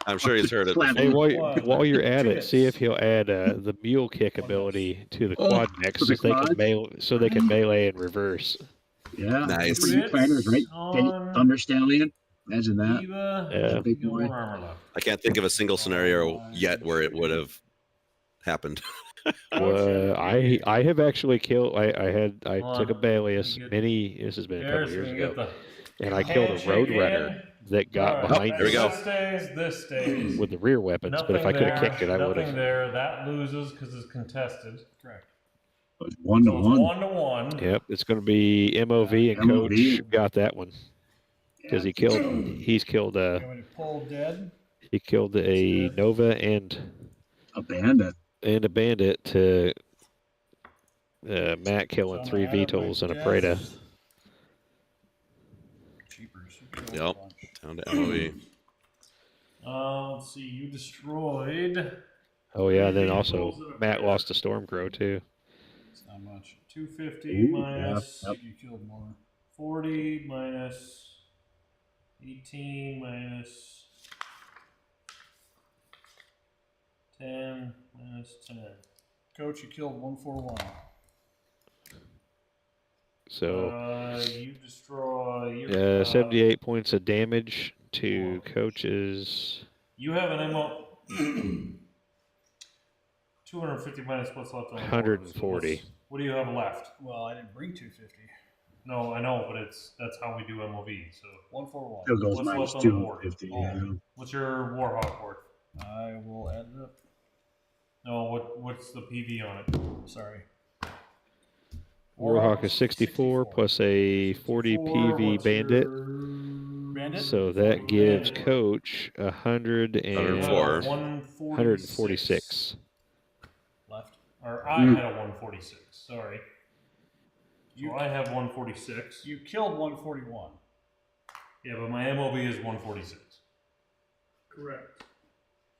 I'm sure he's heard it. Slap Hey, before. while you're at it, see if he'll add the mule kick ability to the quad mech for so the they can melee and reverse. Yeah, Nice. for new planners, right? On Thunder Stallion. Imagine that. Diva. Yeah. Big boy. More armor left. I can't think of a single scenario yet where it would have happened. I have actually killed. I took a on, Balius get- many. This has been a couple There's years gonna get ago, the and I killed a handshake roadrunner in. that got Alright, behind There we go. This stays. This stays. with the rear weapons. Nothing But if I could there, have kicked it, I would Nothing have. there. That loses because it's contested. Correct. But 1 to So it's 1. 1-1. Yep, it's going to be MOV and MOV. Coach got that one because he's killed You want me to pull dead? he killed a Nova and A bandit. a bandit to Matt killing So 3 I'm gonna add up my VTOLs and a deaths. Preda. Cheapers. You killed Yep. a bunch. Down to MOV. Let's see. You destroyed. Oh yeah, then VTOLs also and a Matt Preda. lost to Stormcrow too. It's not much. 250 Ooh, minus yep. You killed more. 40 minus 18 minus 10 minus 10. Coach, you killed 141. So You destroy. You, 78 points of damage to Coach's. You have an MO. 250 minus what's left on the board. 140. So what do you have left? Well, I didn't bring 250. No, I know, but that's how we do MOV. So 141. Still goes What's minus left on the board? 250. Oh. Yeah. what's your Warhawk worth? I will add it up. No, what's the PV on it? Sorry. Warhawk is 64 plus a 40 PV What's bandit. your- Bandit? So that gives Bandit. Coach 104. 146. Left. Or I had a 146. Sorry. So I have 146. You killed 141. Yeah, but my MOV is 146. Correct.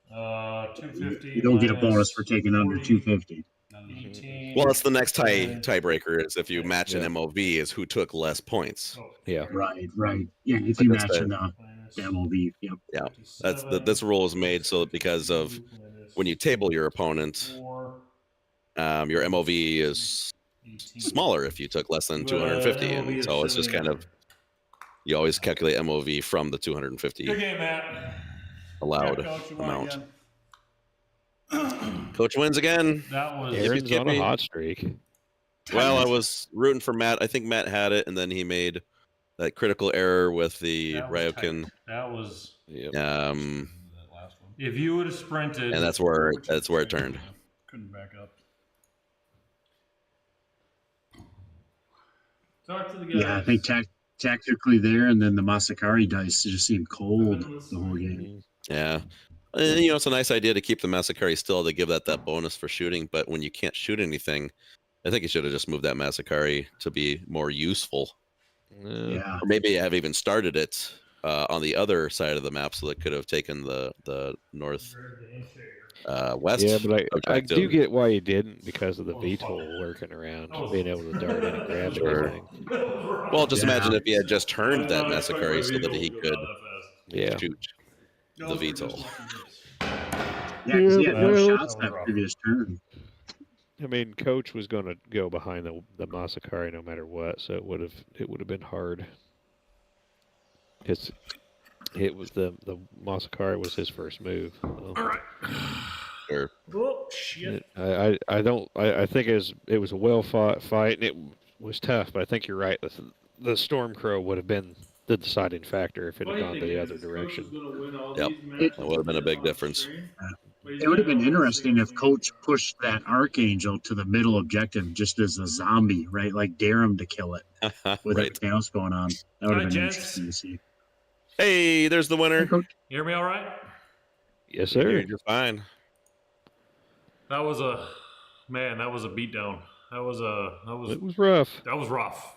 250. You don't get a minus bonus for taking under 40, 250. 18. Well, that's the next minus- tiebreaker is if you match Yeah. an MOV is who took less points. Oh, Yeah. Right, right. Yeah, if Like you I match said. in minus the MOV. Yep. Yeah, this rule is made so because of when you table your opponent, your MOV is smaller if you took less than 250, and so it's just kind of you always calculate MOV from the 250 Good game, Matt. allowed Yeah, Coach, you won amount. again. Coach wins again. That was Aaron's on a Skippy. hot streak. Well, I was rooting for Matt. I think Matt had it, and then he made that critical error with the that was Ryokan. tight. That was. Yep. That last one. If you would have sprinted, And that's where it turned. Couldn't back up. Talk to the guys. Yeah, I think tactically there, and then the Masakari dice just seemed cold the whole game. Yeah. And, it's a nice idea to keep the Masakari still to give that bonus for shooting, but when you can't shoot anything, I think you should have just moved that Masakari to be more useful. Yeah. Or maybe have even started it on the other side of the map so that could have taken the north west. Yeah, but I objective. do get why you didn't because of the VTOL lurking around, being able to dart in and grab Sure. anything. Well, just Yeah. imagine if he had just turned that Masakari so that he could Yeah. shoot the VTOL. Yeah, because he had no well- shots that previous turn. I mean, Coach was going to go behind the Masakari no matter what, so it would have been hard. It was the Masakari was his first move. So. all right. Sure. Oh shit! I think it was a well fought fight, and it was tough. But I think you're right. The Stormcrow would have been the deciding factor if it had gone the other direction. Yep. That would have been a big difference. It would have been interesting if Coach pushed that Archangel to the middle objective just as a zombie, right? Like dare him to kill it with Right. everything else going on. That would Hi, have been gents. interesting to see. Hey, there's the winner. You hear me all right? Yes, sir. You're fine. That was a beatdown. That was It was rough. rough.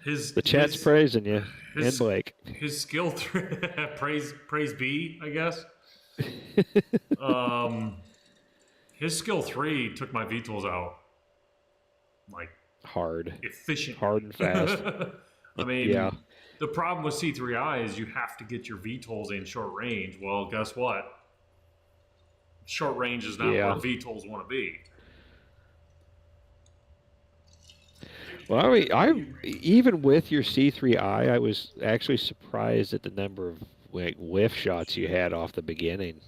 The chat's praising you, and his- Blake. His skill praise B, I guess. His skill 3 took my VTOLs out like Hard efficiently. and fast. I mean, Yeah. the problem with C3I is you have to get your VTOLs in short range. Well, guess what? Short range is not Yeah. where VTOLs want to be. Well, I even with your C3I, I was actually surprised at the number of whiff shots you had off the beginning.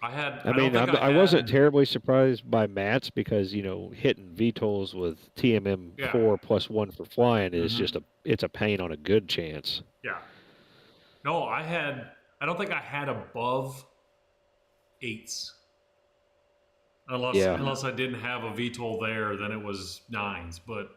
I wasn't terribly surprised by Matt's because hitting VTOLs with TMM 4 plus 1 for flying is just it's a pain on a good chance. Yeah. No, I don't think I had above 8s. Unless I didn't have a VTOL there, then it was 9s. But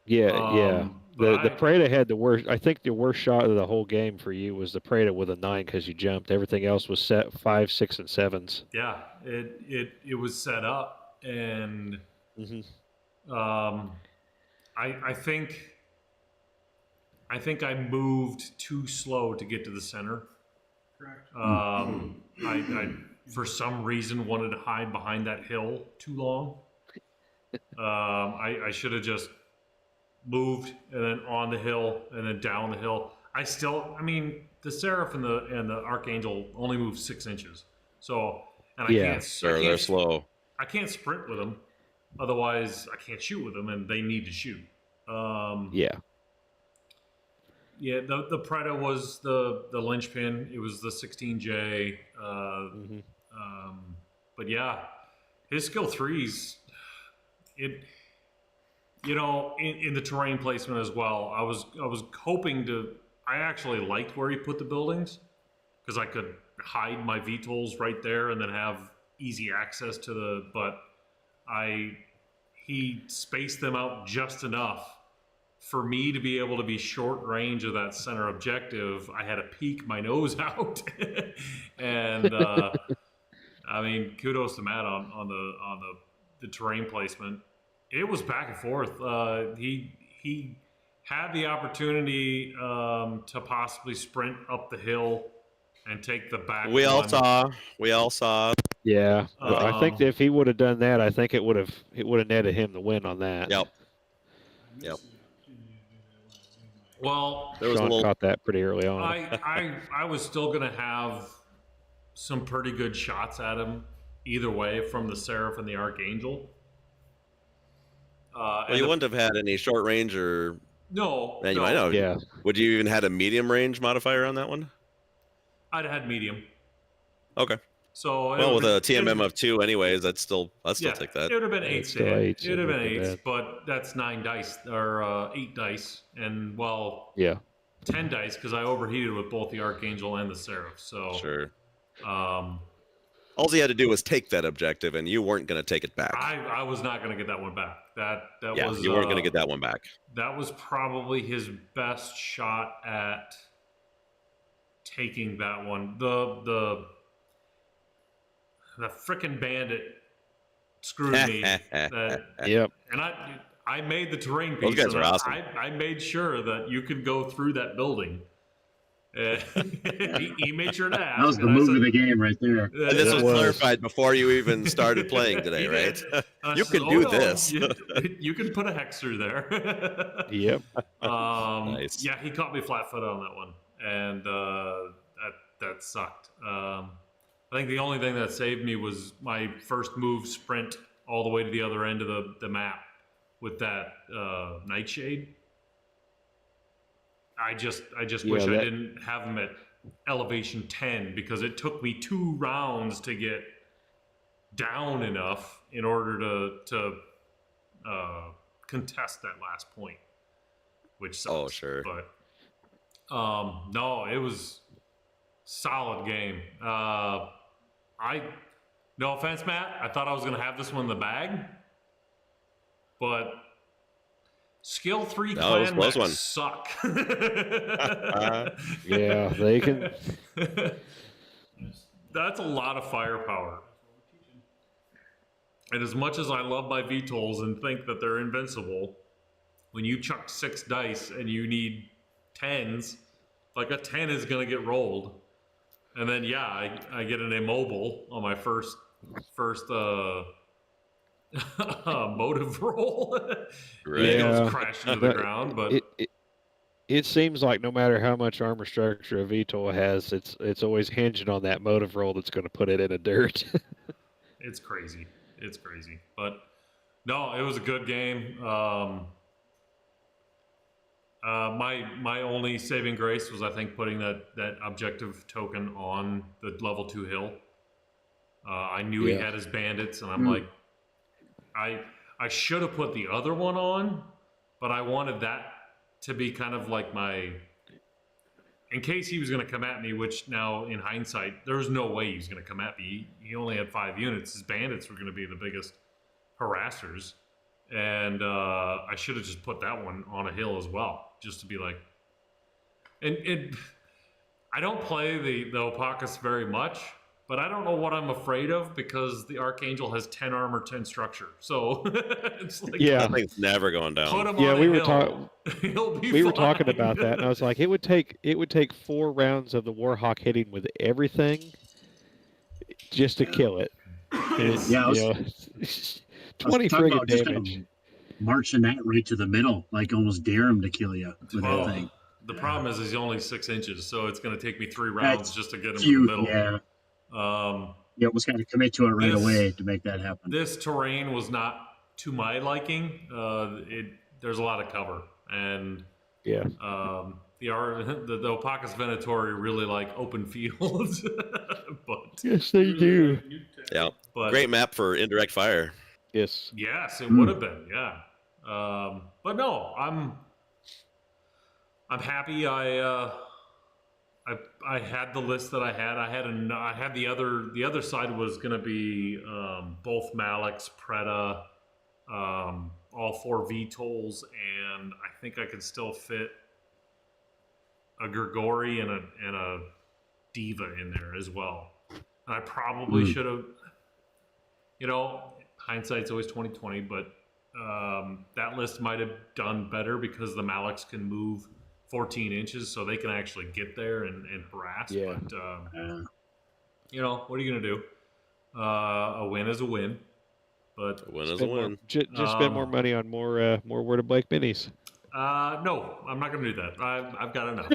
Yeah. but The Preda had the worst. I think the worst shot of the whole game for you was the Preda with a 9 because you jumped. Everything else was set 5, 6, and 7s. yeah, it was set up, and I think I moved too slow to get to the center. Correct. I for some reason wanted to hide behind that hill too long. I should have just moved and then on the hill and then down the hill. The Seraph and the Archangel only move 6 inches. So, and They're slow. I can't sprint with them. Otherwise, I can't shoot with them, and they need to shoot. Yeah. Yeah, the Preda was the linchpin. It was the 16J. But yeah, his skill 3s, in the terrain placement as well. I was hoping to. I actually liked where he put the buildings because I could hide my VTOLs right there and then have easy access to the. But he spaced them out just enough for me to be able to be short range of that center objective. I had to peek my nose out, and kudos to Matt on the terrain placement. It was back and forth. He had the opportunity to possibly sprint up the hill and take the back. We all saw. Yeah, I think that if he would have done that, I think it would have netted him the win on that. Yep. I Yep. missed it. Well, There was a Sean little. caught that pretty early on. I was still gonna have some pretty good shots at him either way from the Seraph and the Archangel. Well, And you the- wouldn't have had any short range, or no, man, you no, might know. Yeah. Would you even had a medium range modifier on that one? I'd have had medium. Okay. So it Well, with would've a been- TMM of 2, anyways, I'd still take that. It would have been Yeah, eights. it's still to hit. eights, It would have it been wouldn't be eights, but that's 9 dice or 8 dice, and well, Yeah. 10 dice because I overheated with both the Archangel and the Seraph. So Sure. um, All he had to do was take that objective, and you weren't going to take it back. I was not going to get that one back. That yeah, was you weren't going to get that one back. That was probably his best shot at taking that one. The frickin' bandit screwed me. Yep. And I made the terrain Those piece. guys so are that awesome. I made sure that you could go through that building. He made sure to ask. That was the and I move said- of the game right there. And this It was was. clarified before you even started playing today, He right? did. And I You said, can "Oh, do no, this." You can put a hexer there. Yep. Nice. Yeah, he caught me flat-footed on that one, and that sucked. I think the only thing that saved me was my first move sprint all the way to the other end of the map with that Nightshade. I just wish I didn't have him at elevation 10 because it took me 2 rounds to get down enough in order to contest that last point, which sucks. Oh, sure. But no, it was solid game. No offense, Matt. I thought I was going to have this one in the bag, but skill 3 No, it was a clan close mechs one. suck. Yeah, they can. That's a lot of firepower. And as much as I love my VTOLs and think that they're invincible, when you chuck 6 dice and you need 10s, like a 10 is going to get rolled. And then, yeah, I get an immobile on my first motive roll. Right. It Yeah. goes crashing to the ground, but It seems like no matter how much armor structure a VTOL has, it's always hinging on that motive roll that's going to put it in the dirt. it's crazy. It's crazy. But no, it was a good game. My only saving grace was, I think, putting that objective token on the level 2 hill. I knew he Yeah. had his bandits, and I'm like, I should have put the other one on, but I wanted that to be kind of like my, in case he was going to come at me, which now in hindsight, there was no way he was going to come at me. He only had 5 units. His bandits were going to be the biggest harassers. And I should have just put that one on a hill as well, just to be like, and I don't play the Opacus very much, but I don't know what I'm afraid of because the Archangel has 10 armor, 10 structure. So it's like, Yeah. That thing's never going put down. him Yeah, on we a were hill. He'll be we were fine. talking about that, and I was like, it would take 4 rounds of the Warhawk hitting with everything just to kill it. It's, Yeah, I was- you know, I was 20 talking friggin' about just kind damage. of marching that right to the middle, like almost dare him to kill you with Well, that thing. the problem is he's only 6 inches, so it's going to take me 3 rounds That's just to get him Cute, in the middle. yeah. You almost got to commit to it right This- away to make that happen. This terrain was not to my liking. There's a lot of cover, and Yeah. the Opacus Venatori really like open fields, but Yes, they do. Yeah. but Great map for indirect fire. Yes. yes, it would have been, yeah. But no, I'm happy. I had the list that I had. I had the other side was going to be both Malix, Preda, all 4 VTOLs, and I think I could still fit a Grigori and a Diva in there as well. And I probably should have, hindsight's always 20/20, but that list might have done better because the Malix can move 14 inches, so they can actually get there and harass. Yeah. But what are you gonna do? A win is a win. But A win is a Spend more, win. just spend more money on more Word of Blake minis. No, I'm not going to do that. I've got enough.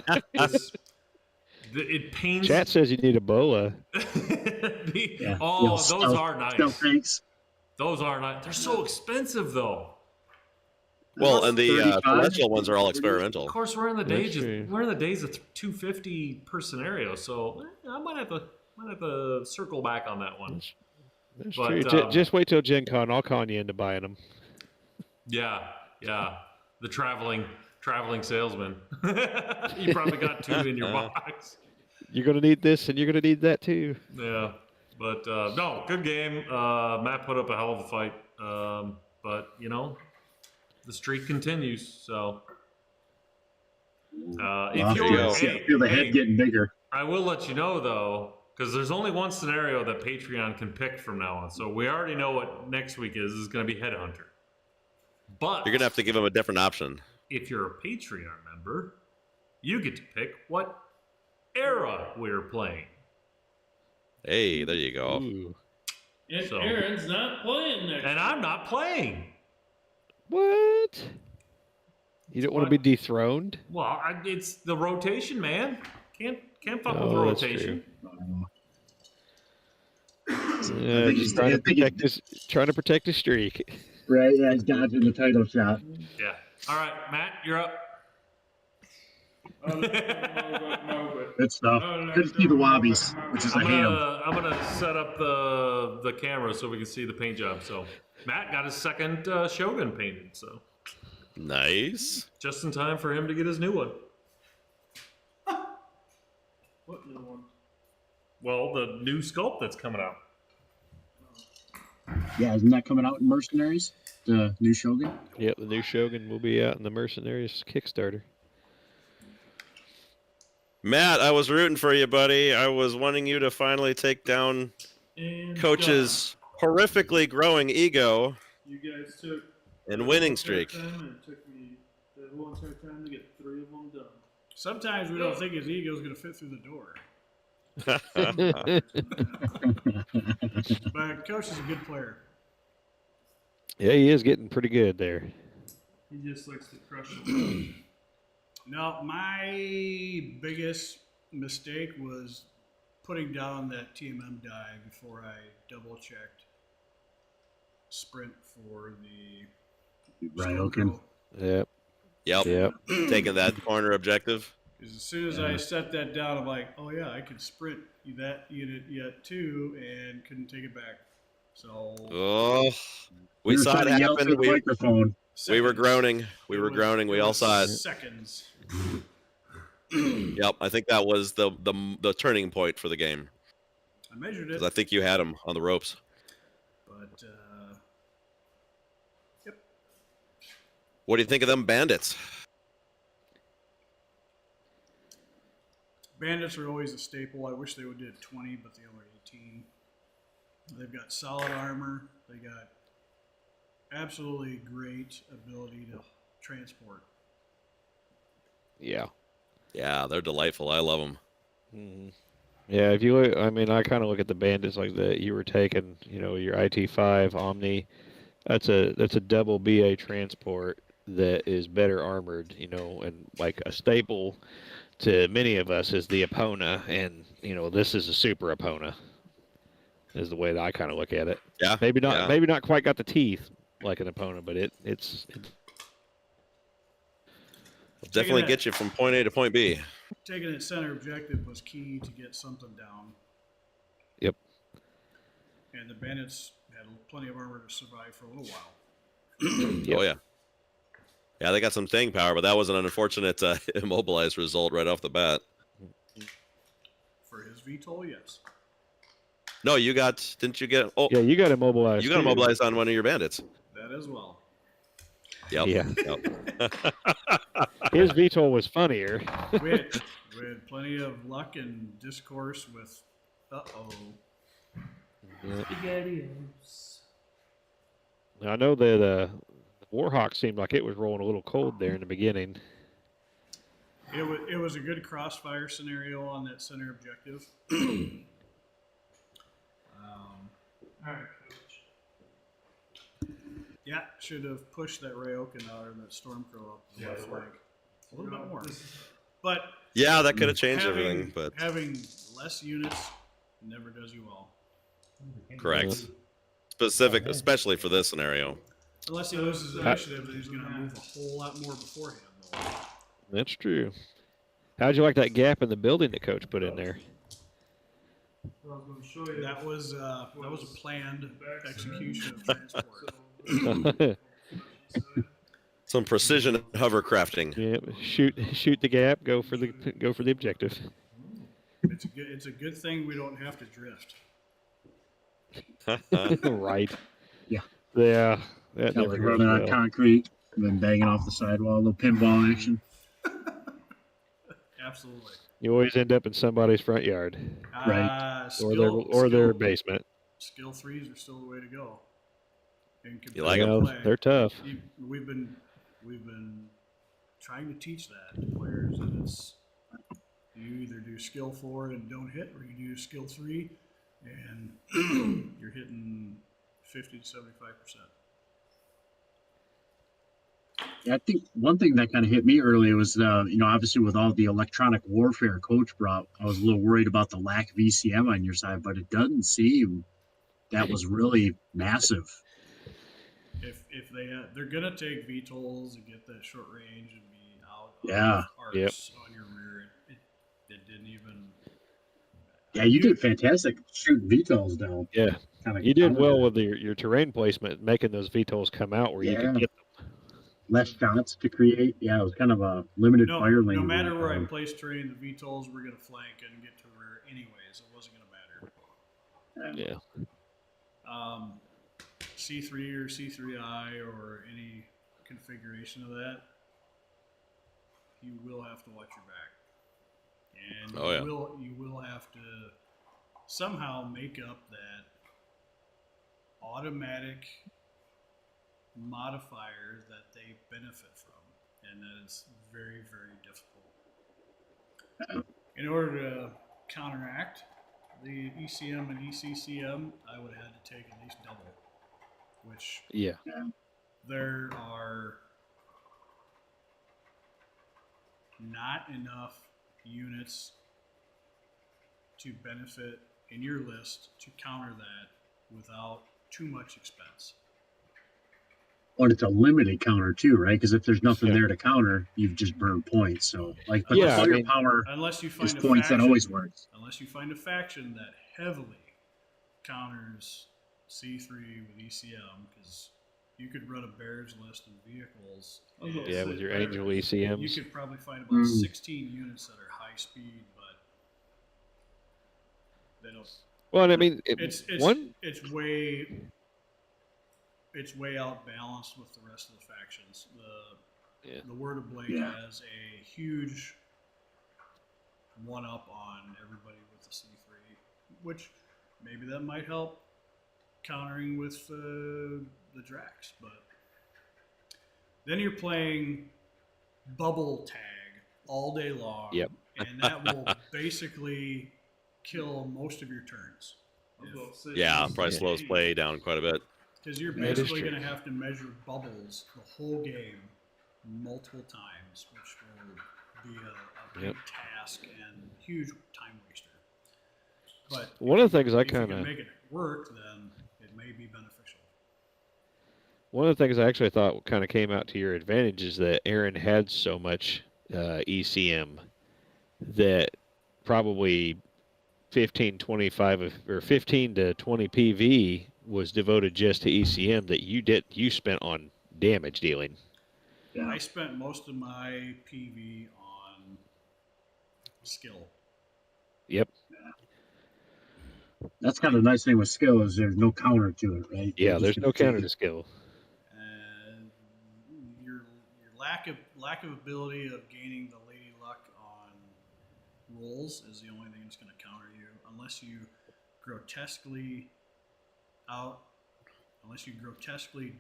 It pains. Chat says you need a boa. Yeah. Oh, those are nice. Thanks. Those are nice. They're so expensive, though. Well, and the 35? celestial ones are all Of experimental. course, we're in the That's days. true. We're in the days of 250 per scenario, so I might have to circle back on that one. That's But, true. Just wait till Gen Con. I'll con you into buying them. Yeah. The traveling salesman. You probably got 2 in your box. You're gonna need this, and you're gonna need that too. Yeah, but no, good game. Matt put up a hell of a fight, but the streak continues. So if I feel the head getting bigger. I will let you know though, because there's only one scenario that Patreon can pick from now on. So we already know what next week is going to be Headhunter. But You're gonna have to give them a different option. if you're a Patreon member, you get to pick what era we're playing. Hey, there you go. Ooh. And So- Aaron's not playing next. And I'm not playing. What? You don't want to be dethroned? Well, it's the rotation, man. Can't fuck with the Oh, that's rotation. Yeah, just trying to protect his streak. Right, yeah, he's dodging the title shot. Yeah. All right, Matt, you're up. Good stuff. Good to see the wobbies, which is a ham. I'm gonna set up the camera so we can see the paint job. So Matt got his second Shogun painted, so Nice. just in time for him to get his new one. What new one? Well, the new sculpt that's coming out. Yeah, isn't that coming out in Mercenaries? The new Shogun? Yep, the new Shogun will be out in the Mercenaries Kickstarter. Matt, I was rooting for you, buddy. I was wanting you to finally take down And Coach's horrifically growing ego you guys took and winning streak. Time and it took me the whole entire time to get 3 of them done. Sometimes we don't think his ego's going to fit through the door. But Coach is a good player. Yeah, he is getting pretty good there. He just likes to crush them. No, my biggest mistake was putting down that TMM die before I double checked sprint for the Ryokan. Yep. Yep. Taking that corner objective. Because as soon as I set that down, I'm like, oh yeah, I could sprint that unit yet too, and couldn't take it back. So Oh, we were saw trying it to yell happen. through the microphone. We were seconds. groaning. We It were was- groaning. We it all was saw it. Seconds. Yep. I think that was the turning point for the game. I measured it, Because I think you had him on the ropes. but yep. What do you think of them bandits? Bandits are always a staple. I wish they would do 20, but they only 18. They've got solid armor. They got absolutely great ability to transport. Yeah. Yeah, they're delightful. I love them. Mhm. Yeah, if you look, I mean, I kind of look at the bandits like that you were taking, your IT5 Omni. That's a double BA transport that is better armored, and like a staple to many of us is the Epona, and this is a super Epona. Is the way that I kind of look at it. Yeah. Maybe not, yeah. maybe not quite got the teeth like an Epona, but it's Definitely that- get you from point A to point B. Taking it center objective was key to get something down. Yep. And the bandits had plenty of armor to survive for a little while. Yep. Oh yeah. Yeah, they got some staying power, but that was an unfortunate immobilized result right off the bat. For his VTOL, yes. No, didn't you get? Oh, Yeah, you got immobilized. you got too. immobilized on one of your bandits. That as well. Yep. Yeah. Yep. His VTOL was funnier. We had plenty of luck and discourse with Spaghettios. I know that Warhawk seemed like it was rolling a little cold there in the beginning. It was a good crossfire scenario on that center objective. Alright, Coach. Yeah, should have pushed that Ryokan out or that Stormcrow up the left flank a little bit more. But Yeah, that could have changed everything, but having less units never does you well. correct. Specific, especially for this scenario. Unless he loses initiative, then he's going to move a whole lot more beforehand. Though. That's true. How'd you like that gap in the building that Coach put in there? That was a planned execution of transport. Some precision hovercrafting. Yeah, shoot the gap. Go for the objective. It's a good thing we don't have to drift. Right. Yeah. Yeah. That Yeah, never like goes running on well. concrete and then banging off the sidewall, a little pinball action. Absolutely. You always end up in somebody's front yard, Right. or their basement. Skill 3s are still the way to go. And You like Yeah, 'em? they're tough. We've been trying to teach that to players, and it's you either do skill 4 and don't hit, or you do skill 3 and you're hitting 50 to 75%. Yeah, I think one thing that kind of hit me early was, obviously with all the electronic warfare Coach brought, I was a little worried about the lack of ECM on your side, but it doesn't seem that was really massive. If they're gonna take VTOLs and get that short range and be out Yeah. of arcs on your rear, it didn't even. Yeah, you did fantastic shooting VTOLs down. Yeah, Kinda you did countered well that. with your terrain placement, making those VTOLs come out where you Yeah. can get them. Less shots to create. Yeah, it was kind of a limited fire lane. No matter where I place terrain, the VTOLs were gonna flank and get to rear anyways. It wasn't gonna matter. Yeah. C3 or C3I or any configuration of that, you will have to watch your back, and you will have to somehow make up that automatic modifier that they benefit from, and that is very, very difficult. In order to counteract the ECM and ECCM, I would have had to take at least double, which Yeah. there are not enough units to benefit in your list to counter that without too much expense. But it's a limited counter too, right? Because if there's nothing there to counter, you've just burned points. So, but the firepower Unless you is find a points faction, that always works. unless you find a faction that heavily counters C3 with ECM, because you could run a Bears list of vehicles. Yeah, with your Angel ECMs. You could probably find about 16 units that are high speed, but they don't. Well, and I mean, It's way outbalanced with the rest of the factions. The Word of Blade has a huge one up on everybody with the C3, which maybe that might help countering with the Drax, but then you're playing bubble tag all day long, and that will basically kill most of your turns. Yeah, probably slows play down quite a bit. Because you're basically going to have to measure bubbles the whole game multiple times, which will be a big task and huge time waster. But one of the things if you can make it work, then it may be beneficial. One of the things I actually thought kind of came out to your advantage is that Aaron had so much ECM that probably 15 to 20 PV was devoted just to ECM that you spent on damage dealing. Yeah. I spent most of my PV on skill. Yep. That's kind of the nice thing with skill is there's no counter to it, right? Yeah, there's no counter to skill. And your lack of ability of gaining the Lady Luck on rolls is the only thing that's going to counter you, unless you grotesquely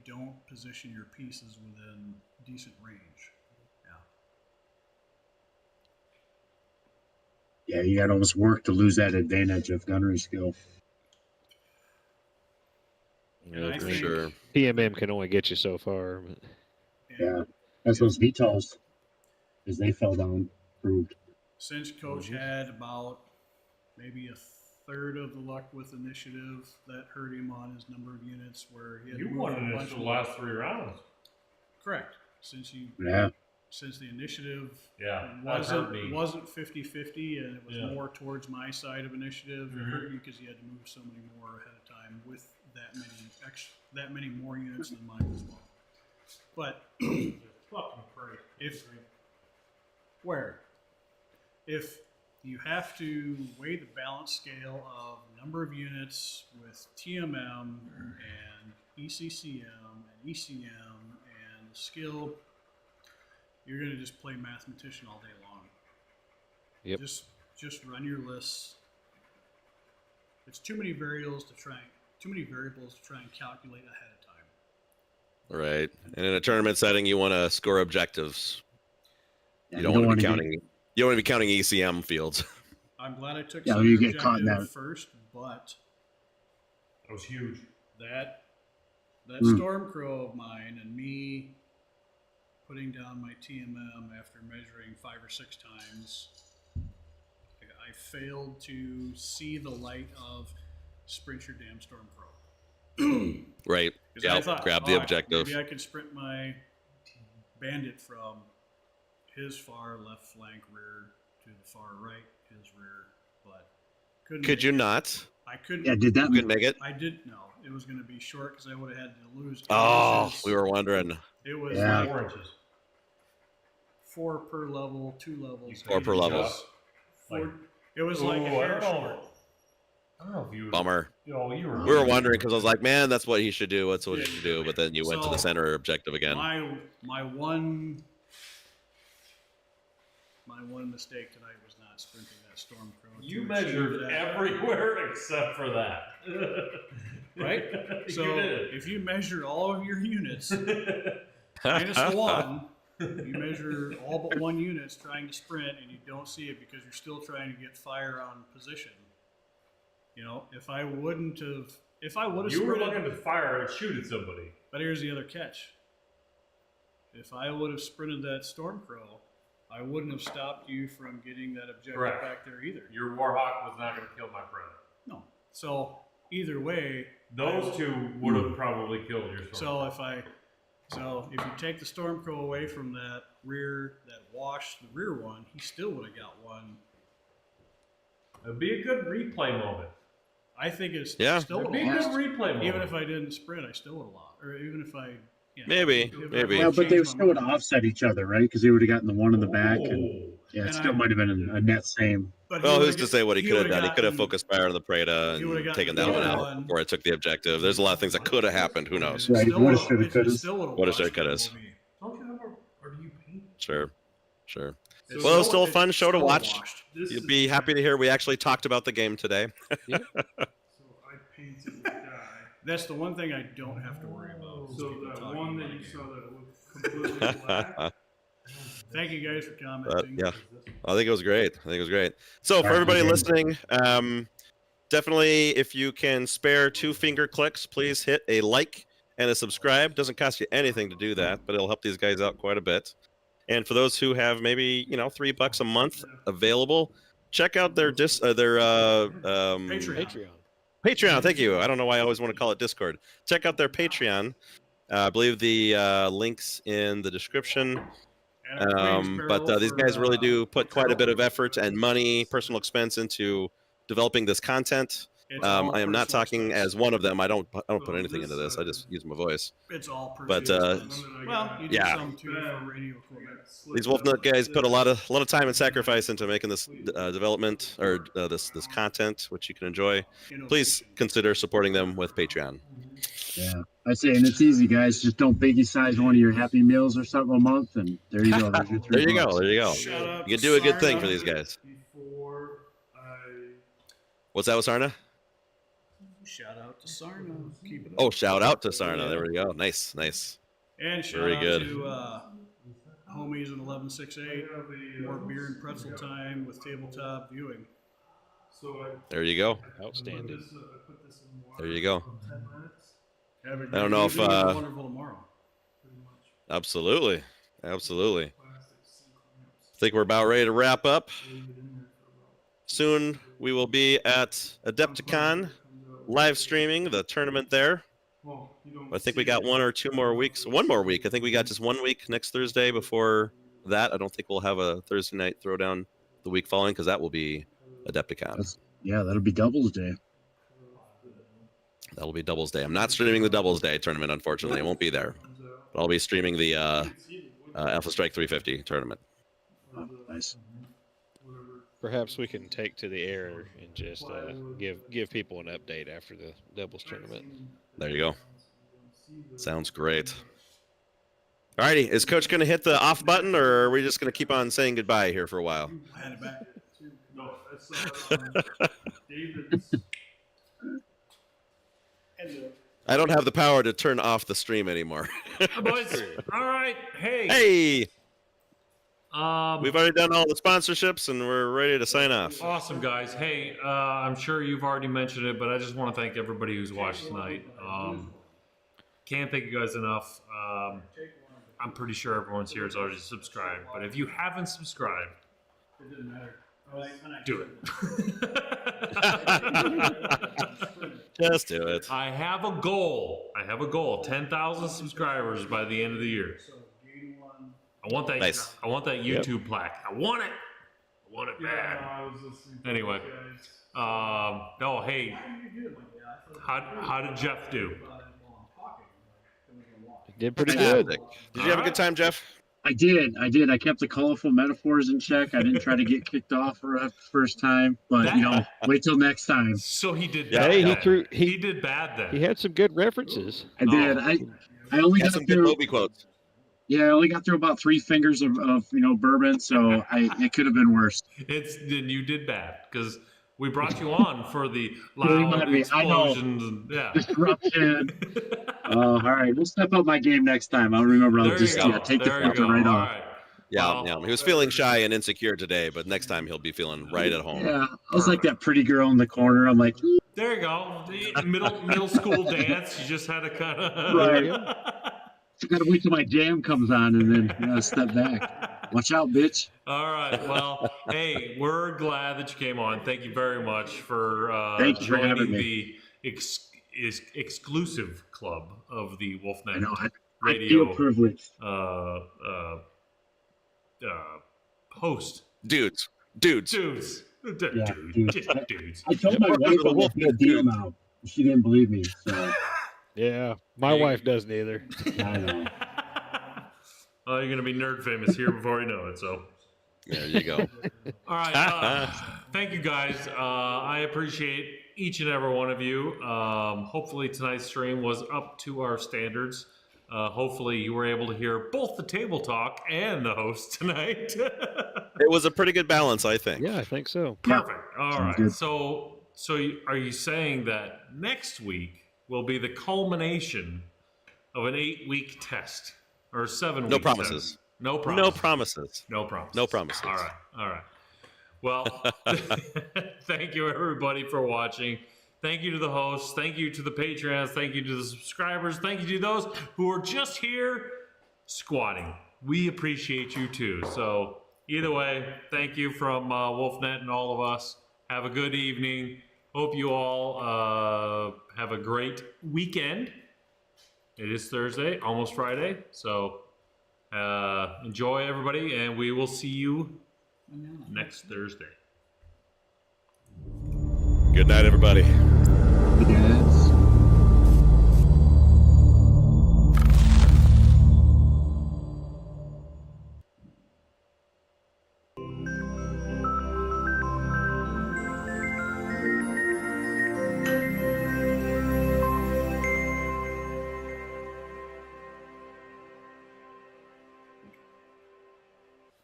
don't position your pieces within decent range. Yeah, you got to almost work to lose that advantage of gunnery skill. And I for think, sure. PMM can only get you so far. But Yeah, that's those VTOLs, as they fell down, proved. since Coach had about maybe a third of the luck with initiative, that hurt him on his number of units, where he had to You move won a it bunch the more. last 3 rounds. Correct. Since the initiative Yeah, that hurt me. wasn't 50-50 and it was Yeah. more towards my side of initiative, it Mhm. hurt you because you had to move so many more ahead of time with that many more units than mine as well. But Fucking crazy. if you have to weigh the balance scale of number of units with TMM and ECCM and ECM and skill, you're gonna just play mathematician all day long. Yep. Just run your lists. It's too many variables to try and calculate ahead of time. Right. And in a tournament setting, you want to score objectives. Yeah, You don't want to be wanna counting. You don't want to be counting ECM fields. I'm glad I took Yeah, some you objective get caught in that. first, but That was huge. that Mm. Stormcrow of mine and me putting down my TMM after measuring 5 or 6 times, I failed to see the light of sprint your damn Stormcrow. Right. 'Cause I Yep. thought, Grab the objective. Maybe I could sprint my bandit from his far left flank rear to the far right, his rear, but couldn't. Could make you it. not? I couldn't. Yeah, did that? Couldn't make it. I did no. It was going to be short because I would have had to lose. Oh, we were wondering. It was Yeah. like 4 inches. 4 per level, 2 levels. 4 per level. It was like a Ooh, hair I don't short. know. I don't know if you. Bummer. Oh, you were. We were wondering because I was like, man, that's what he should do. That's what Yeah, he should do. But then you went to the so, center objective again. My one mistake tonight was not sprinting that Stormcrow. You to measured achieve that. everywhere except for that. Right? So You did. if you measure all of your units minus 1, you measure all but 1 unit's trying to sprint and you don't see it because you're still trying to get fire on position. You know, if I would have You were sprinted, looking to fire and shoot at somebody. but here's the other catch. If I would have sprinted that Stormcrow, I wouldn't have stopped you from getting that objective Correct. back there either. Your Warhawk was not going to kill my friend. No. So either way, Those 2 would have probably killed your sword. so if you take the Stormcrow away from that wash, the rear one, he still would have got 1. It'd be a good replay moment. I think it's Yeah. still It'd would be a have good lost. replay moment. Even if I didn't sprint, I still would have lost. Or even if I, Maybe. if I Maybe. Yeah, but they still would have offset each other, right? Because they would have gotten the one in the back, and Oh. yeah, it And still I- might have been a net same. But Well, he who's to would've say what he could have would've done? He could have gotten- focused fire on the Preda he would've and gotten taken the that one other out one. before I took the objective. There's a lot of things that could have happened. Who knows? Right, Still woulda, would've- shoulda, it couldas. still would've Woulda, lost shoulda, that couldas. movie. Don't you have or do you paint? Sure. Sure. It's Well, it was still a it's fun show to still watch. washed. This You'd is be happy to hear we actually talked about the game today. So I painted the guy. That's the one thing I don't have to worry about. is So people that talking one that about you it. saw that looked completely black. Thank you guys for But commenting. yeah, I think it was great. So for everybody listening, definitely if you can spare 2 finger clicks, please hit a like and a subscribe. Doesn't cost you anything to do that, but it'll help these guys out quite a bit. And for those who have maybe $3 a month available, check out their Patreon. Patreon. Thank you. I don't know why I always want to call it Discord. Check out their Patreon. I believe the link's in the description. And our Queen's But Barrel these for, guys really do put quite a bit of effort and money, personal expense into developing this content. it's all I am not personal talking expense. as one of them. I don't put Well, anything into this. I just use my voice. It's all but, personal expense. One that I Well, got- you do yeah. some too for radio equipment. These Wolfnet guys put a lot of time and sacrifice into making this development or this content, which you can enjoy. Please consider supporting them with Patreon. Yeah, I say, and it's easy, guys. Just don't biggie size one of your Happy Meals or something a month, and there you go. There's your There you $3. go. There you go. Shout out You to can do a good thing Sarna. for these guys. Before I What's that with Sarna? Shout out to Sarna. Keep it up. Oh, shout out to Sarna. There we go. Nice. And shout very out good. to homies in 1168. have a More beer and pretzel time with tabletop viewing. So I There you go. Outstanding. I put this in water There you go. for 10 minutes. Have a I don't know if, evening and a wonderful tomorrow. Absolutely. Absolutely. I think we're about ready to wrap up. Soon we will be at Adepticon live streaming the tournament there. I think we got 1 or 2 more weeks. 1 more week. I think we got just 1 week next Thursday before that. I don't think we'll have a Thursday night throwdown the week following because that will be Adepticon. That'll be Doubles Day. That'll be Doubles Day. I'm not streaming the Doubles Day tournament, unfortunately. I won't be there. But I'll be streaming the Alpha Strike 350 tournament. Oh, nice. Perhaps we can take to the air and just give people an update after the doubles tournament. There you go. Sounds great. Alrighty, is Coach going to hit the off button, or are we just going to keep on saying goodbye here for a while? Hand it back. No, that's David's. I don't have the power to turn off the stream anymore. Boys, all right. Hey. Hey! We've already done all the sponsorships, and we're ready to sign off. Awesome, guys. Hey, I'm sure you've already mentioned it, but I just want to thank everybody who's watched tonight. Can't thank you guys enough. I'm pretty sure everyone's here has already subscribed, but if you haven't subscribed, It didn't matter. do it. Just do it. I have a goal. 10,000 subscribers by the end of the year. I want that. Nice. I want that YouTube plaque. I want it. I want it bad. I was listening to Anyway, you guys. no, hey, how did Jeff do? Did pretty good. Fantastic. Did you have a good time, Jeff? I did. I kept the colorful metaphors in check. I didn't try to get kicked off for the first time, but wait till next time. So he did. Yeah, bad hey, then. he He did bad then. He had some good references. I did. I only Got got some good through. Moby quotes. Yeah, I only got through about 3 fingers of bourbon, so it could have been worse. Then you did bad because we brought you on for the Remind loud me, I know. explosions. And, yeah. Disruption. All right, we'll step up my game next time. I'll remember. I'll There just you go. take the There you filter go. right All off. right. Yeah, Well, he was feeling shy and insecure today, but next time he'll be feeling right at home. Yeah, I was like that pretty girl in the corner. I'm like, There you go. The middle school dance. You just had to kind of. right. I gotta wait till my jam comes on and then step back. Watch out, bitch. All right. Well, hey, we're glad that you came on. Thank you very much for Thank you for having joining me. the exclusive club of the Wolfnet I know. I Radio feel privileged. host. Dudes. Dudes. Yeah, Dudes. dude. Dudes. I told my wife I was gonna deal now. She didn't believe me, so Yeah, my wife doesn't either. I know. Oh, you're gonna be nerd famous here before you know it. So. There you go. All right. Thank you, guys. I appreciate each and every one of you. Hopefully tonight's stream was up to our standards. Hopefully you were able to hear both the table talk and the host tonight. It was a pretty good balance, I think. Yeah, I think so. Perfect. All Sounds right. good. So are you saying that next week will be the culmination of an 8-week test or 7-week No test? promises. No promises. No promises. No promises. No promises. All right. Well, thank you everybody for watching. Thank you to the hosts. Thank you to the Patreons. Thank you to the subscribers. Thank you to those who are just here squatting. We appreciate you too. So either way, thank you from Wolfnet and all of us. Have a good evening. Hope you all have a great weekend. It is Thursday, almost Friday. So enjoy, everybody, and we will see you next Thursday. Good night, everybody. Yes.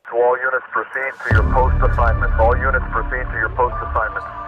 To all units, proceed to your post assignments. All units, proceed to your post assignments.